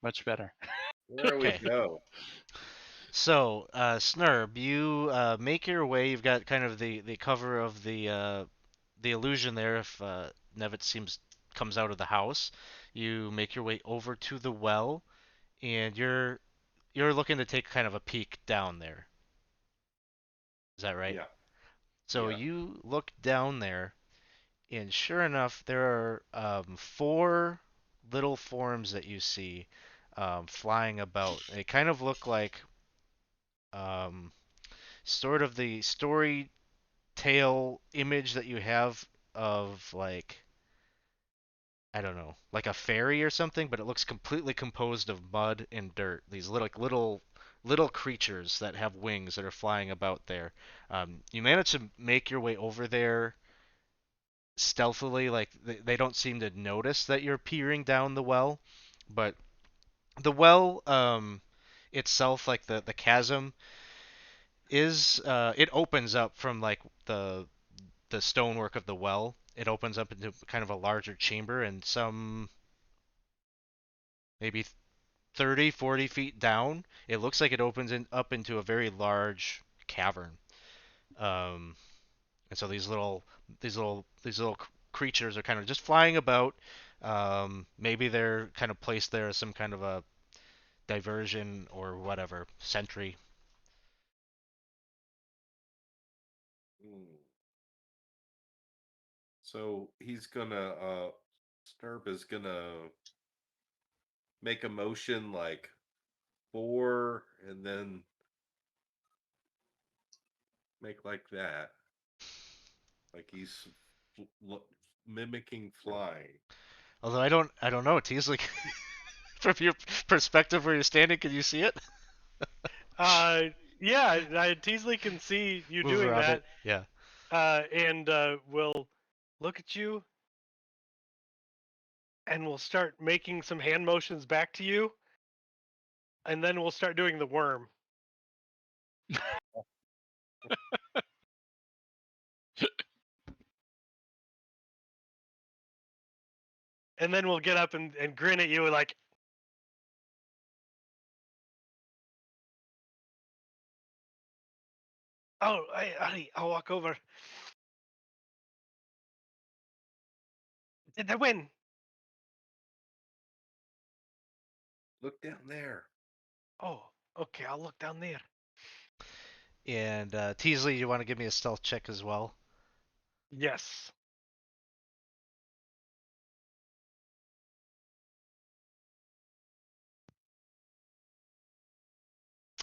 Much better. There we Okay. go. So, Snurb, you make your way. You've got kind of the cover of the illusion there. If Nevitt comes out of the house, you make your way over to the well, and you're looking to take kind of a peek down there. Is that right? Yeah. So Yeah. you look down there, and sure enough, there are four little forms that you see flying about. They kind of look like um, sort of the story tale image that you have of like I don't know, like a fairy or something, but it looks completely composed of mud and dirt. These little creatures that have wings that are flying about there. You manage to make your way over there stealthily, like they don't seem to notice that you're peering down the well, but the well itself, like the chasm, is it opens up from like the stonework of the well. It opens up into kind of a larger chamber, and some maybe 30, 40 feet down, it looks like it opens up into a very large cavern. Um, and so these little creatures are kind of just flying about. Maybe they're kind of placed there as some kind of a diversion or whatever, sentry. Hmm. So he's gonna Snurb is gonna make a motion like 4 and then make like that. Like he's mimicking flying. Although I don't know, Teasley. From your perspective where you're standing, can you see it? Yeah, Teasley can see you Move doing around that, it. Yeah. and we'll look at you, and we'll start making some hand motions back to you, and then we'll start doing the worm. And then we'll get up and grin at you like, oh, I'll walk over. Did they win? Look down there. Oh, okay, I'll look down there. And Teasley, you want to give me a stealth check as well? Yes.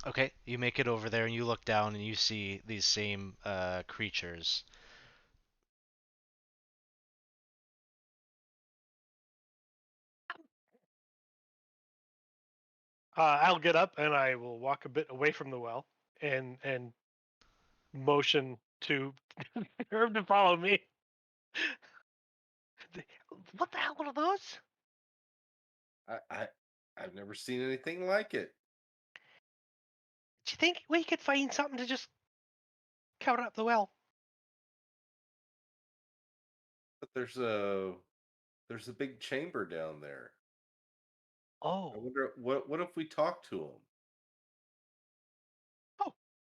Okay, you make it over there and you look down and you see these same creatures. I'll get up and I will walk a bit away from the well and motion to Herb to follow me. What the hell are those? I've never seen anything like it. Do you think we could find something to just cover up the well? But there's a big chamber down there. I Oh, wonder what if we talk to him?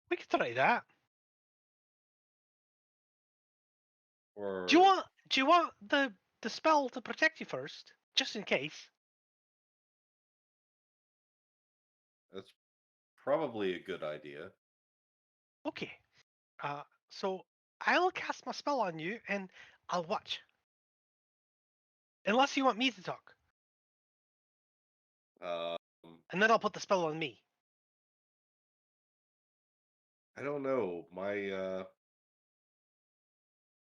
we could try that. Or Do you want the spell to protect you first, just in case? that's probably a good idea. Okay. So I'll cast my spell on you and I'll watch. Unless you want me to talk, Um, and then I'll put the spell on me. I don't know.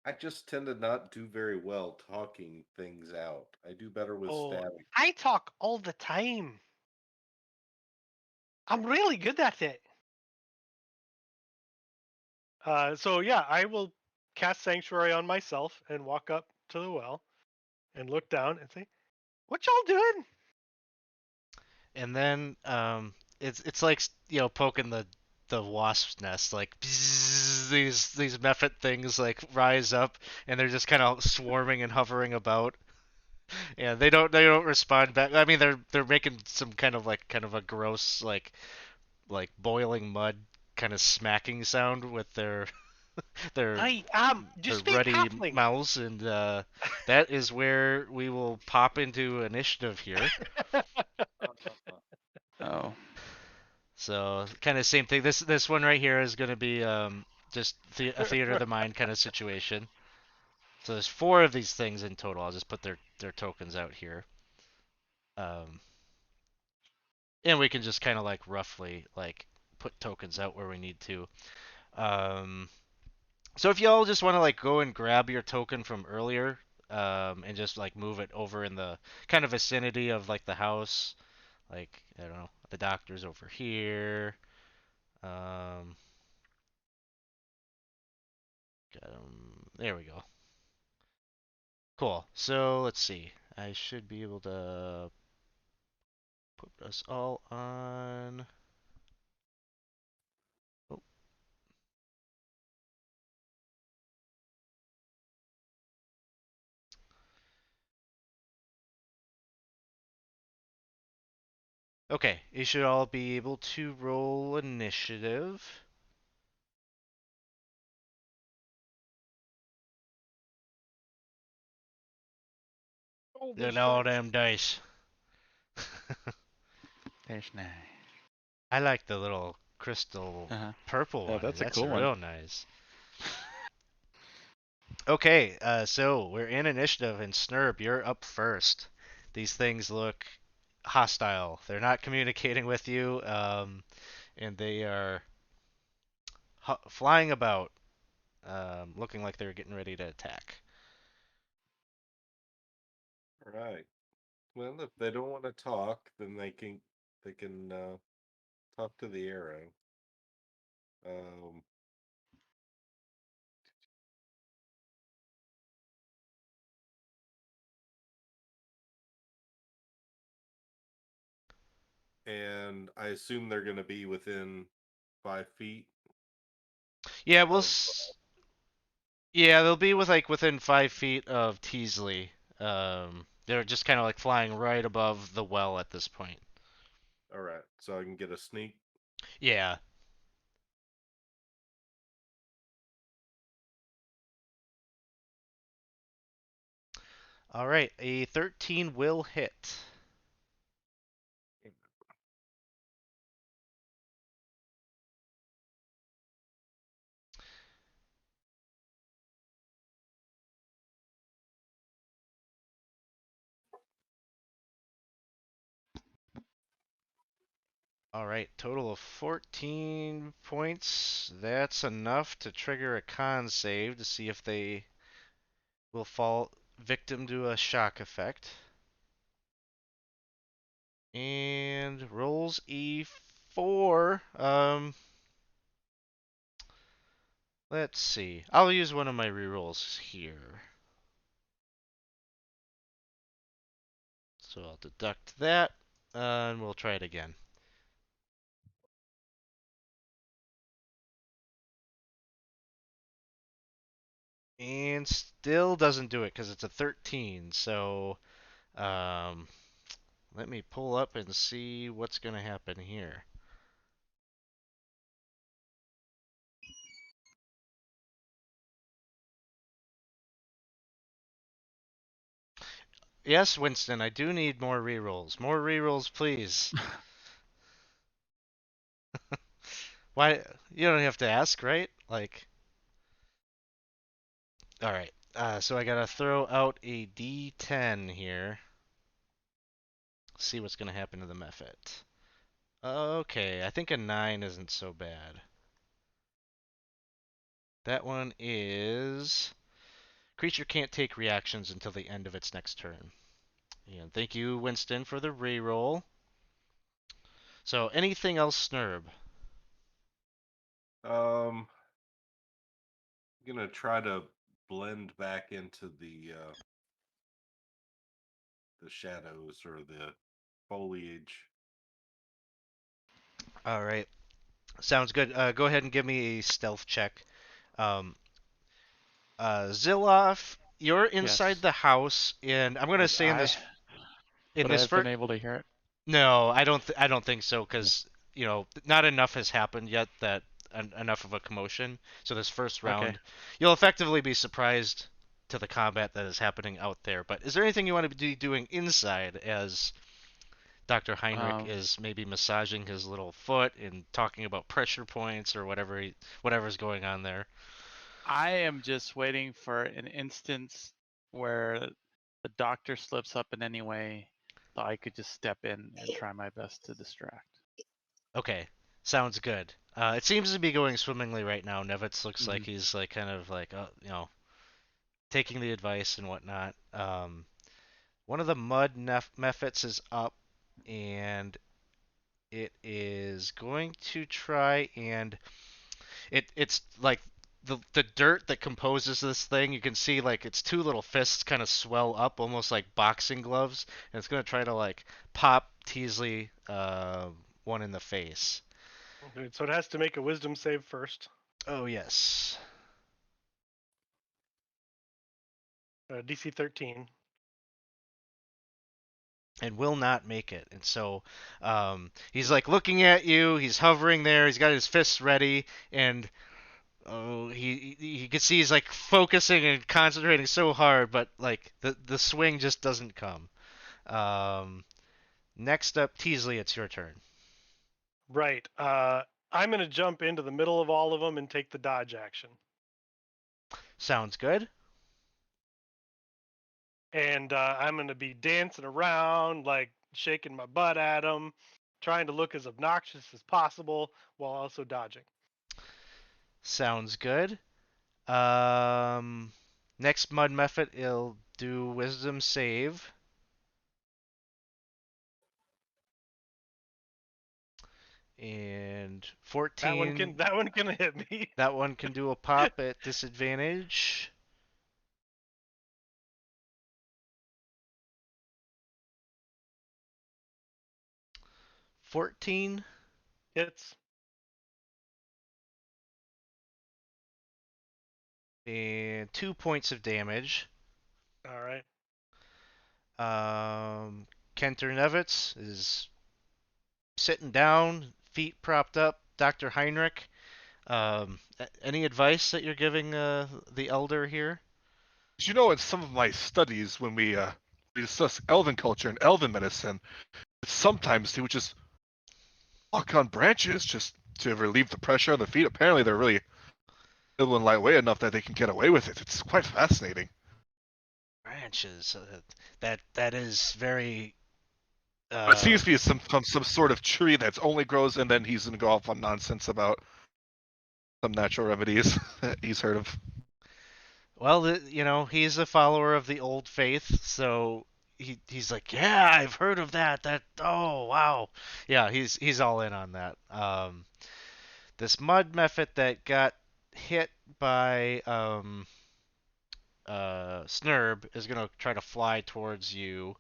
I just tend to not do very well talking things out. I do better with Oh, stabbing. I talk all the time. I'm really good at it. So yeah, I will cast Sanctuary on myself and walk up to the well and look down and say, "What y'all doing?" And then it's like poking the wasp's nest, like bzzz, these mephit things like rise up and they're just kind of swarming and hovering about. And they don't respond back. I mean they're making some kind of a gross like boiling mud kind of smacking sound with their Right. Do you their speak ruddy halfling? mouths, and that is where we will pop into initiative here. Oh. So kind of same thing. This one right here is going to be just a theater of the mind kind of situation. So there's 4 of these things in total. I'll just put their tokens out here. Um, and we can just kind of like roughly like put tokens out where we need to. Um, so if y'all just want to like go and grab your token from earlier, and just like move it over in the kind of vicinity of like the house, like I don't know, the doctor's over here. Um, there we go. Cool. So let's see. I should be able to put us all on. Oh, okay. You should all be able to roll initiative. Oh, Look there's at all dice. them dice. There's nine. I like the little crystal Uh-huh. purple Yeah, one. that's a That's cool one. real nice. Okay, so we're in initiative, and Snurb, you're up first. These things look hostile. They're not communicating with you, and they are flying about, looking like they're getting ready to attack. Right. Well, if they don't want to talk, then they can talk to the arrow. Um, and I assume they're going to be within 5 feet Yeah, of. yeah, they'll be within 5 feet of Teasley. They're just kind of like flying right above the well at this point. All right, so I can get a sneak. Yeah. All right, a 13 will hit. All right, total of 14 points. That's enough to trigger a con save to see if they will fall victim to a shock effect. And rolls E4. Let's see. I'll use one of my rerolls here. So I'll deduct that, and we'll try it again. And still doesn't do it because it's a 13. So let me pull up and see what's going to happen here. Yes, Winston, I do need more rerolls. More rerolls, please. Why? You don't have to ask, right? Like, all right. So I gotta throw out a D10 here. See what's gonna happen to the Mephit. Okay, I think a 9 isn't so bad. That one is creature can't take reactions until the end of its next turn. And thank you, Winston, for the reroll. So anything else, Snurb? I'm gonna try to blend back into the shadows or the foliage. All right, sounds good. Go ahead and give me a stealth check. Um, Zilloff, you're inside Yes. the house, and I'm gonna Would say in I this in would I this have been first. able to hear it? No, I don't think so Okay. because not enough has happened yet that enough of a commotion. So this first Okay. round, you'll effectively be surprised to the combat that is happening out there. But is there anything you want to be doing inside as Dr. Heinrich Um, is maybe massaging his little foot and talking about pressure points or whatever's going on there? I am just waiting for an instance where the doctor slips up in any way, so I could just step in and try my best to distract. Okay, sounds good. It seems to be going swimmingly right now. Nevitz looks like Mhm. he's like kind of like taking the advice and whatnot. One of the mud mephits is up, and it is going to try and it's like the dirt that composes this thing. You can see like its two little fists kind of swell up, almost like boxing gloves, and it's going to try to like pop Teasley one in the face. Okay, so it has to make a wisdom save first. Oh yes. DC 13. And will not make it. And so he's like looking at you. He's hovering there. He's got his fists ready, and he can see he's like focusing and concentrating so hard, but like the swing just doesn't come. Um, Next up, Teasley, it's your turn. Right. I'm going to jump into the middle of all of them and take the dodge action. Sounds good. and I'm gonna be dancing around, like shaking my butt at him, trying to look as obnoxious as possible while also dodging. Sounds good. Next mud method, it'll do wisdom save. And 14. That one can hit me. That one can do a pop at disadvantage. $14. Hits. And 2 points of damage. All right. Kenter Nevitz is sitting down, feet propped up. Dr. Heinrich, any advice that you're giving the elder here? You know, in some of my studies, when we discuss elven culture and elven medicine, sometimes they would just walk on branches just to relieve the pressure on the feet. Apparently, they're really little and lightweight enough that they can get away with it. It's quite fascinating. Branches. That is very. But it seems to be some sort of tree that's only grows, and then he's gonna go off on nonsense about some natural remedies that he's heard of. Well, he's a follower of the old faith, so he's like, yeah, I've heard of that. Oh wow, yeah, he's all in on that. This mud method that got hit by Snurb is gonna try to fly towards you.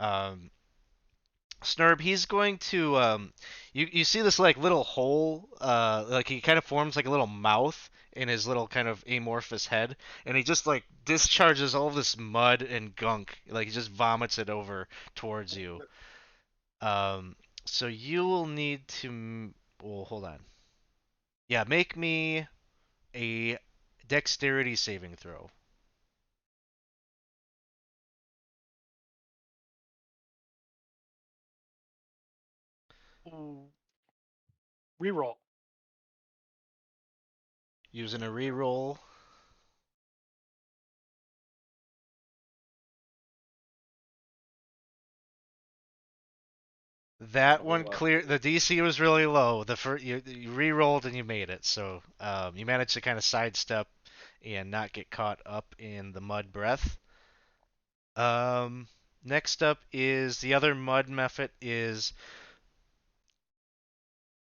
Um, Snurb, he's going to you see this like little hole, like he kind of forms like a little mouth in his little kind of amorphous head, and he just like discharges all this mud and gunk, like he just vomits it over towards you. Um, so you will need to, well, hold on. Yeah, make me a dexterity saving throw. Ooh. Reroll. Using a reroll. That one clear. The DC was really low. The first you re-rolled and you made it, so you managed to kind of sidestep and not get caught up in the mud breath. Next up is the other mud method is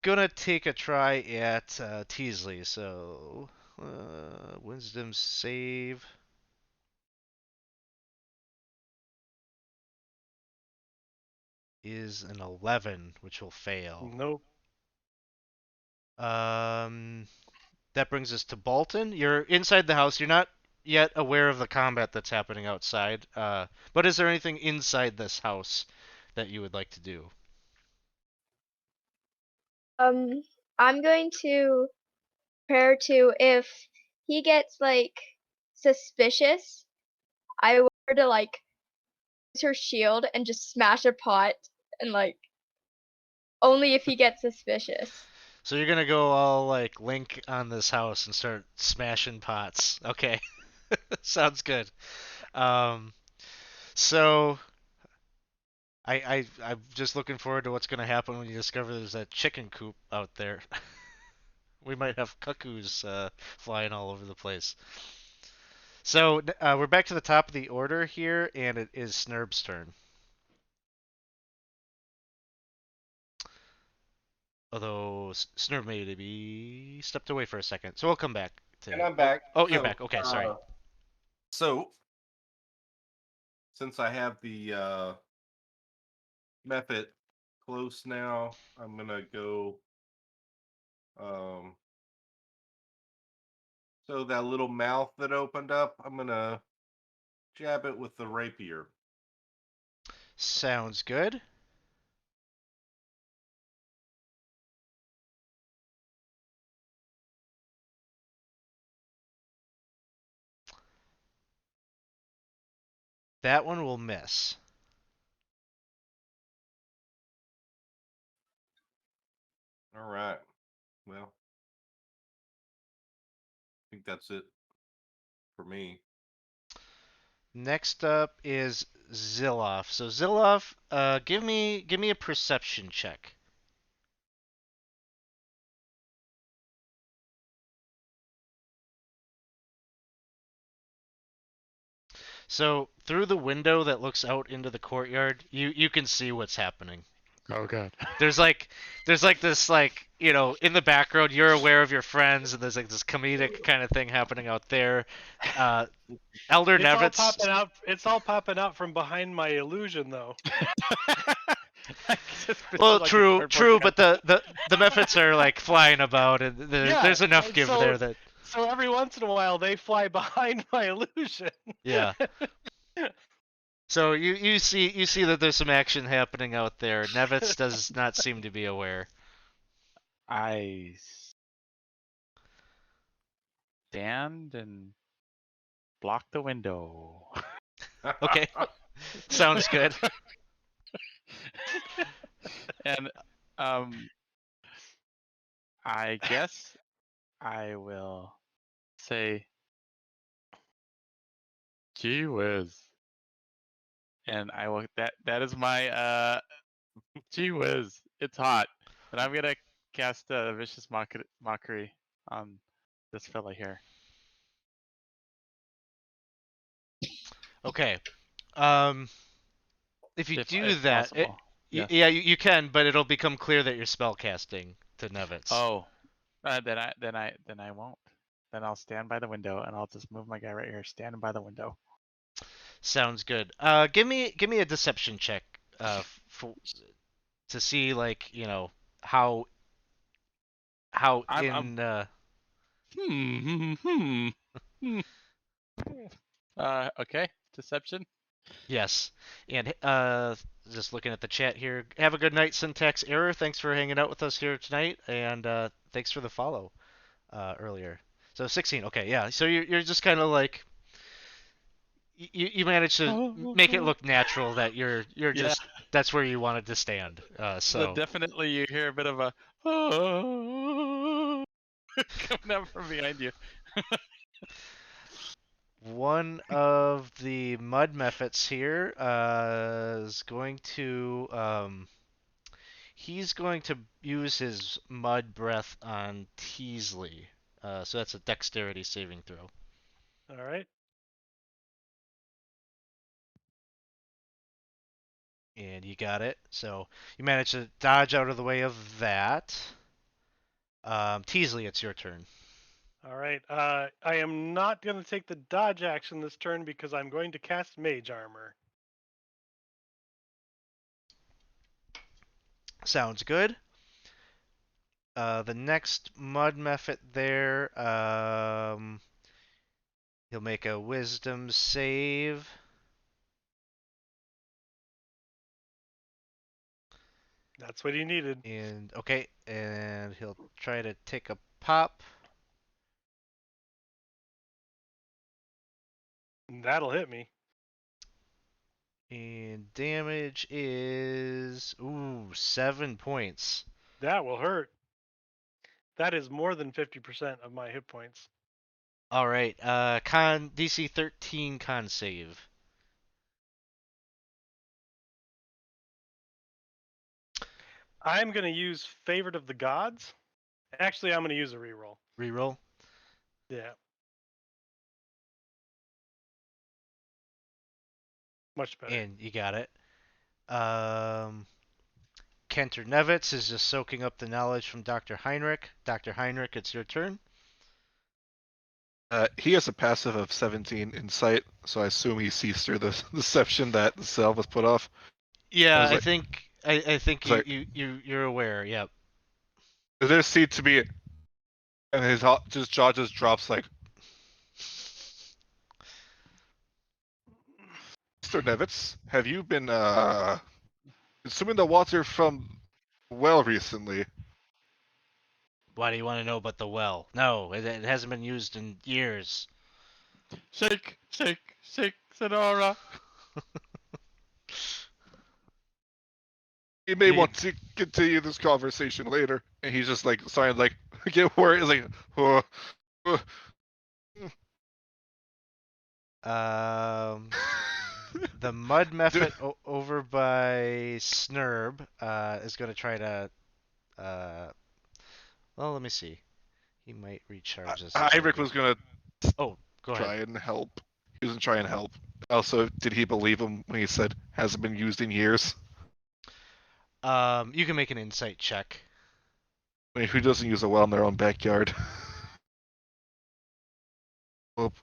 gonna take a try at Teasley. So wisdom save. Is an 11, which will fail. Nope. That brings us to Bolton. You're inside the house. You're not yet aware of the combat that's happening outside. But is there anything inside this house that you would like to do? I'm going to prepare to, if he gets like suspicious, I want her to like use her shield and just smash a pot, and like only if he gets suspicious. So you're gonna go all like Link on this house and start smashing pots. Okay, sounds good. Um, so I'm just looking forward to what's gonna happen when you discover there's that chicken coop out there. We might have cuckoos flying all over the place. So we're back to the top of the order here, and it is Snurb's turn. Although Snurb maybe stepped away for a second, so we'll come back to. And I'm back. Oh, you're back. Okay, sorry. So, since I have the method close now, I'm gonna go. So that little mouth that opened up, I'm gonna jab it with the rapier. Sounds good. That one will miss. All right. Well, I think that's it for me. Next up is Ziloff. So Ziloff, give me a perception check. So through the window that looks out into the courtyard, you can see what's happening. Oh god. There's like this like in the background you're aware of your friends and there's like this comedic kind of thing happening out there. Elder It's all Nevitz. popping out. It's all popping out from behind my illusion, though. Well, true, but the Mephits are like flying about and there's enough and give so- there that So every once in a while, they fly behind my illusion. yeah. So you see that there's some action happening out there. Nevitz does not seem to be aware. I stand and block the window. Okay. Sounds good. And I guess I will say, Gee whiz. and I will that is my gee whiz. It's hot, and I'm gonna cast a vicious mockery on this fella here. Okay. If you do if that, possible. Yes. yeah, you can, but it'll become clear that you're spellcasting to Nevitz. Oh, then I won't. Then I'll stand by the window, and I'll just move my guy right here, standing by the window. Sounds good. Give me a deception check, to see like how I'm- Okay, deception. yes, and just looking at the chat here. Have a good night, Syntax Error. Thanks for hanging out with us here tonight, and thanks for the follow earlier. So 16. Okay, yeah. So you're just kind of like you managed to make it look natural that you're just that's where you wanted to stand. So Definitely you hear a bit of a coming up from behind you. one of the mud Mephits here is going to he's going to use his mud breath on Teasley. So that's a dexterity saving throw. All right. And you got it. So you managed to dodge out of the way of that. Teasley, it's your turn. All right. I am not going to take the dodge action this turn because I'm going to cast Mage Armor. Sounds good. The next mud Mephit there, he'll make a wisdom save. That's what he needed. And okay, and he'll try to take a pop. That'll hit me. And damage is 7 points. That will hurt. That is more than 50% of my hit points. All right, con DC 13 con save. I'm going to use Favorite of the Gods. Actually, I'm going to use a reroll. Reroll. Yeah. Much better. And you got it. Kenter Nevitz is just soaking up the knowledge from Dr. Heinrich. Dr. Heinrich, it's your turn. He has a passive of 17 insight, so I assume he sees through the deception that the cell was put off. Yeah, I was I think like- you're aware. Yep. There seemed to be, and his jaw just drops like, Mr. Nevitz, have you been consuming the water from well recently? Why do you want to know about the well? No, it hasn't been used in years. Shake, shake, shake, Sonora. You may Yeah. want to continue this conversation later. And he's just like starting like get worried, like, oh. The mud method over by Snurb is going to try to. Well, let me see. He might recharge this. Heinrich was gonna Oh, go try ahead. and help. He was gonna try and help. Also, did he believe him when he said hasn't been used in years? You can make an insight check. I mean, who doesn't use a well in their own backyard? Well,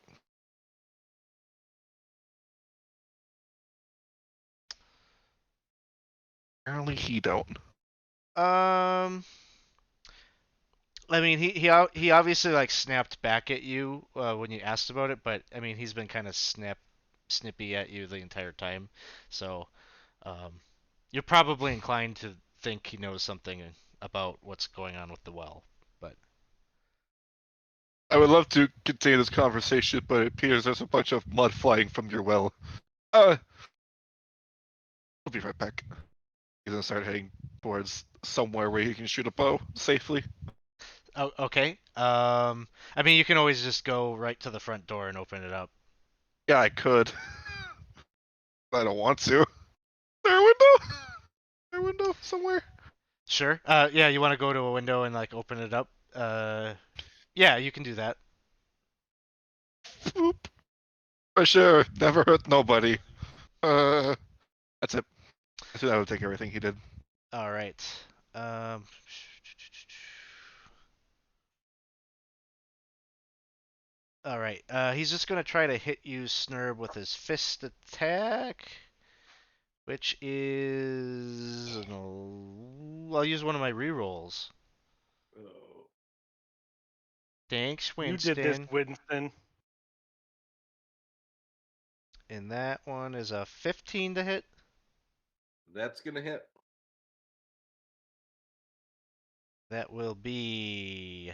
apparently he don't. Um, I mean, he obviously like snapped back at you when you asked about it, but I mean, he's been kind of snippy at you the entire time, so um, you're probably inclined to think he knows something about what's going on with the well, but I would love to continue this conversation, but it appears there's a bunch of mud flying from your well. I'll be right back. He's gonna start heading towards somewhere where he can shoot a bow safely. oh, okay. I mean, you can always just go right to the front door and open it up. Yeah, I could. I don't want to. Is there a window? Is there a window somewhere? Sure. Yeah, you want to go to a window and like open it up? Yeah, you can do that. Boop. For sure. Never hurt nobody. That's it. I think that would take everything he did. All right. Um, all right. He's just gonna try to hit you, Snurb, with his fist attack, which is I'll use one of my rerolls. Oh, Thanks, You did this, Winston. Winston. And that one is a 15 to hit. that's gonna hit. That will be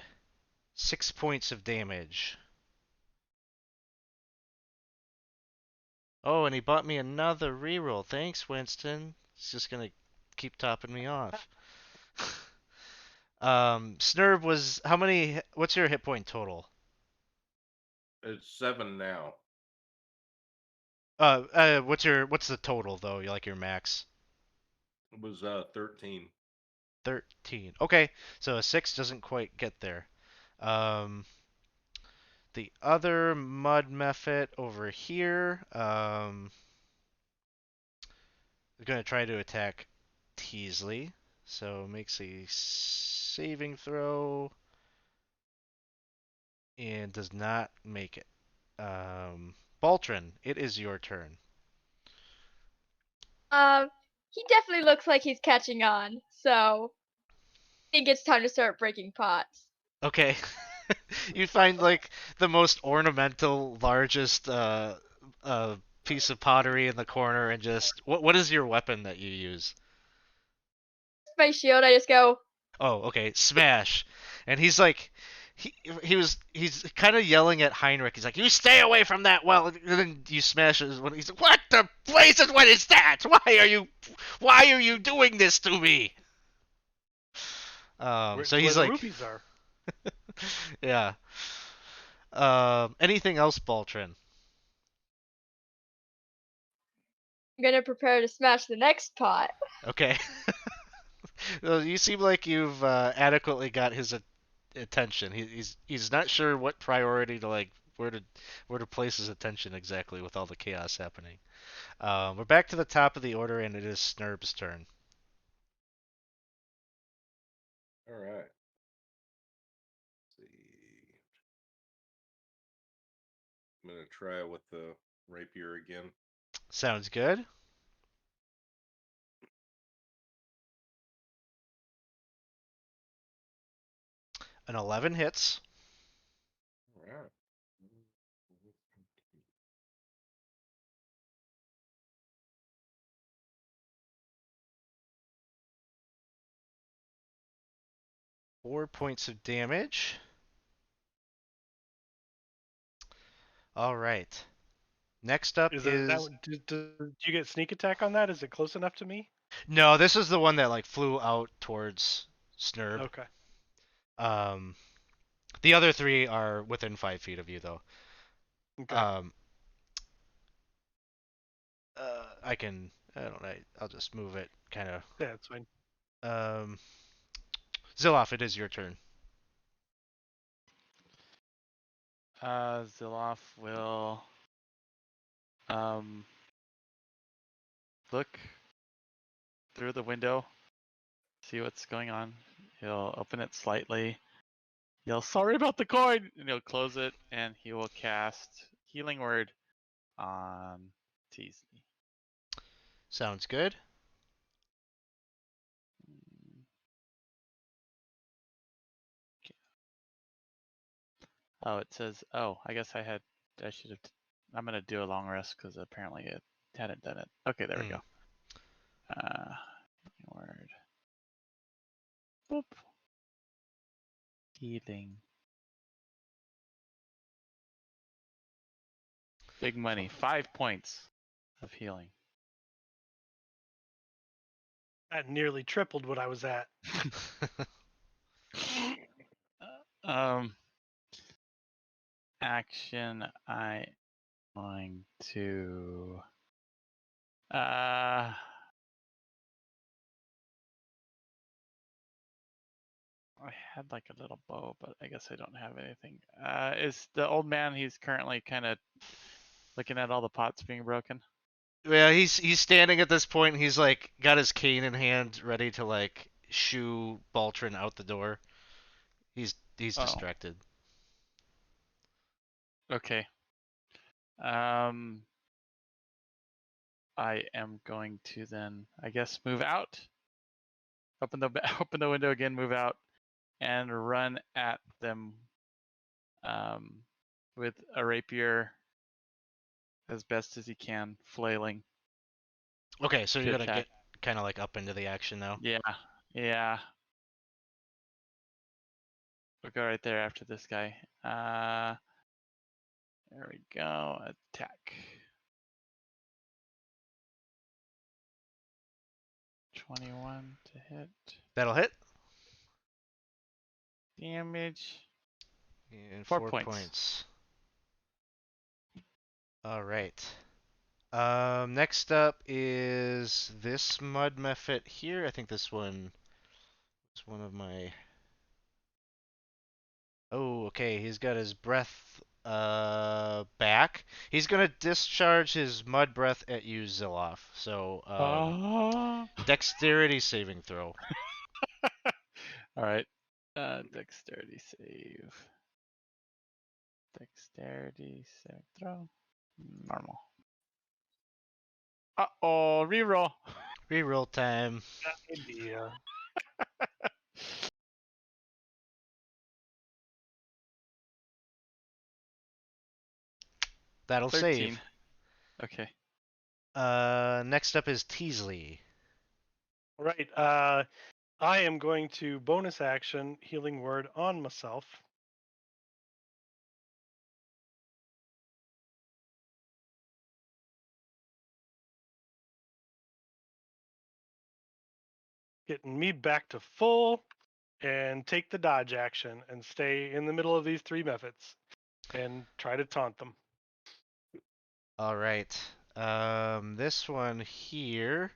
6 points of damage. Oh, and he bought me another reroll. Thanks, Winston. He's just gonna keep topping me off. Snurb was how many? What's your hit point total? It's 7 now. What's the total though? You like your max? It was 13. 13. Okay, so a 6 doesn't quite get there. The other mud method over here, is gonna try to attack Teasley. So makes a saving throw and does not make it. Baltrin, it is your turn. He definitely looks like he's catching on, so I think it's time to start breaking pots. Okay. You find like the most ornamental, largest piece of pottery in the corner, and just what is your weapon that you use? My shield, I just go, Oh, okay, smash. And he's like, he's kind of yelling at Heinrich. He's like, "You stay away from that well." And then you smash it. He's like, "What the blazes? What is that? Why are you doing this to me?" So Where he's the like, rupees are. yeah. Anything else, Baltrin? I'm gonna prepare to smash the next pot. Okay. Well, you seem like you've adequately got his attention. He's not sure what priority to like where to place his attention exactly with all the chaos happening. We're back to the top of the order, and it is Snurb's turn. All right. Let's see. I'm gonna try with the rapier again. Sounds good. An 11 hits. All right. 4 points of damage. All right. Next up Is is it that? Do you get sneak attack on that? Is it close enough to me? no. This is the one that like flew out towards Snurb. Okay. The other three are within 5 feet of you, though. Okay. I can. I don't know. I'll just move it. Kind of. Yeah, it's fine. Zilloff, it is your turn. Ziloff will look through the window, see what's going on. He'll open it slightly, yell, "Sorry about the coin!" and he'll close it, and he will cast Healing Word on Teasley. Sounds good. Oh, it says, oh, I guess I should have, I'm going to do a long rest because apparently it hadn't done it. Okay, there we go. Word. Boop. Healing. Big money. 5 points of healing. That nearly tripled what I was at. Action. I am going to. I had like a little bow, but I guess I don't have anything. Is the old man? He's currently kind of looking at all the pots being broken. Yeah, he's standing at this point. He's like got his cane in hand, ready to like shoo Baltrin out the door. He's distracted. Okay. I am going to then, I guess, move out. Open the open the window again, move out, and run at them with a rapier as best as he can, flailing. Okay, so you're gonna attack. get kind of like up into the action now. Yeah, yeah. We'll go right there after this guy. There we go. Attack. 21 to hit. That'll hit. Damage. And 4 4 points. points. All right. Next up is this mud mephit here. I think this one is one of my. Oh, okay. He's got his breath back. He's gonna discharge his mud breath at you, Zilloff. So dexterity saving throw. All right. Dexterity save. Dexterity save throw. Normal. Uh-oh, reroll. Reroll time. Idea. That'll 13. save. Okay. Next up is Teasley. All right. I am going to bonus action Healing Word on myself. Getting me back to full and take the dodge action and stay in the middle of these three methods and try to taunt them. All right. This one here,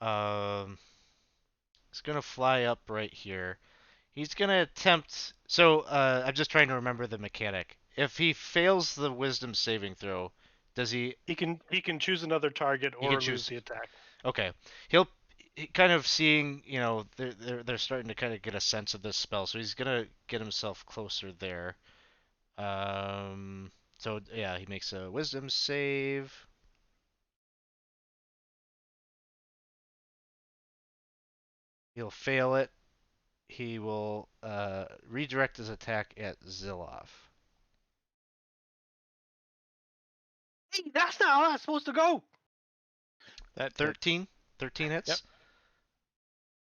is gonna fly up right here. He's gonna attempt. So, I'm just trying to remember the mechanic. If he fails the Wisdom saving throw, does he? He can choose another target He or can lose choose. the attack. Okay. Kind of seeing, they're starting to kind of get a sense of this spell, so he's gonna get himself closer there. So yeah, he makes a Wisdom save. He'll fail it. He will redirect his attack at Zilloff. Hey, that's not how that's supposed to go. That 13? 13 hits? Yep.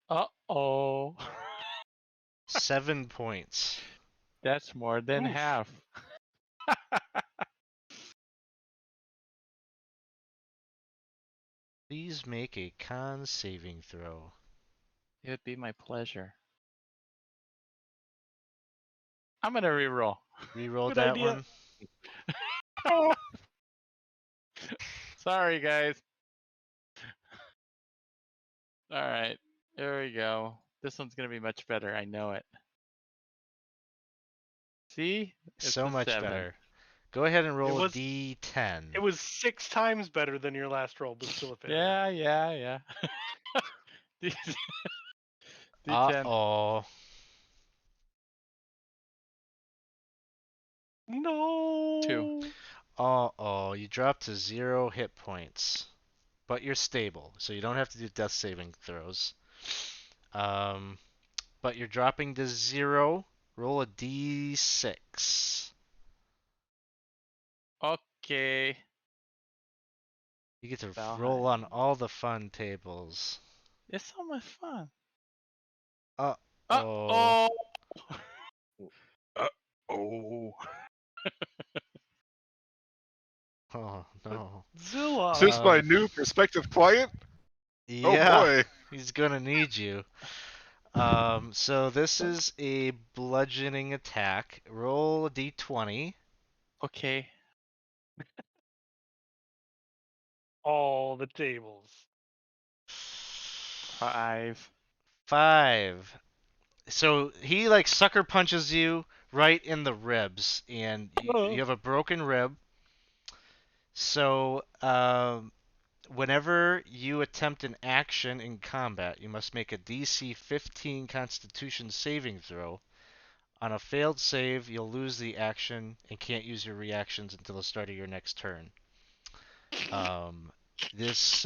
Uh-oh. 7 points. That's more than Oof. half. Please make a con saving throw. It would be my pleasure. I'm gonna reroll. Reroll Good that idea. one. Sorry, guys. All right, here we go. This one's gonna be much better. I know it. See, it's So a much 7. better. Go ahead and roll a was- d10. It was 6 times better than your last roll, but still a failure. Yeah. D- Uh D10. oh. No. 2. Oh, you dropped to 0 hit points. But you're stable, so you don't have to do death saving throws. But you're dropping to 0. Roll a d6. Okay. You get to Valheim. roll on all the fun tables. It's so much fun. Uh-oh. Oh. Oh. Oh, no. Zilla. Is this my new prospective client? Oh Yeah, boy. he's gonna need you. So this is a bludgeoning attack. Roll a d20. Okay. All the tables. 5. 5. So he like sucker punches you right in the ribs, and you have a broken rib. So whenever you attempt an action in combat, you must make a DC 15 Constitution saving throw. On a failed save, you'll lose the action and can't use your reactions until the start of your next turn. This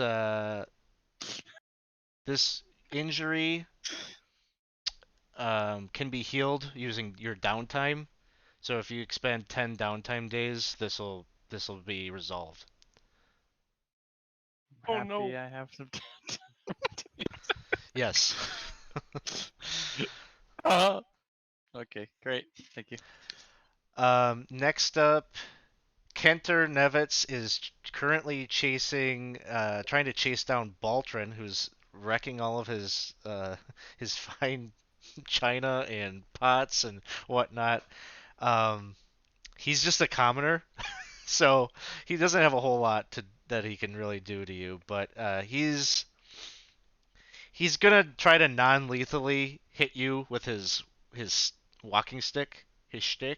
this injury can be healed using your downtime. So if you expend 10 downtime days, this'll be resolved. Oh, Happy no. I have some. Yes. Okay, great. Thank you. Next up, Kenter Nevitz is currently trying to chase down Baltrin, who's wrecking all of his fine china and pots and whatnot. He's just a commoner, so he doesn't have a whole lot that he can really do to you. But he's gonna try to non-lethally hit you with his walking stick, his shtick,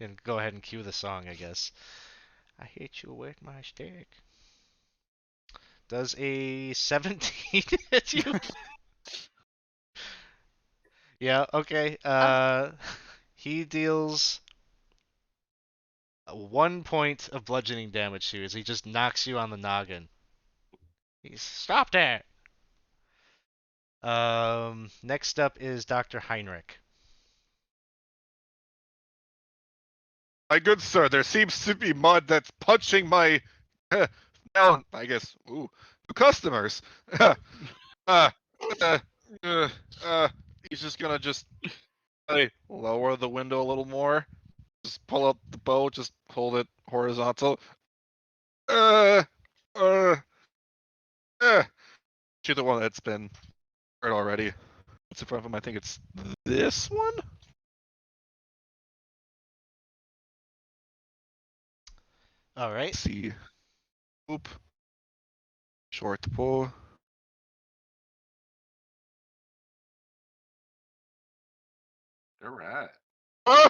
and go ahead and cue the song, I guess. I hit you with my stick. Does a 17 hit you? Yeah, okay. He deals 1 point of bludgeoning damage to you as he just knocks you on the noggin. He's stop that. Next up is Dr. Heinrich. My good sir, there seems to be mud that's punching my now I guess new customers. uh, uh, uh, he's just gonna lower the window a little more. Just pull up the bow, just hold it horizontal. Uh uh to the one that's been hurt already. What's in front of him? I think it's this one? All right. Let's see. Oop. Short pull. All right. Ah!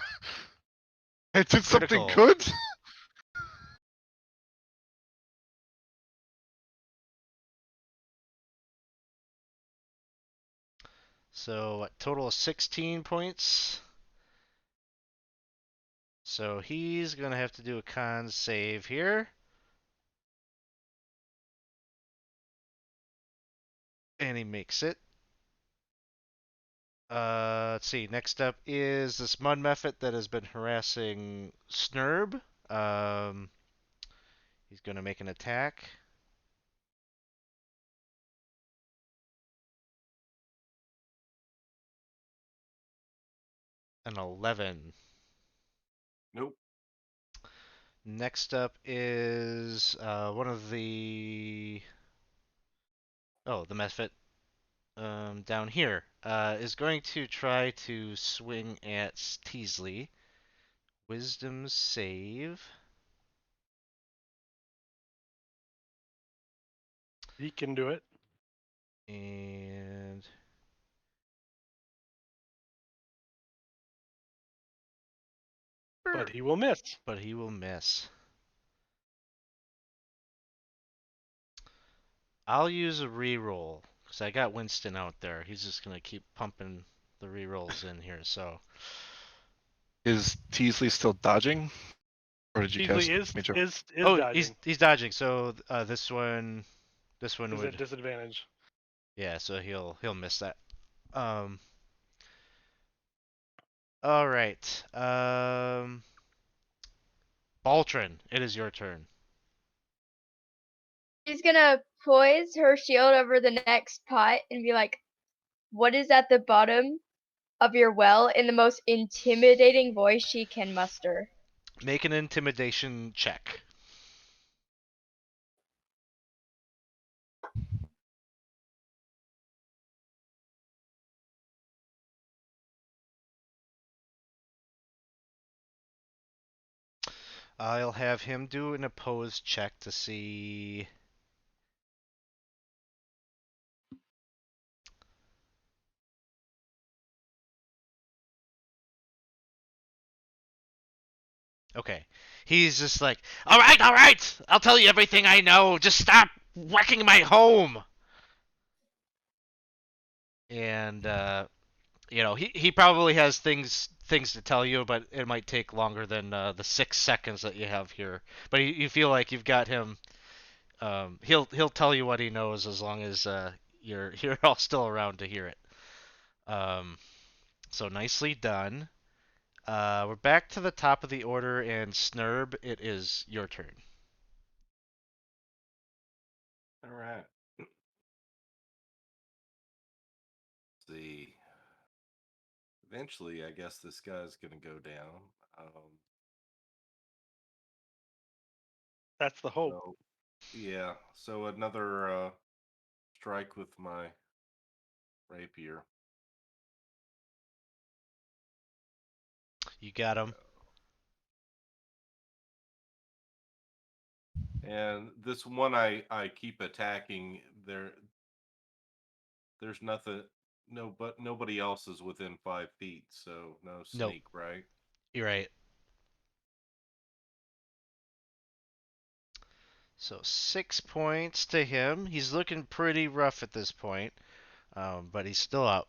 I did something Critical. good? So a total of 16 points. So he's gonna have to do a con save here. And he makes it. Let's see. Next up is this mud mephit that has been harassing Snurb. He's gonna make an attack. An 11. Nope. Next up is one of the the mephit down here is going to try to swing at Teasley. Wisdom save. He can do it. And But he will miss. but he will miss. I'll use a reroll because I got Winston out there. He's just gonna keep pumping the rerolls in here. So Is Teasley still dodging? Or did you Teasley cast Major? is oh, dodging. he's dodging. So this one Is would at disadvantage. yeah. So he'll miss that. All right. Baltrin, it is your turn. She's gonna poise her shield over the next pot and be like, "What is at the bottom of your well?" in the most intimidating voice she can muster. Make an intimidation check. I'll have him do an opposed check to see. Okay. He's just like, all right, I'll tell you everything I know. Just stop wrecking my home. And he probably has things to tell you, but it might take longer than the 6 seconds that you have here. But you feel like you've got him. He'll tell you what he knows as long as you're all still around to hear it. So nicely done. We're back to the top of the order, and Snurb, it is your turn. All right. Let's see. Eventually, I guess this guy's gonna go down. That's the hope. So, yeah. So another strike with my rapier. You got him. And this one I keep attacking. There's nothing. No, but nobody else is within 5 feet, so no Nope. sneak, right? You're right. So 6 points to him. He's looking pretty rough at this point, but he's still up.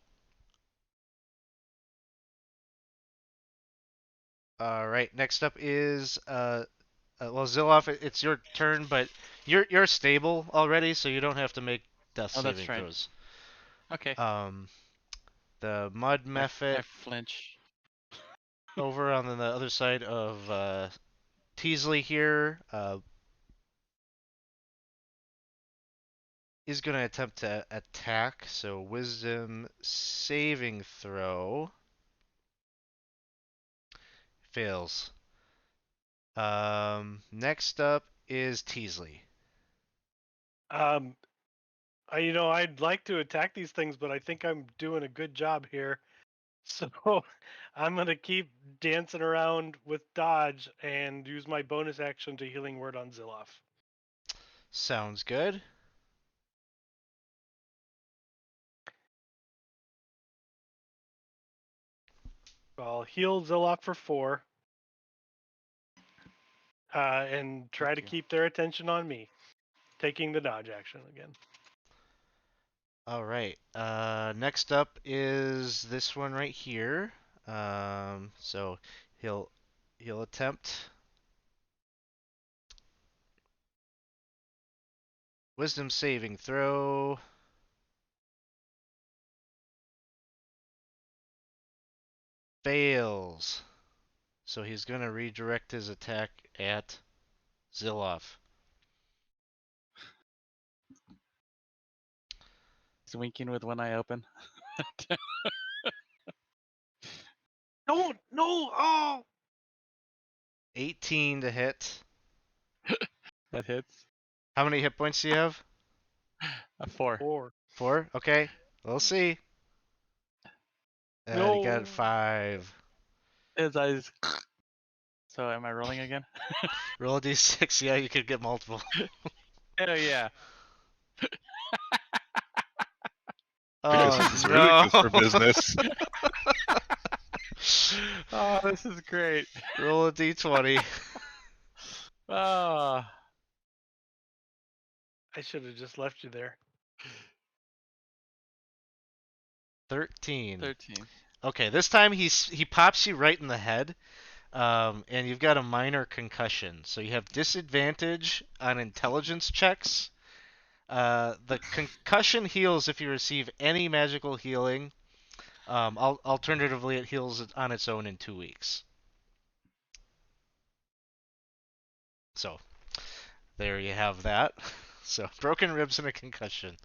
All right. Next up is well, Zilloff. It's your turn, but you're stable already, so you don't have to make death Oh, that's saving right. throws. Okay. The mud I mephit flinch. over on the other side of Teasley here is going to attempt to attack. So wisdom saving throw fails. Next up is Teasley. I'd like to attack these things, but I think I'm doing a good job here. So I'm gonna keep dancing around with dodge and use my bonus action to healing word on Zilloff. Sounds good. I'll heal Zilloff for 4. And try to keep their attention on me. Taking the dodge action again. All right. Next up is this one right here. So he'll attempt wisdom saving throw. Fails. So he's going to redirect his attack at Zilloff. He's winking with one eye open. Don't! No! Oh! 18 to hit. That hits. How many hit points do you have? A 4. 4. 4? Okay. We'll see. And he No. got 5. His eyes. So am I rolling again? Roll a d6. Yeah, you could get multiple. Oh yeah. Because Oh this is really good for no! business. Oh, this is great. Roll a d20. Ah, I should have just left you there. 13. 13. Okay, this time he pops you right in the head, and you've got a minor concussion, so you have disadvantage on intelligence checks. The concussion heals if you receive any magical healing. Alternatively, it heals on its own in 2 weeks. So there you have that. So broken ribs and a concussion.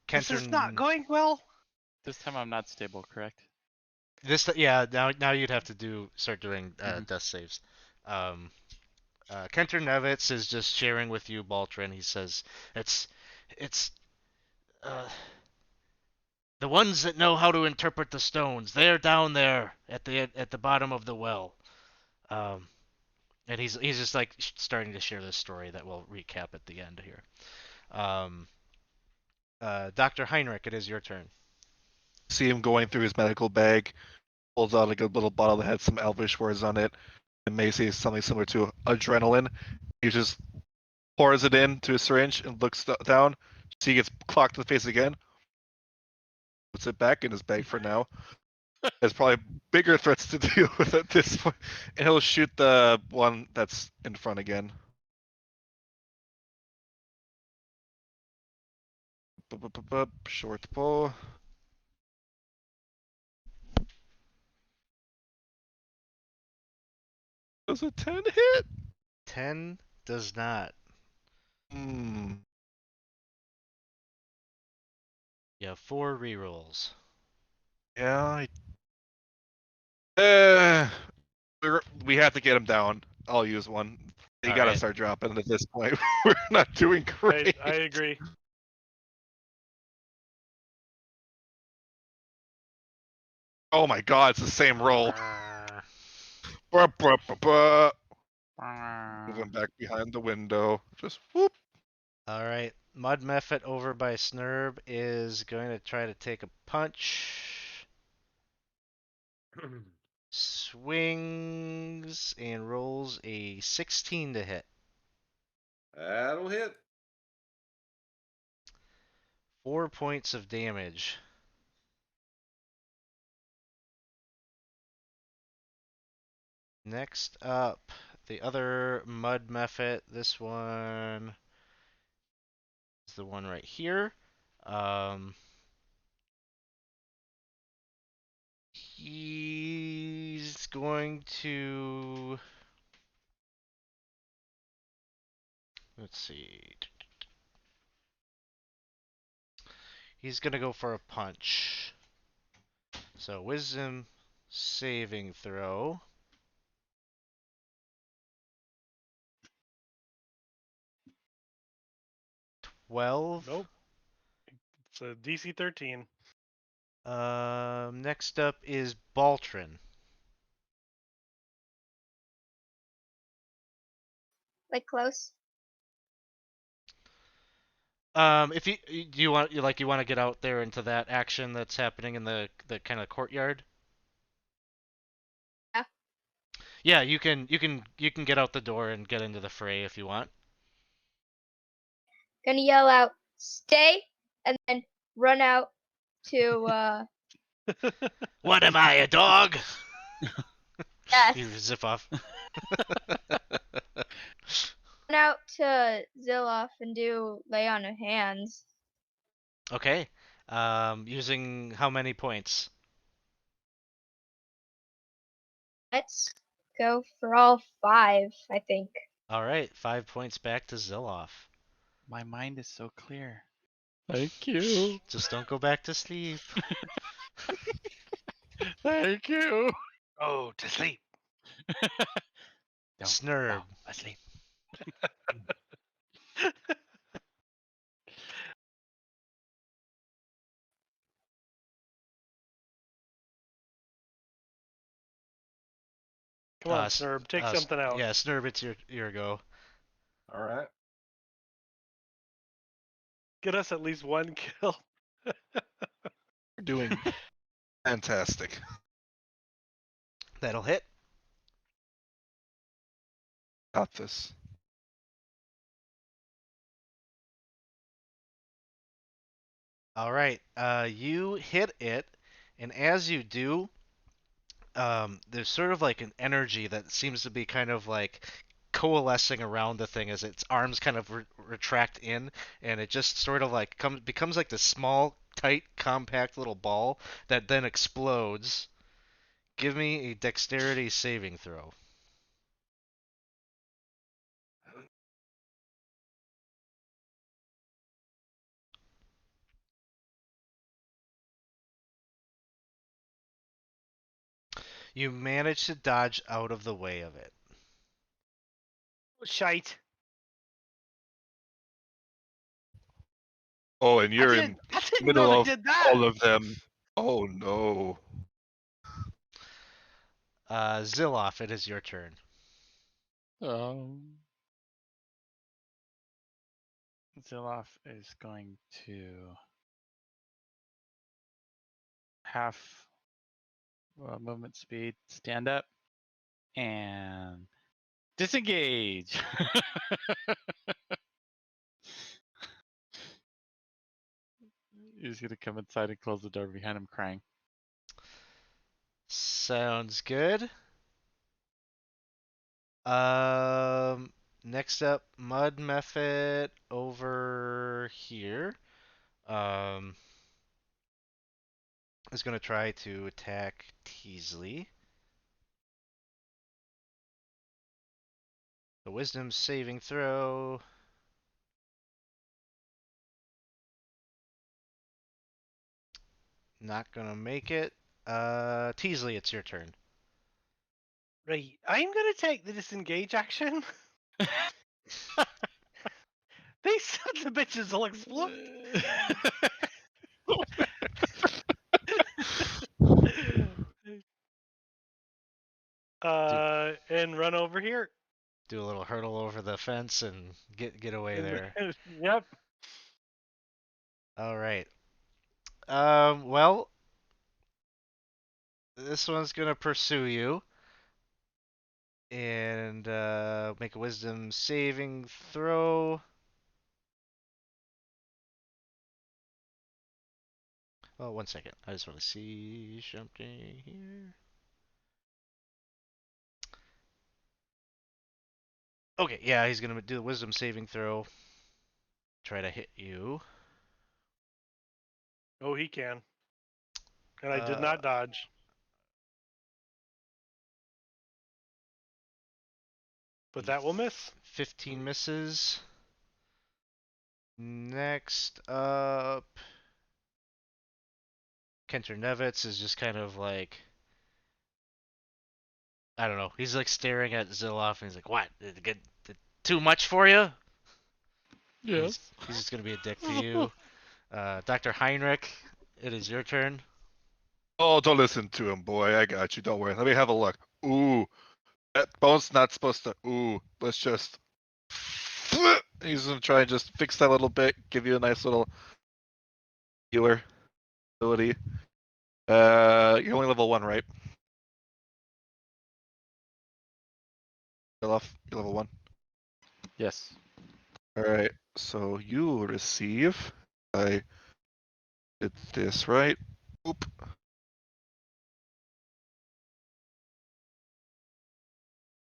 This is not Kenton, going well. This time I'm not stable, correct? yeah. Now you'd have to start doing Mhm. death saves. Um, Kenton Nevitz is just sharing with you, Baltrin. He says, "It's uh, the ones that know how to interpret the stones. They're down there at the bottom of the well." Um, and he's just like starting to share this story that we'll recap at the end here. Um, Dr. Heinrich, it is your turn. See him going through his medical bag, pulls out like a little bottle that had some Elvish words on it, and may say something similar to adrenaline. He just pours it into a syringe and looks down. See, he gets clocked in the face again. Puts it back in his bag for now. There's probably bigger threats to deal with at this point, and he'll shoot the one that's in front again. Short bow. Does a 10 hit? 10 does not. Hmm. You have 4 rerolls. Yeah. We have to get him down. I'll use one. You All gotta right. start dropping at this point. We're not doing great. I agree. Oh my god, it's the same roll. Uh, Moving back behind the window. Just whoop. All right. Mud Mephit over by Snurb is going to try to take a punch. Swings and rolls a 16 to hit. That'll hit. 4 points of damage. Next up, the other Mud Mephit. This one is the one right here. He's going to... Let's see. He's going to go for a punch. So, wisdom saving throw. 12. Nope. It's a DC 13. Next up is Baltrin. Like close. If do you want you want to get out there into that action that's happening in the kind of courtyard? Yeah. Yeah, you can get out the door and get into the fray if you want. Gonna yell out, "Stay!" and then run out to What am I, a dog? yes, You zip off. run out to Ziloff and do lay on of hands. Okay. Using how many points? Let's go for all 5, I think. All right, 5 points back to Ziloff. My mind is so clear. Thank you. Just don't go back to sleep. Thank you. Oh, to sleep. Snurb. Asleep. Come on, Snurb, take something out. Yeah, Snurb, it's your go. All right. Get us at least one kill. We're doing fantastic. That'll hit. Got this. All right. You hit it, and as you do, there's sort of like an energy that seems to be kind of like coalescing around the thing as its arms kind of retract in, and it just sort of like becomes like this small, tight, compact little ball that then explodes. Give me a dexterity saving throw. You manage to dodge out of the way of it. Shite. Oh, and you're in I didn't middle know they of did that. all of them. Oh no. Zilloff, it is your turn. Ziloff is going to half movement speed, stand up, and disengage. He's gonna come inside and close the door behind him, crying. Sounds good. Next up, Mud Method over here. Is going to try to attack Teasley. The Wisdom saving throw. Not gonna make it. Teasley, it's your turn. Right. I'm gonna take the disengage action. These sons of bitches will explode. And run over here. Do a little hurdle over the fence and get away there. Yep. All right. Well, this one's gonna pursue you and make a Wisdom saving throw. Oh, 1 second. I just want to see something here. Okay, yeah, he's gonna do the Wisdom saving throw. Try to hit you. Oh, he can. And I did not dodge. But that will miss. 15 misses. Next up, Kenter Nevitz is just kind of like, I don't know. He's like staring at Zilloff and he's like, "What? Did it get too much for you?" Yes. He's just gonna be a dick to you. Dr. Heinrich, it is your turn. Oh, don't listen to him, boy. I got you. Don't worry. Let me have a look. Ooh. That bone's not supposed to. Ooh. Let's just. He's gonna try and just fix that a little bit. Give you a nice little healer ability. You're only level 1, right? You're level 1. Yes. Alright. So you receive. I did this right. Oop.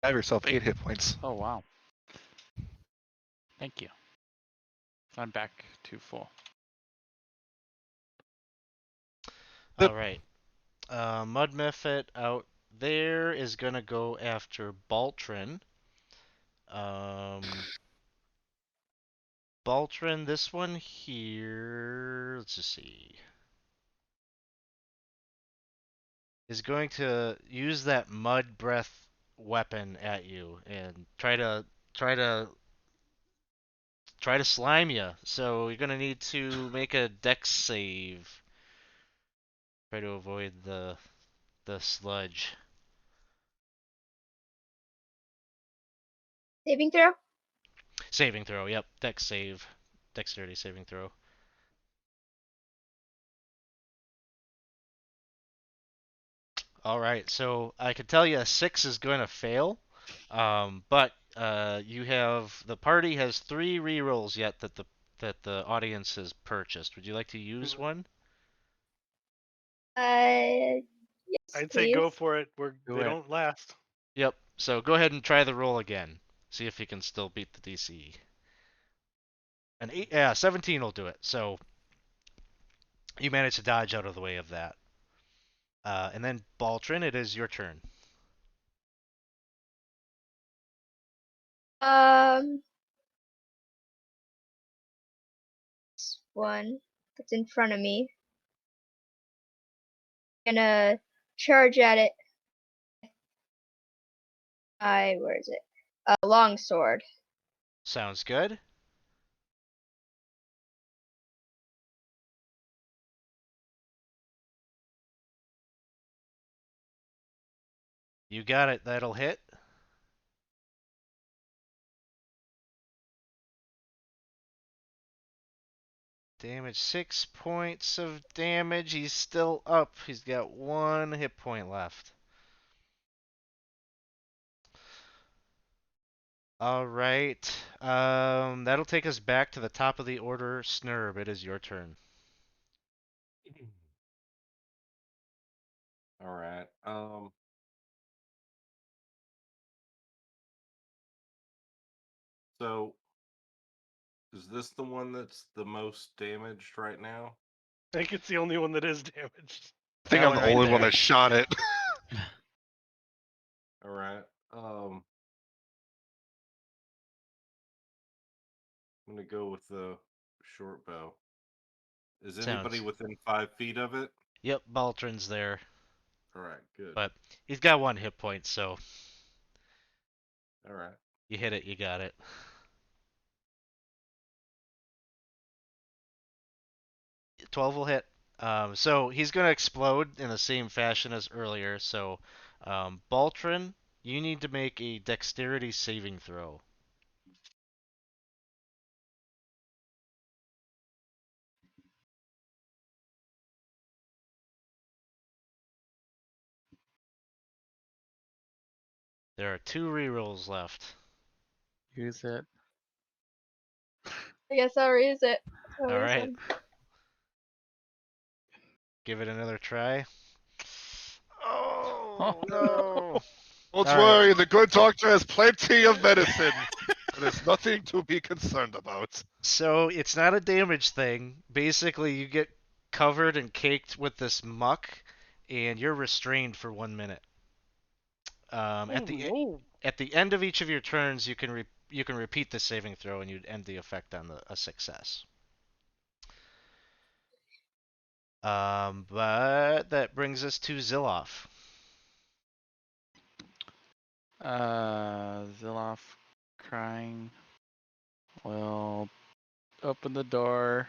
Have yourself 8 hit points. Oh wow. Thank you. I'm back to full. All right. Mud Method out there is gonna go after Baltrin. Baltrin, this one here, let's just see, is going to use that mud breath weapon at you and try to slime you. So you're gonna need to make a dex save. Try to avoid the sludge. Saving throw? Saving throw, yep. Dex save. Dexterity saving throw. All right, so I can tell you a 6 is going to fail, but the party has 3 rerolls yet that the audience has purchased. Would you like to use Mhm. one? Yes, I'd say please. go for it. Do They it. don't last. Yep. So go ahead and try the roll again. See if you can still beat the DC. An 8, yeah, 17 will do it. So you managed to dodge out of the way of that. And then Baltrin, it is your turn. This one that's in front of me. Gonna charge at it. Where is it? A long sword. Sounds good. You got it. That'll hit. Damage, 6 points of damage. He's still up. He's got 1 hit point left. All right. That'll take us back to the top of the order. Snurb, it is your turn. All right. So is this the one that's the most damaged right now? I think it's the only one that is damaged. I think That I'm one the right only one there. that shot it. All right. I'm gonna go with the short bow. Is anybody Sounds. within 5 feet of it? Yep, Baltrin's there, All right, good. but he's got 1 hit point, so All right. you hit it, you got it. 12 will hit. So he's going to explode in the same fashion as earlier. So, Baltrin, you need to make a dexterity saving throw. There are 2 rerolls left. Use it. I guess I'll use it. All right. Give it another try. Oh, no. Don't All right. worry, the good doctor has plenty of medicine. There's nothing to be concerned about. So it's not a damage thing. Basically, you get covered and caked with this muck, and you're restrained for 1 minute. At the end of each of your turns, you can repeat the saving throw, and you'd end the effect on a success. But that brings us to Ziloff. Ziloff crying will open the door.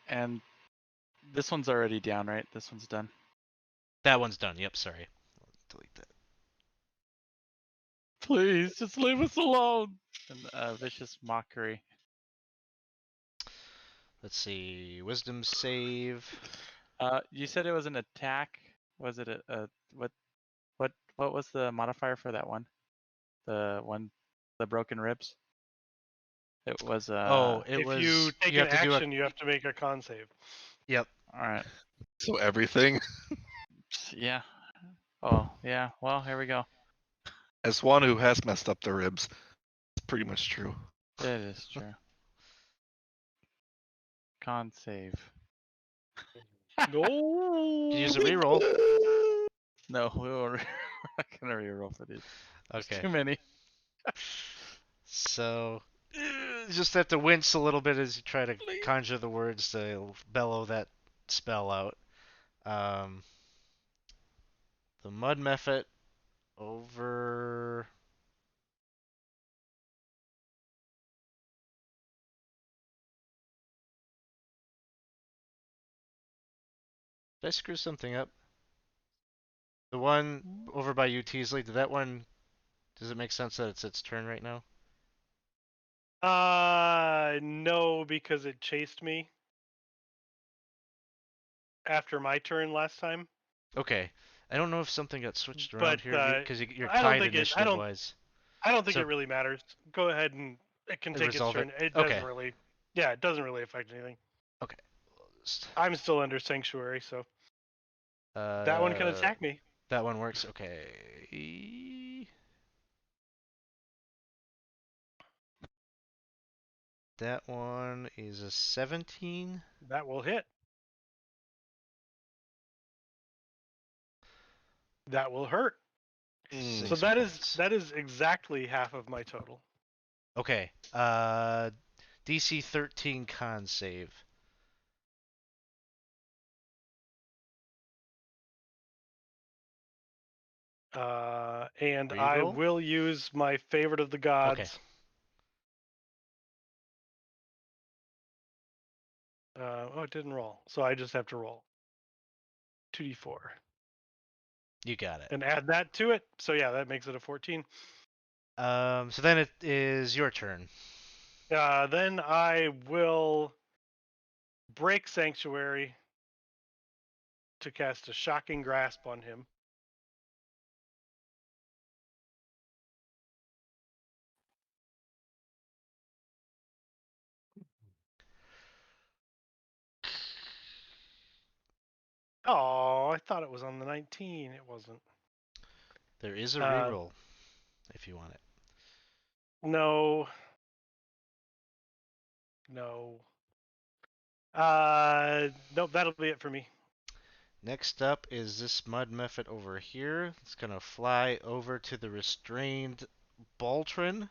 And this one's already down, right? This one's done. That one's done. Yep, sorry. Delete that. Please, just leave us alone. And vicious mockery. Let's see. Wisdom save. You said it was an attack. Was it what was the modifier for that one? The broken ribs. It was If you take you an have to do action, you have to make a con save. Yep. all right. So everything. Yeah. Oh yeah. Well, here we go. As one who has messed up the ribs, it's pretty much true. It is true. Con save. No. Did you use a reroll? No, we're not gonna reroll for these. There's Okay. too many. So just have to wince a little bit as you try to Please. conjure the words to bellow that spell out. The mud method over. Did I screw something up? The one over by you, Teasley, did that one. Does it make sense that it's its turn right now? No, because it chased me after my turn last time. Okay. I don't know if something got switched But around here because you're I don't tied think initiative wise. I don't think So it really matters. Go ahead and it can take its resolve it. turn. It Okay. doesn't really. Yeah, it doesn't really affect anything. Okay. I'm still under sanctuary, so that one can attack me. That one works. Okay. That one is a 17. That will hit. That will hurt. So 6 points. that is exactly half of my total. Okay. DC 13 con save. And I Reroll? will use my favorite of the gods. Okay. Oh, it didn't roll, so I just have to roll 2d4 You got it. and add that to it. So yeah, that makes it a 14. So then it is your turn. Then I will break sanctuary to cast a shocking grasp on him. Oh, I thought it was on the 19. It wasn't. There is a reroll if you want it. No. No. Nope, that'll be it for me. Next up is this mud mephit over here. It's gonna fly over to the restrained Baltrin.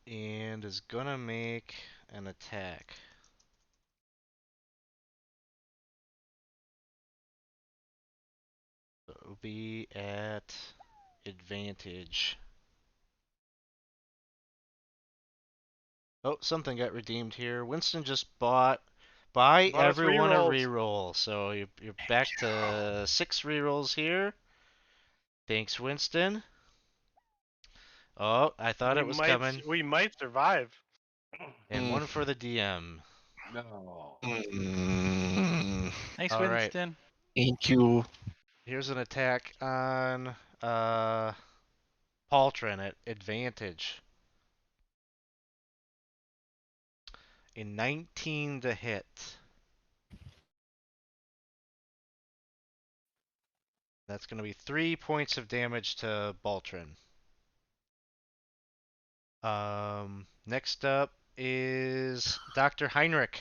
And is gonna make an attack. So it'll be at advantage. Oh, something got redeemed here. Winston just buy Bought us everyone a rerolls. reroll. So you're back to 6 rerolls here. Thanks, Winston. Oh, I thought it was coming. We might survive. And one for the DM. No. Thanks, All right. Winston. Thank you. Here's an attack on Paltrin at advantage. A 19 to hit. That's going to be 3 points of damage to Baltrin. Next up is Dr. Heinrich.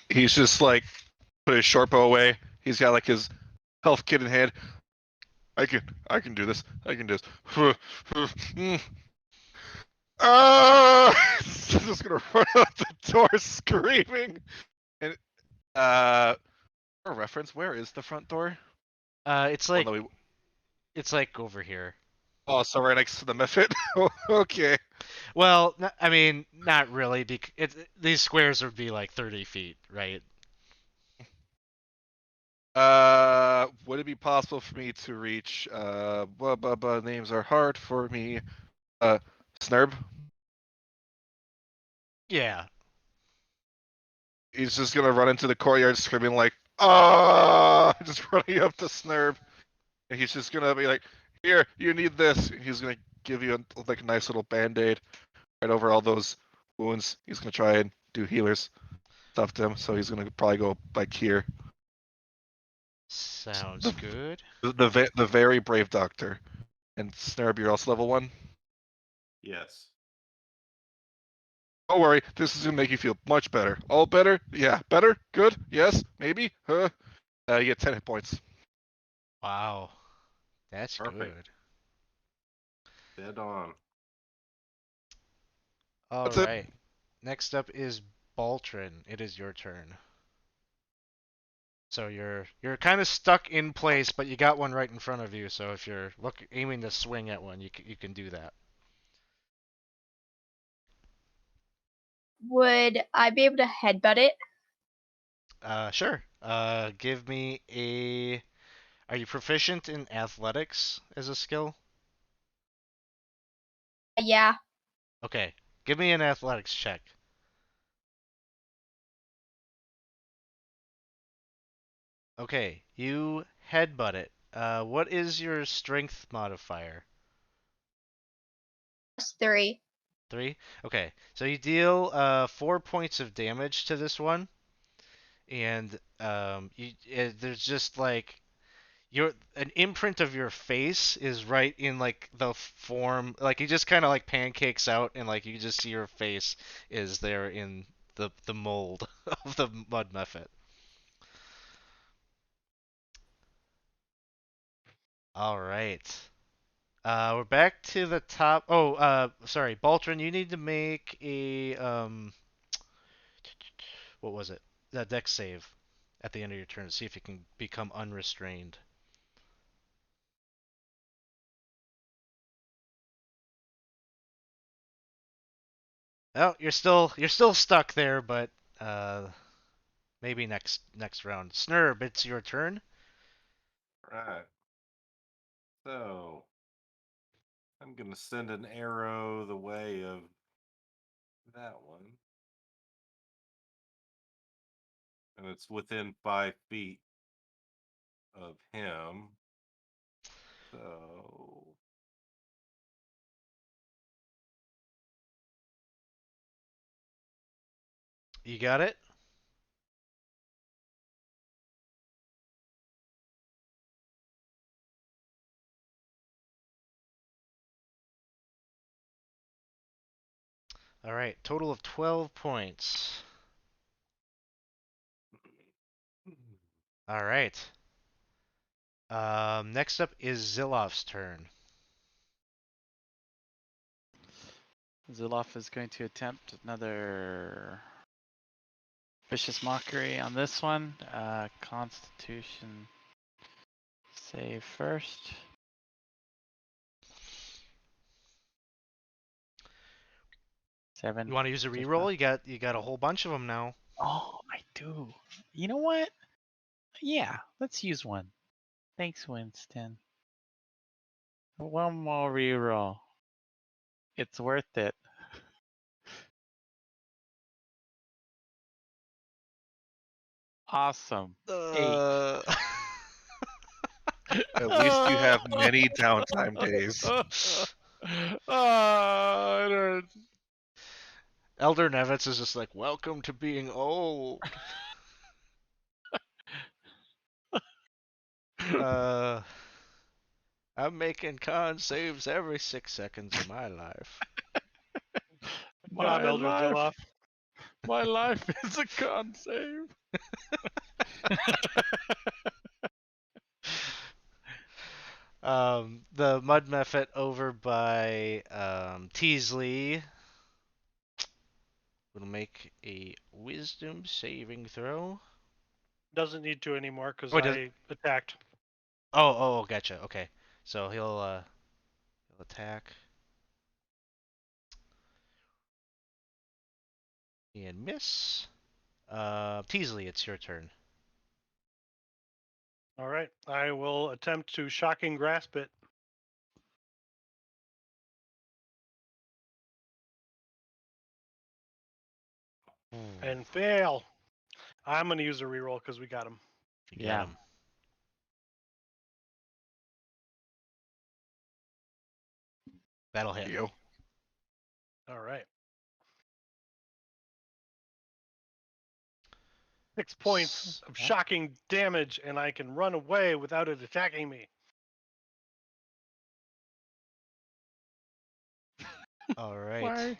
He's just like put his short bow away. He's got like his health kit in hand. I can do this. I can do this. Just gonna run out the door screaming. And for reference, where is the front door? It's like Oh, no, it's like over here. oh, so right next to the Mephit. Okay. Well, I mean, not really, because these squares would be like 30 feet, right? Would it be possible for me to reach? Names are hard for me. Snurb. Yeah. He's just gonna run into the courtyard screaming like, "Ah!" Just running up to Snurb, and he's just gonna be like, "Here, you need this." He's gonna give you like a nice little band-aid right over all those wounds. He's gonna try and do healers stuff to him, so he's gonna probably go like here. Sounds good. The very brave doctor. And Snurb, you're also level 1. Yes. Don't worry, this is gonna make you feel much better. All better? Yeah, better? Good? Yes? Maybe? You get 10 hit points. Wow. That's Perfect. good. Dead on. All That's it. right. Next up is Baltrin. It is your turn. So you're kind of stuck in place, but you got one right in front of you. So if you're aiming to swing at one, you can do that. Would I be able to headbutt it? Sure. Give me a. Are you proficient in athletics as a skill? Yeah. Okay. Give me an athletics check. Okay, you headbutt it. What is your strength modifier? +3. 3? Okay, so you deal 4 points of damage to this one, and there's just like an imprint of your face is right in like the form, like he just kind of like pancakes out, and like you just see your face is there in the mold of the mud muffet. All right. We're back to the top. Oh, sorry, Baltrin, you need to make a what was it? That dex save at the end of your turn to see if you can become unrestrained. Oh, you're still stuck there, but uh, maybe next round. Snurb, it's your turn. Right. So I'm gonna send an arrow the way of that one. And it's within 5 feet of him. So You got it. All right, total of 12 points. All right. Next up is Zilof's turn. Ziloff is going to attempt another vicious mockery on this one. Constitution save first. Seven. You want to use a Just reroll? You got a whole bunch of them now. Oh, I do. You know what? Yeah, let's use one. Thanks, Winston. One more reroll. It's worth it. Awesome. 8. At least you have many downtime days. Oh, it hurts. Elder Nevitz is just like, welcome to being old. uh, I'm making con saves every 6 seconds of my life. Good job, My Elder life. Ziloff. My life is a con save. The mud mephit over by Teasley will make a wisdom saving throw. Doesn't need to anymore because Oh, I attacked. Oh, gotcha. Okay, so he'll attack and miss. Teasley, it's your turn. All right, I will attempt to shocking grasp it. And fail. I'm going to use a reroll because we got him. You got him. That'll hit. You. All right. 6 points of shocking damage, and I can run away without it attacking me. All right. Why?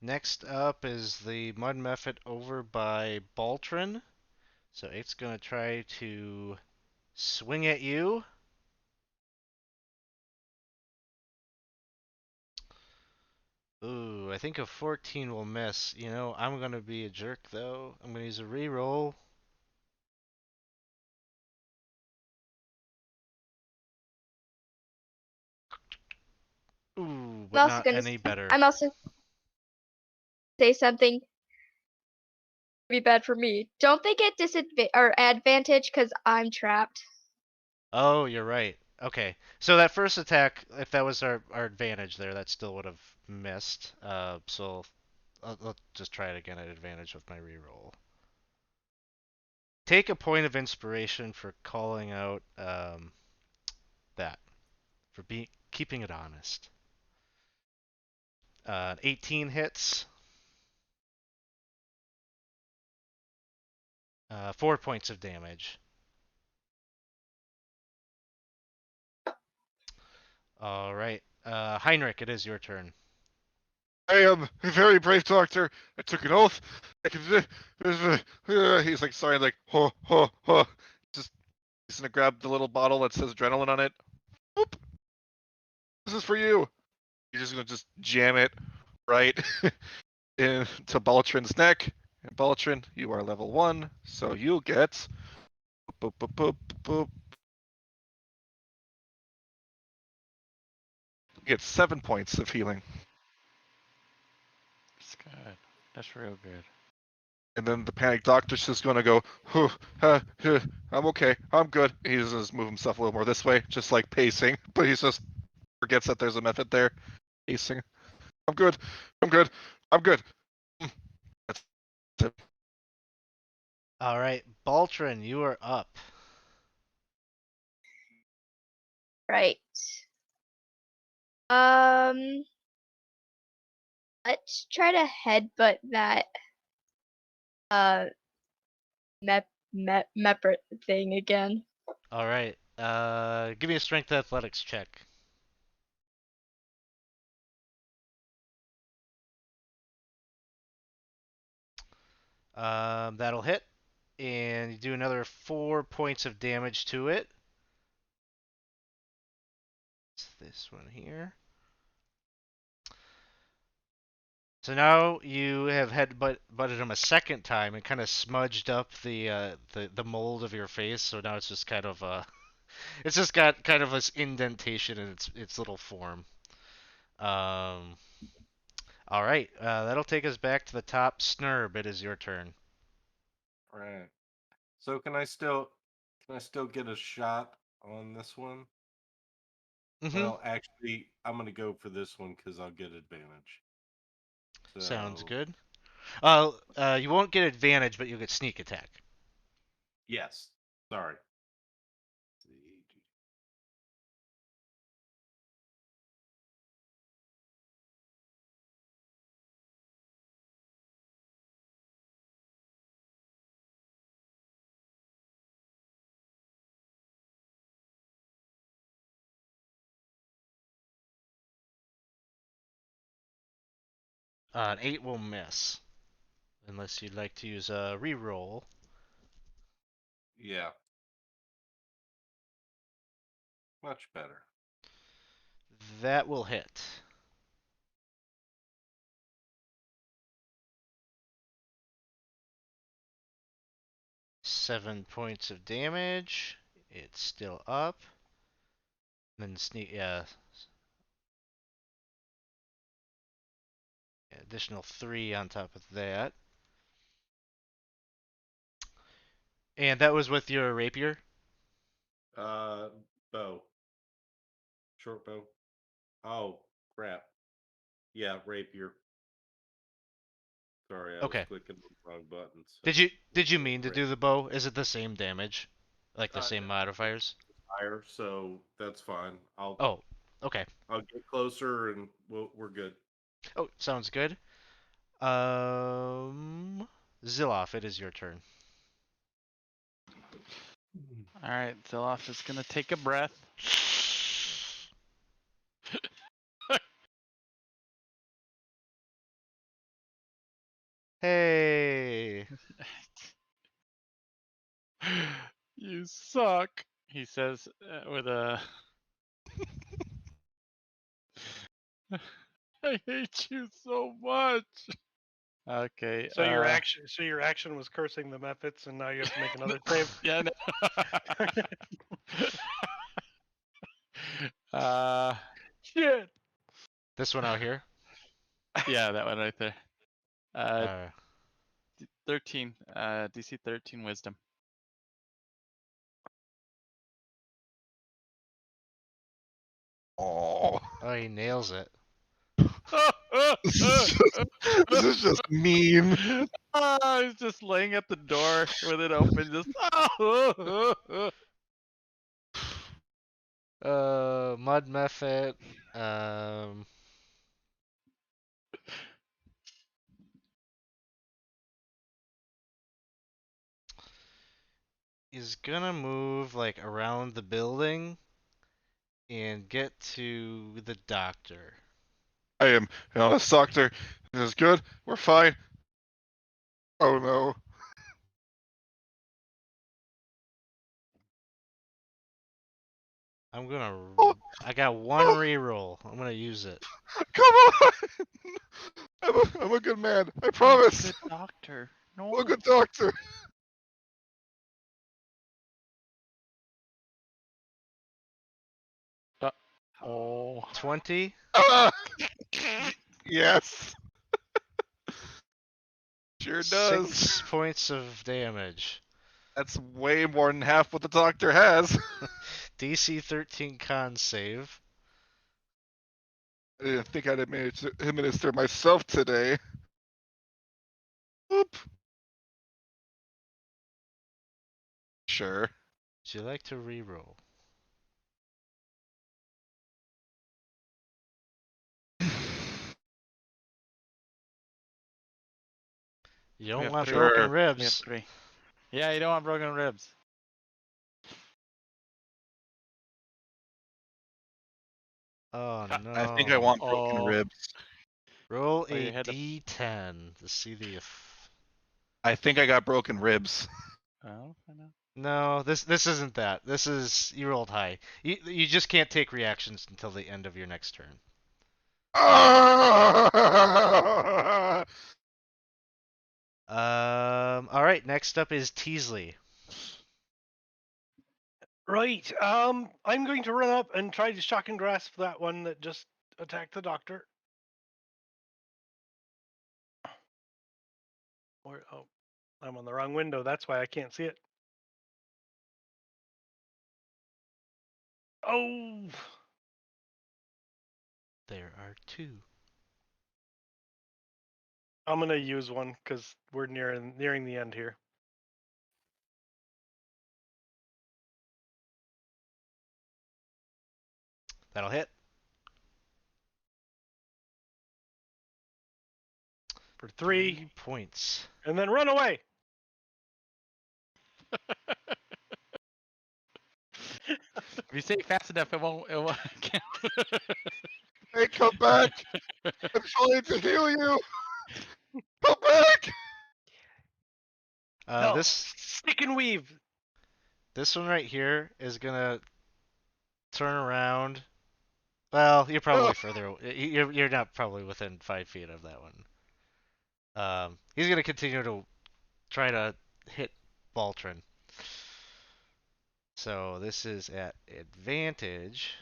Next up is the mud mephit over by Baltrin. So it's gonna try to swing at you. Ooh, I think a 14 will miss. You know, I'm gonna be a jerk though. I'm gonna use a reroll. Ooh, I'm but also not gonna. any better. I'm also say something be bad for me. Don't they get disadvantage or advantage because I'm trapped? Oh, you're right. Okay, so that first attack, if that was our advantage there, that still would have missed. So I'll just try it again at advantage with my reroll. Take a point of inspiration for calling out that, for keeping it honest. 18 hits. 4 points of damage. All right. Heinrich, it is your turn. I am a very brave doctor. I took an oath. I can. He's like, sorry, like, ho, ho, ho. Just, he's gonna grab the little bottle that says adrenaline on it. Oop. This is for you. You're just gonna just jam it right into Baltrin's neck. And Baltrin, you are level 1, so you get. Boop, boop, boop, boop. You get 7 points of healing. That's good. That's real good. And then the panic doctor's just gonna go, I'm okay, I'm good. He's just move himself a little more this way, just like pacing, but he just forgets that there's a method there. Pacing. I'm good, I'm good, I'm good. That's it. All right, Baltrin, you are up. Right. Let's try to headbutt that mepper thing again. All right. Give me a strength athletics check. That'll hit, and you do another 4 points of damage to it. It's this one here. So now you have butted him a second time and kind of smudged up the mold of your face. So now it's just kind of it's just got kind of this indentation in its little form. Um, all right, that'll take us back to the top. Snurb, it is your turn. Right. So can I still get a shot on this one? Mm-hmm. Well, actually, I'm gonna go for this one because I'll get advantage. Sounds So, good. You won't get advantage, but you'll get sneak attack. yes. Sorry. An 8 will miss, unless you'd like to use a reroll. Yeah. Much better. That will hit. Seven points of damage. It's still up. Then sneak, additional 3 on top of that. And that was with your rapier? Bow. Short bow. Oh, crap. Yeah, rapier. Sorry, I was Okay. clicking the wrong button. So Did you mean to do the bow? Is it the same damage? Like the same no, modifiers? higher, so that's fine. Oh, okay. I'll get closer and we're good. Oh, sounds good. Ziloff, it is your turn. All right, Ziloff is gonna take a breath. Hey. You suck, he says with a. I hate you so much. Okay. So your action was cursing the methods, and now you have to make another save. Yeah. No. Shit. This one out here? Yeah, that one right there. Uh, 13. DC 13 Wisdom. Oh, oh, he nails it. this is just mean. I was just laying at the door with it open, just Mud Mephit. Um, is gonna move like around the building and get to the doctor. I am, this doctor. This is good. We're fine. Oh no. I'm gonna. Oh, I got one oh, reroll. I'm gonna use it. come on. I'm a good man. I promise. Good doctor. I'm a No. good doctor. Oh. 20. Ah! Yes. Sure does. 6 points of damage. That's way more than half what the doctor has. DC 13 con save. I didn't think I'd administer myself today. Oop. Sure. Would you like to reroll? You We don't have want three. broken Sure. We have ribs. 3. Yeah, you don't want broken ribs. Oh I think I no. want broken Oh. ribs. Roll Oh, you a had to. d10 to see the. I think I got broken ribs. Oh, I know. No, this isn't that. This is you rolled high. You just can't take reactions until the end of your next turn. Ah! All right. Next up is Teasley. Right. I'm going to run up and try to shock and grasp that one that just attacked the doctor. Oh, I'm on the wrong window. That's why I can't see it. Oh, There are 2. I'm gonna use one because we're nearing the end here. That'll hit. For 3, 3 points. and then run away. If you say it fast enough, it won't. It won't. Hey, come back! I'm trying to heal you! Come back! No, This stick and weave. one right here is gonna turn around. Well, you're probably further. You're not probably within 5 feet of that one. He's gonna continue to try to hit Baltrin. So this is at advantage.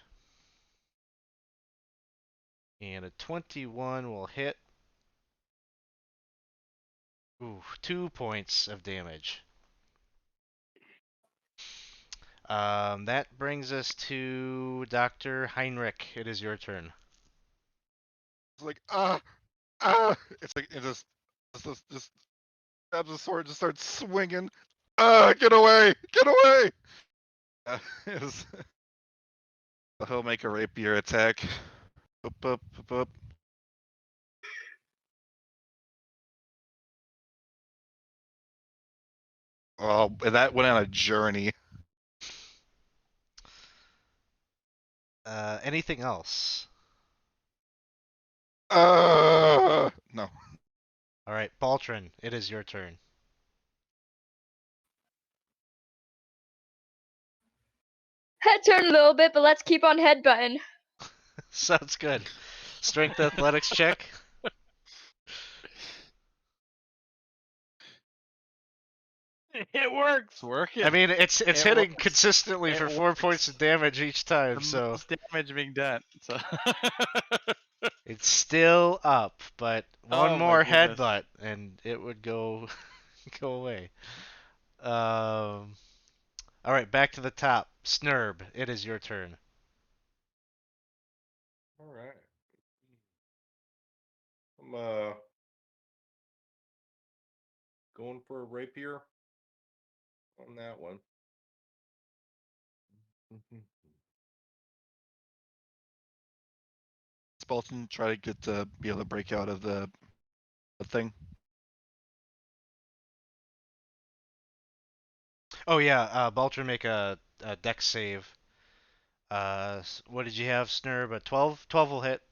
And a 21 will hit. Ooh, 2 points of damage. That brings us to Dr. Heinrich. It is your turn. It's like, It's like, just grabs the sword, just starts swinging. Get away! Get away! It was, he'll make a rapier attack. Up, up, up, up. Oh, and that went on a journey. Anything else? No. All right, Baltrin. It is your turn. Head turn a little bit, but let's keep on headbutting. Sounds good. Strength athletics check. It works. It's working. I mean, it's It hitting works. consistently It for 4 points works. of damage each time, The so most damage being done. So. it's still up. But one Oh my more goodness. headbutt, and it would go go away. All right, back to the top. Snurb. It is your turn. All right. I'm Going for a rapier on that one. Bolton try to get to be able to break out of the thing. Oh yeah, Baltra make a dex save. What did you have, Snurb? A 12? 12 will hit.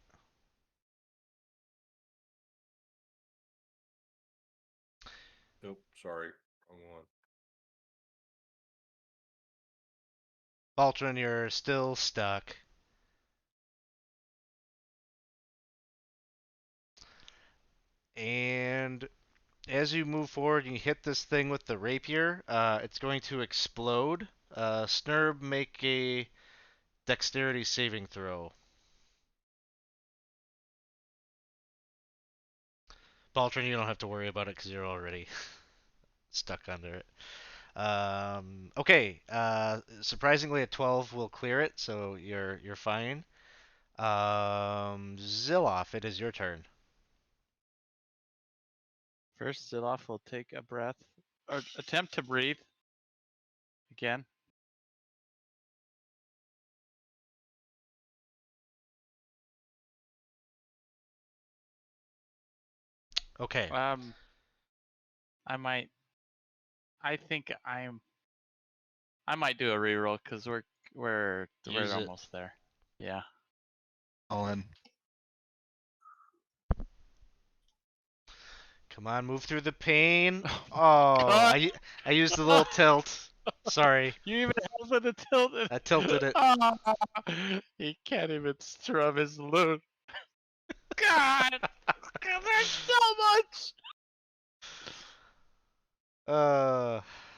Nope, sorry, wrong one. Baltrin, you're still stuck. And as you move forward and you hit this thing with the rapier, it's going to explode. Snurb, make a dexterity saving throw. Baltrin, you don't have to worry about it because you're already stuck under it. Okay. Surprisingly, a 12 will clear it, so you're fine. Ziloff, it is your turn. First, Ziloff will take a breath, or attempt to breathe again. Okay. I think I might do a reroll because we're Use it. almost there. Yeah. All in. Come on, move through the pain. Oh, God. I used the little tilt. Sorry, You even help with the tilt. I tilted it. Ah, he can't even strum his loot. God, there's so much.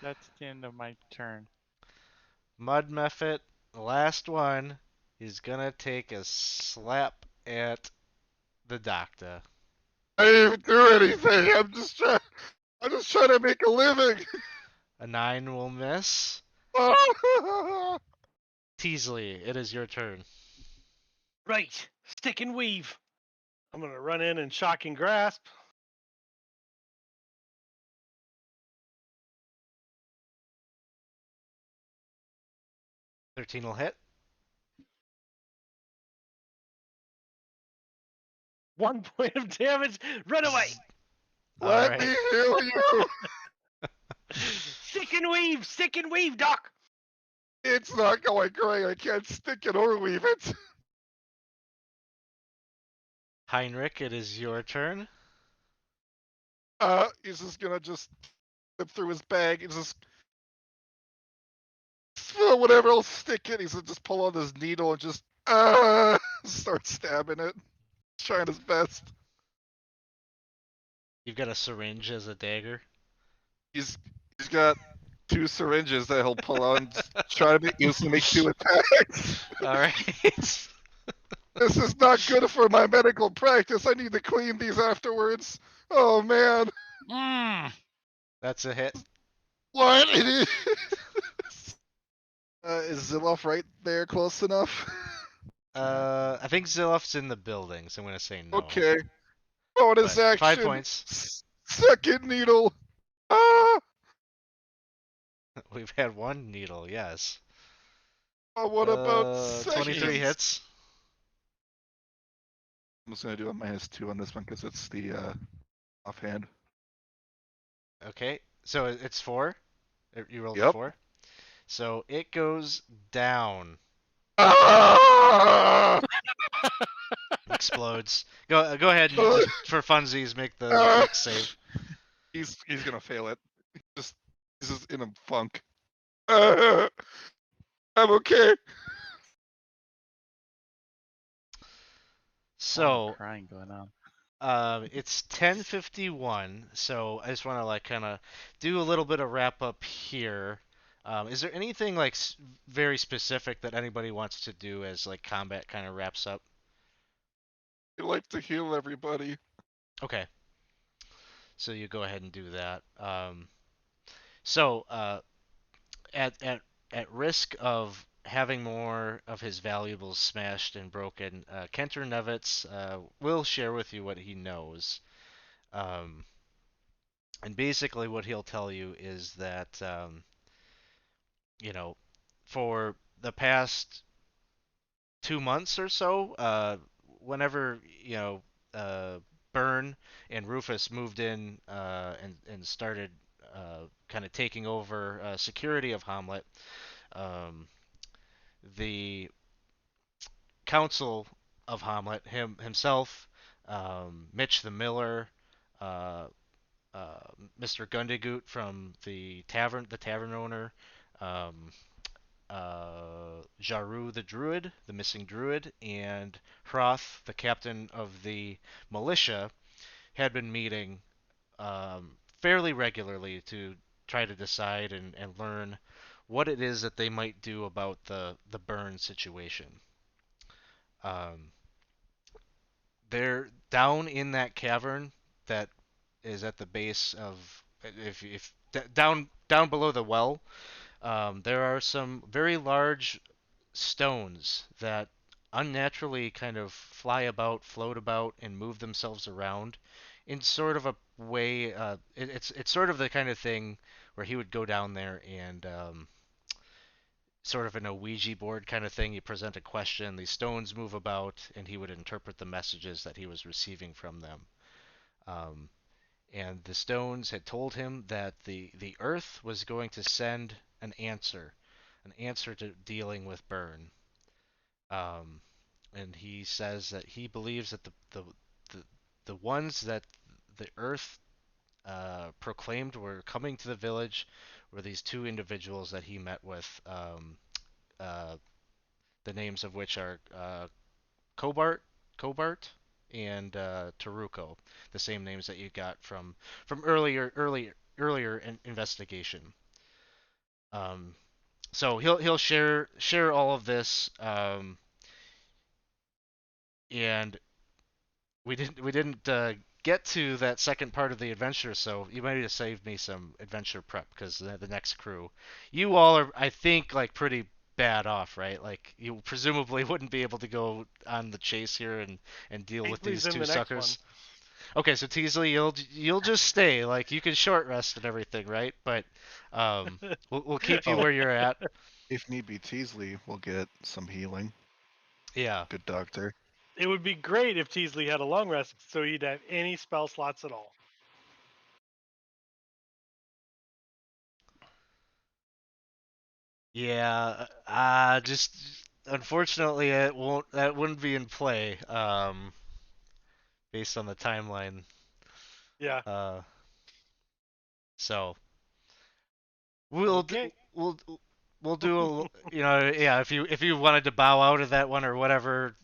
That's the end of my turn. Mud Mephit, the last one, is gonna take a slap at the doctor. I didn't even do anything. I'm just trying to make a living. A 9 will miss. Teasley, it is your turn. Right. Stick and weave. I'm going to run in and shock and grasp. $13 will hit. 1 point of damage. Run away. Let me heal you. Stick and weave. Stick and weave, Doc. It's not going great. I can't stick it or weave it. Heinrich, it is your turn. He's just gonna flip through his bag and just whatever else stick it. He's gonna just pull out his needle and just start stabbing it, trying his best. You've got a syringe as a dagger. He's got 2 syringes that he'll pull out and just try to use to make 2 attacks. All right. This is not good for my medical practice. I need to clean these afterwards. Oh man. That's a hit. What? It is Ziloff right there close enough? I think Ziloff's in the building, so I'm gonna say no. Okay. Bonus But action. 5 points. Second needle. Ah! We've had 1 needle, yes. Oh, what about 23 seconds? hits. I'm just gonna do a -2 on this one because it's the offhand. Okay, so it's 4. You rolled a Yep. 4. So it goes down. Ah! Explodes. Go ahead and just for funsies make the dex save. He's gonna fail it. He's just in a funk. I'm okay. So crying going on. it's 10:51. So I just want to like kind of do a little bit of wrap up here. Is there anything like very specific that anybody wants to do as like combat kind of wraps up? I like to heal everybody. Okay. So you go ahead and do that. So at risk of having more of his valuables smashed and broken, Kenter Nevitz will share with you what he knows. And basically, what he'll tell you is that, you know, for the past 2 months or so, whenever, uh, Byrne and Rufus moved in and started kind of taking over security of Hamlet, um, the council of Hamlet, himself, Mitch the Miller, uh, uh, Mr. Gundegoot from the tavern owner, um, Jaru the druid, the missing druid, and Hroth, the captain of the militia, had been meeting fairly regularly to try to decide and learn what it is that they might do about the burn situation. Um, they're down in that cavern that is at the base of if down below the well. There are some very large stones that unnaturally kind of fly about, float about, and move themselves around in sort of a way. It's sort of the kind of thing where he would go down there and sort of in a Ouija board kind of thing. You present a question, these stones move about, and he would interpret the messages that he was receiving from them. Um, and the stones had told him that the Earth was going to send an answer to dealing with Burn. Um, and he says that he believes that the, the ones that the Earth proclaimed were coming to the village were these two individuals that he met with, uh, the names of which are Cobart, Cobart, and Taruko, the same names that you got from earlier investigation. Um, so he'll share all of this, and we didn't get to that second part of the adventure, so you might have saved me some adventure prep because the next crew, you all are, I think, like pretty bad off, right? Like you presumably wouldn't be able to go on the chase here and deal with Teasley's these in two the next one. suckers. Okay, so Teasley, you'll just stay. Like you can short rest and everything, right? But we'll keep you Oh, where you're at. if need be, Teasley will get some healing. Yeah. Good doctor. It would be great if Teasley had a long rest, so he'd have any spell slots at all. Yeah, just unfortunately that wouldn't be in play, based on the timeline. Yeah. Uh, so we'll d- Okay. we'll we'll do yeah, if you wanted to bow out of that one or whatever,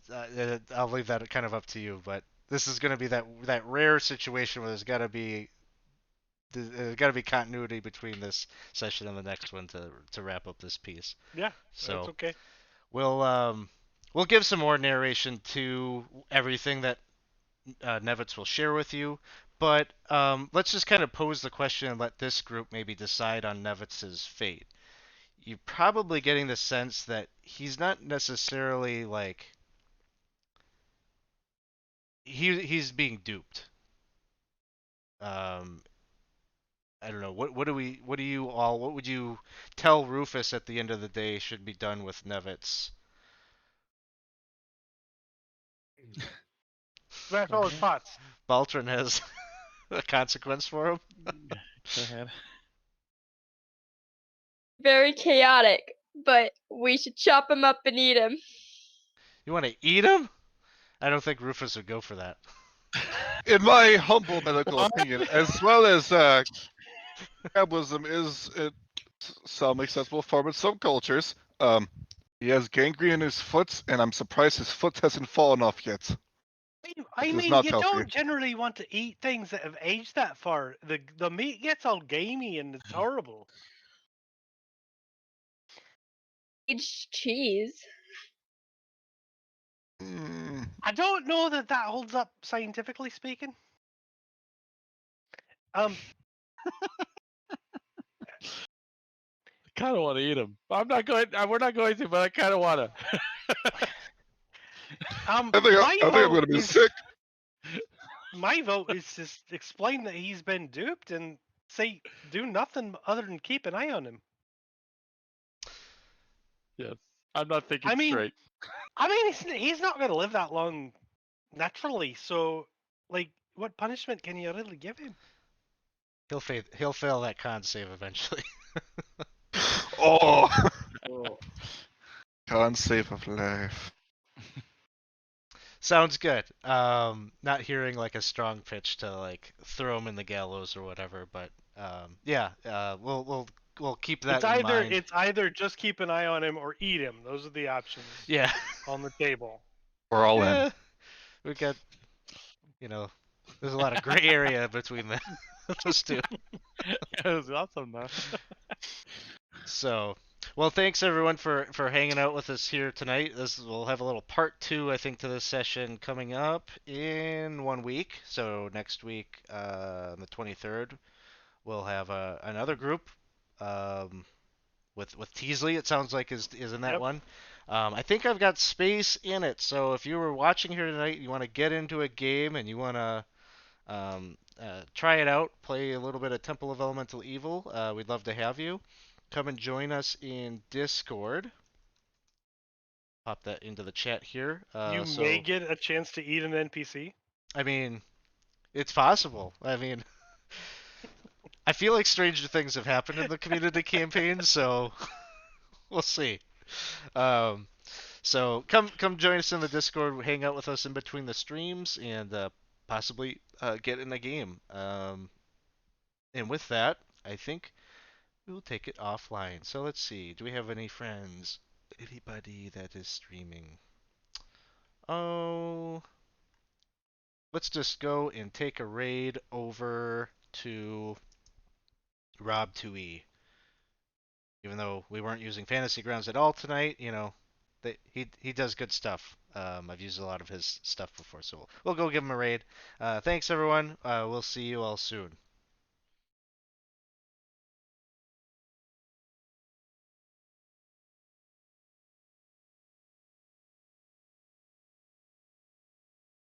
I'll leave that kind of up to you. But this is going to be that rare situation where there's got to be continuity between this session and the next one to wrap up this piece. Yeah, that's So okay. we'll give some more narration to everything that Nevitz will share with you, but let's just kind of pose the question and let this group maybe decide on Nevitz's fate. You're probably getting the sense that he's not necessarily like he's being duped. Um, I don't know. What would you tell Rufus at the end of the day should be done with Nevitz? Smash all his pots. Baltron has a consequence for him. Go ahead. Very chaotic, but we should chop him up and eat him. You want to eat him? I don't think Rufus would go for that. In my humble medical opinion, as well as cannibalism is some acceptable form in some cultures, he has gangrene in his foot, and I'm surprised his foot hasn't fallen off yet. I This is mean, not you healthy. don't generally want to eat things that have aged that far. The meat gets all gamey and it's horrible. Aged cheese. Mm, I don't know that holds up scientifically speaking. Um, Kind of want to eat him. I'm not going. We're not going to, but I kind of want to. um, I think my I'm vote going to be is sick. my vote is to explain that he's been duped and say do nothing other than keep an eye on him. Yes. I'm not thinking I mean, straight. he's not going to live that long naturally. So, like, what punishment can you really give him? He'll fail that con save eventually. Oh, Well, can't save of life. Sounds good. Not hearing like a strong pitch to like throw him in the gallows or whatever, but yeah, we'll keep that in mind. It's either just keep an eye on him or eat him. Those are the options Yeah. on the table. We're all in. Yeah. We got, there's a lot of gray area between those two. It was awesome though. So, well, thanks everyone for hanging out with us here tonight. We'll have a little part 2, I think, to this session coming up in 1 week. So next week, on the 23rd, we'll have another group with Teasley. It sounds like is in that Yep. one. I think I've got space in it. So if you were watching here tonight, you want to get into a game and you want to try it out, play a little bit of Temple of Elemental Evil, we'd love to have you. Come and join us in Discord. Pop that into the chat here. You may get a chance to eat an NPC. I mean, it's possible. I mean, I feel like stranger things have happened in the community campaign, so we'll see. So come join us in the Discord, hang out with us in between the streams, and possibly get in a game. And with that, I think we'll take it offline. So let's see. Do we have any friends? Anybody that is streaming? Oh, let's just go and take a raid over to Rob 2E. Even though we weren't using Fantasy Grounds at all tonight, he does good stuff. I've used a lot of his stuff before, so we'll go give him a raid. Thanks everyone. We'll see you all soon.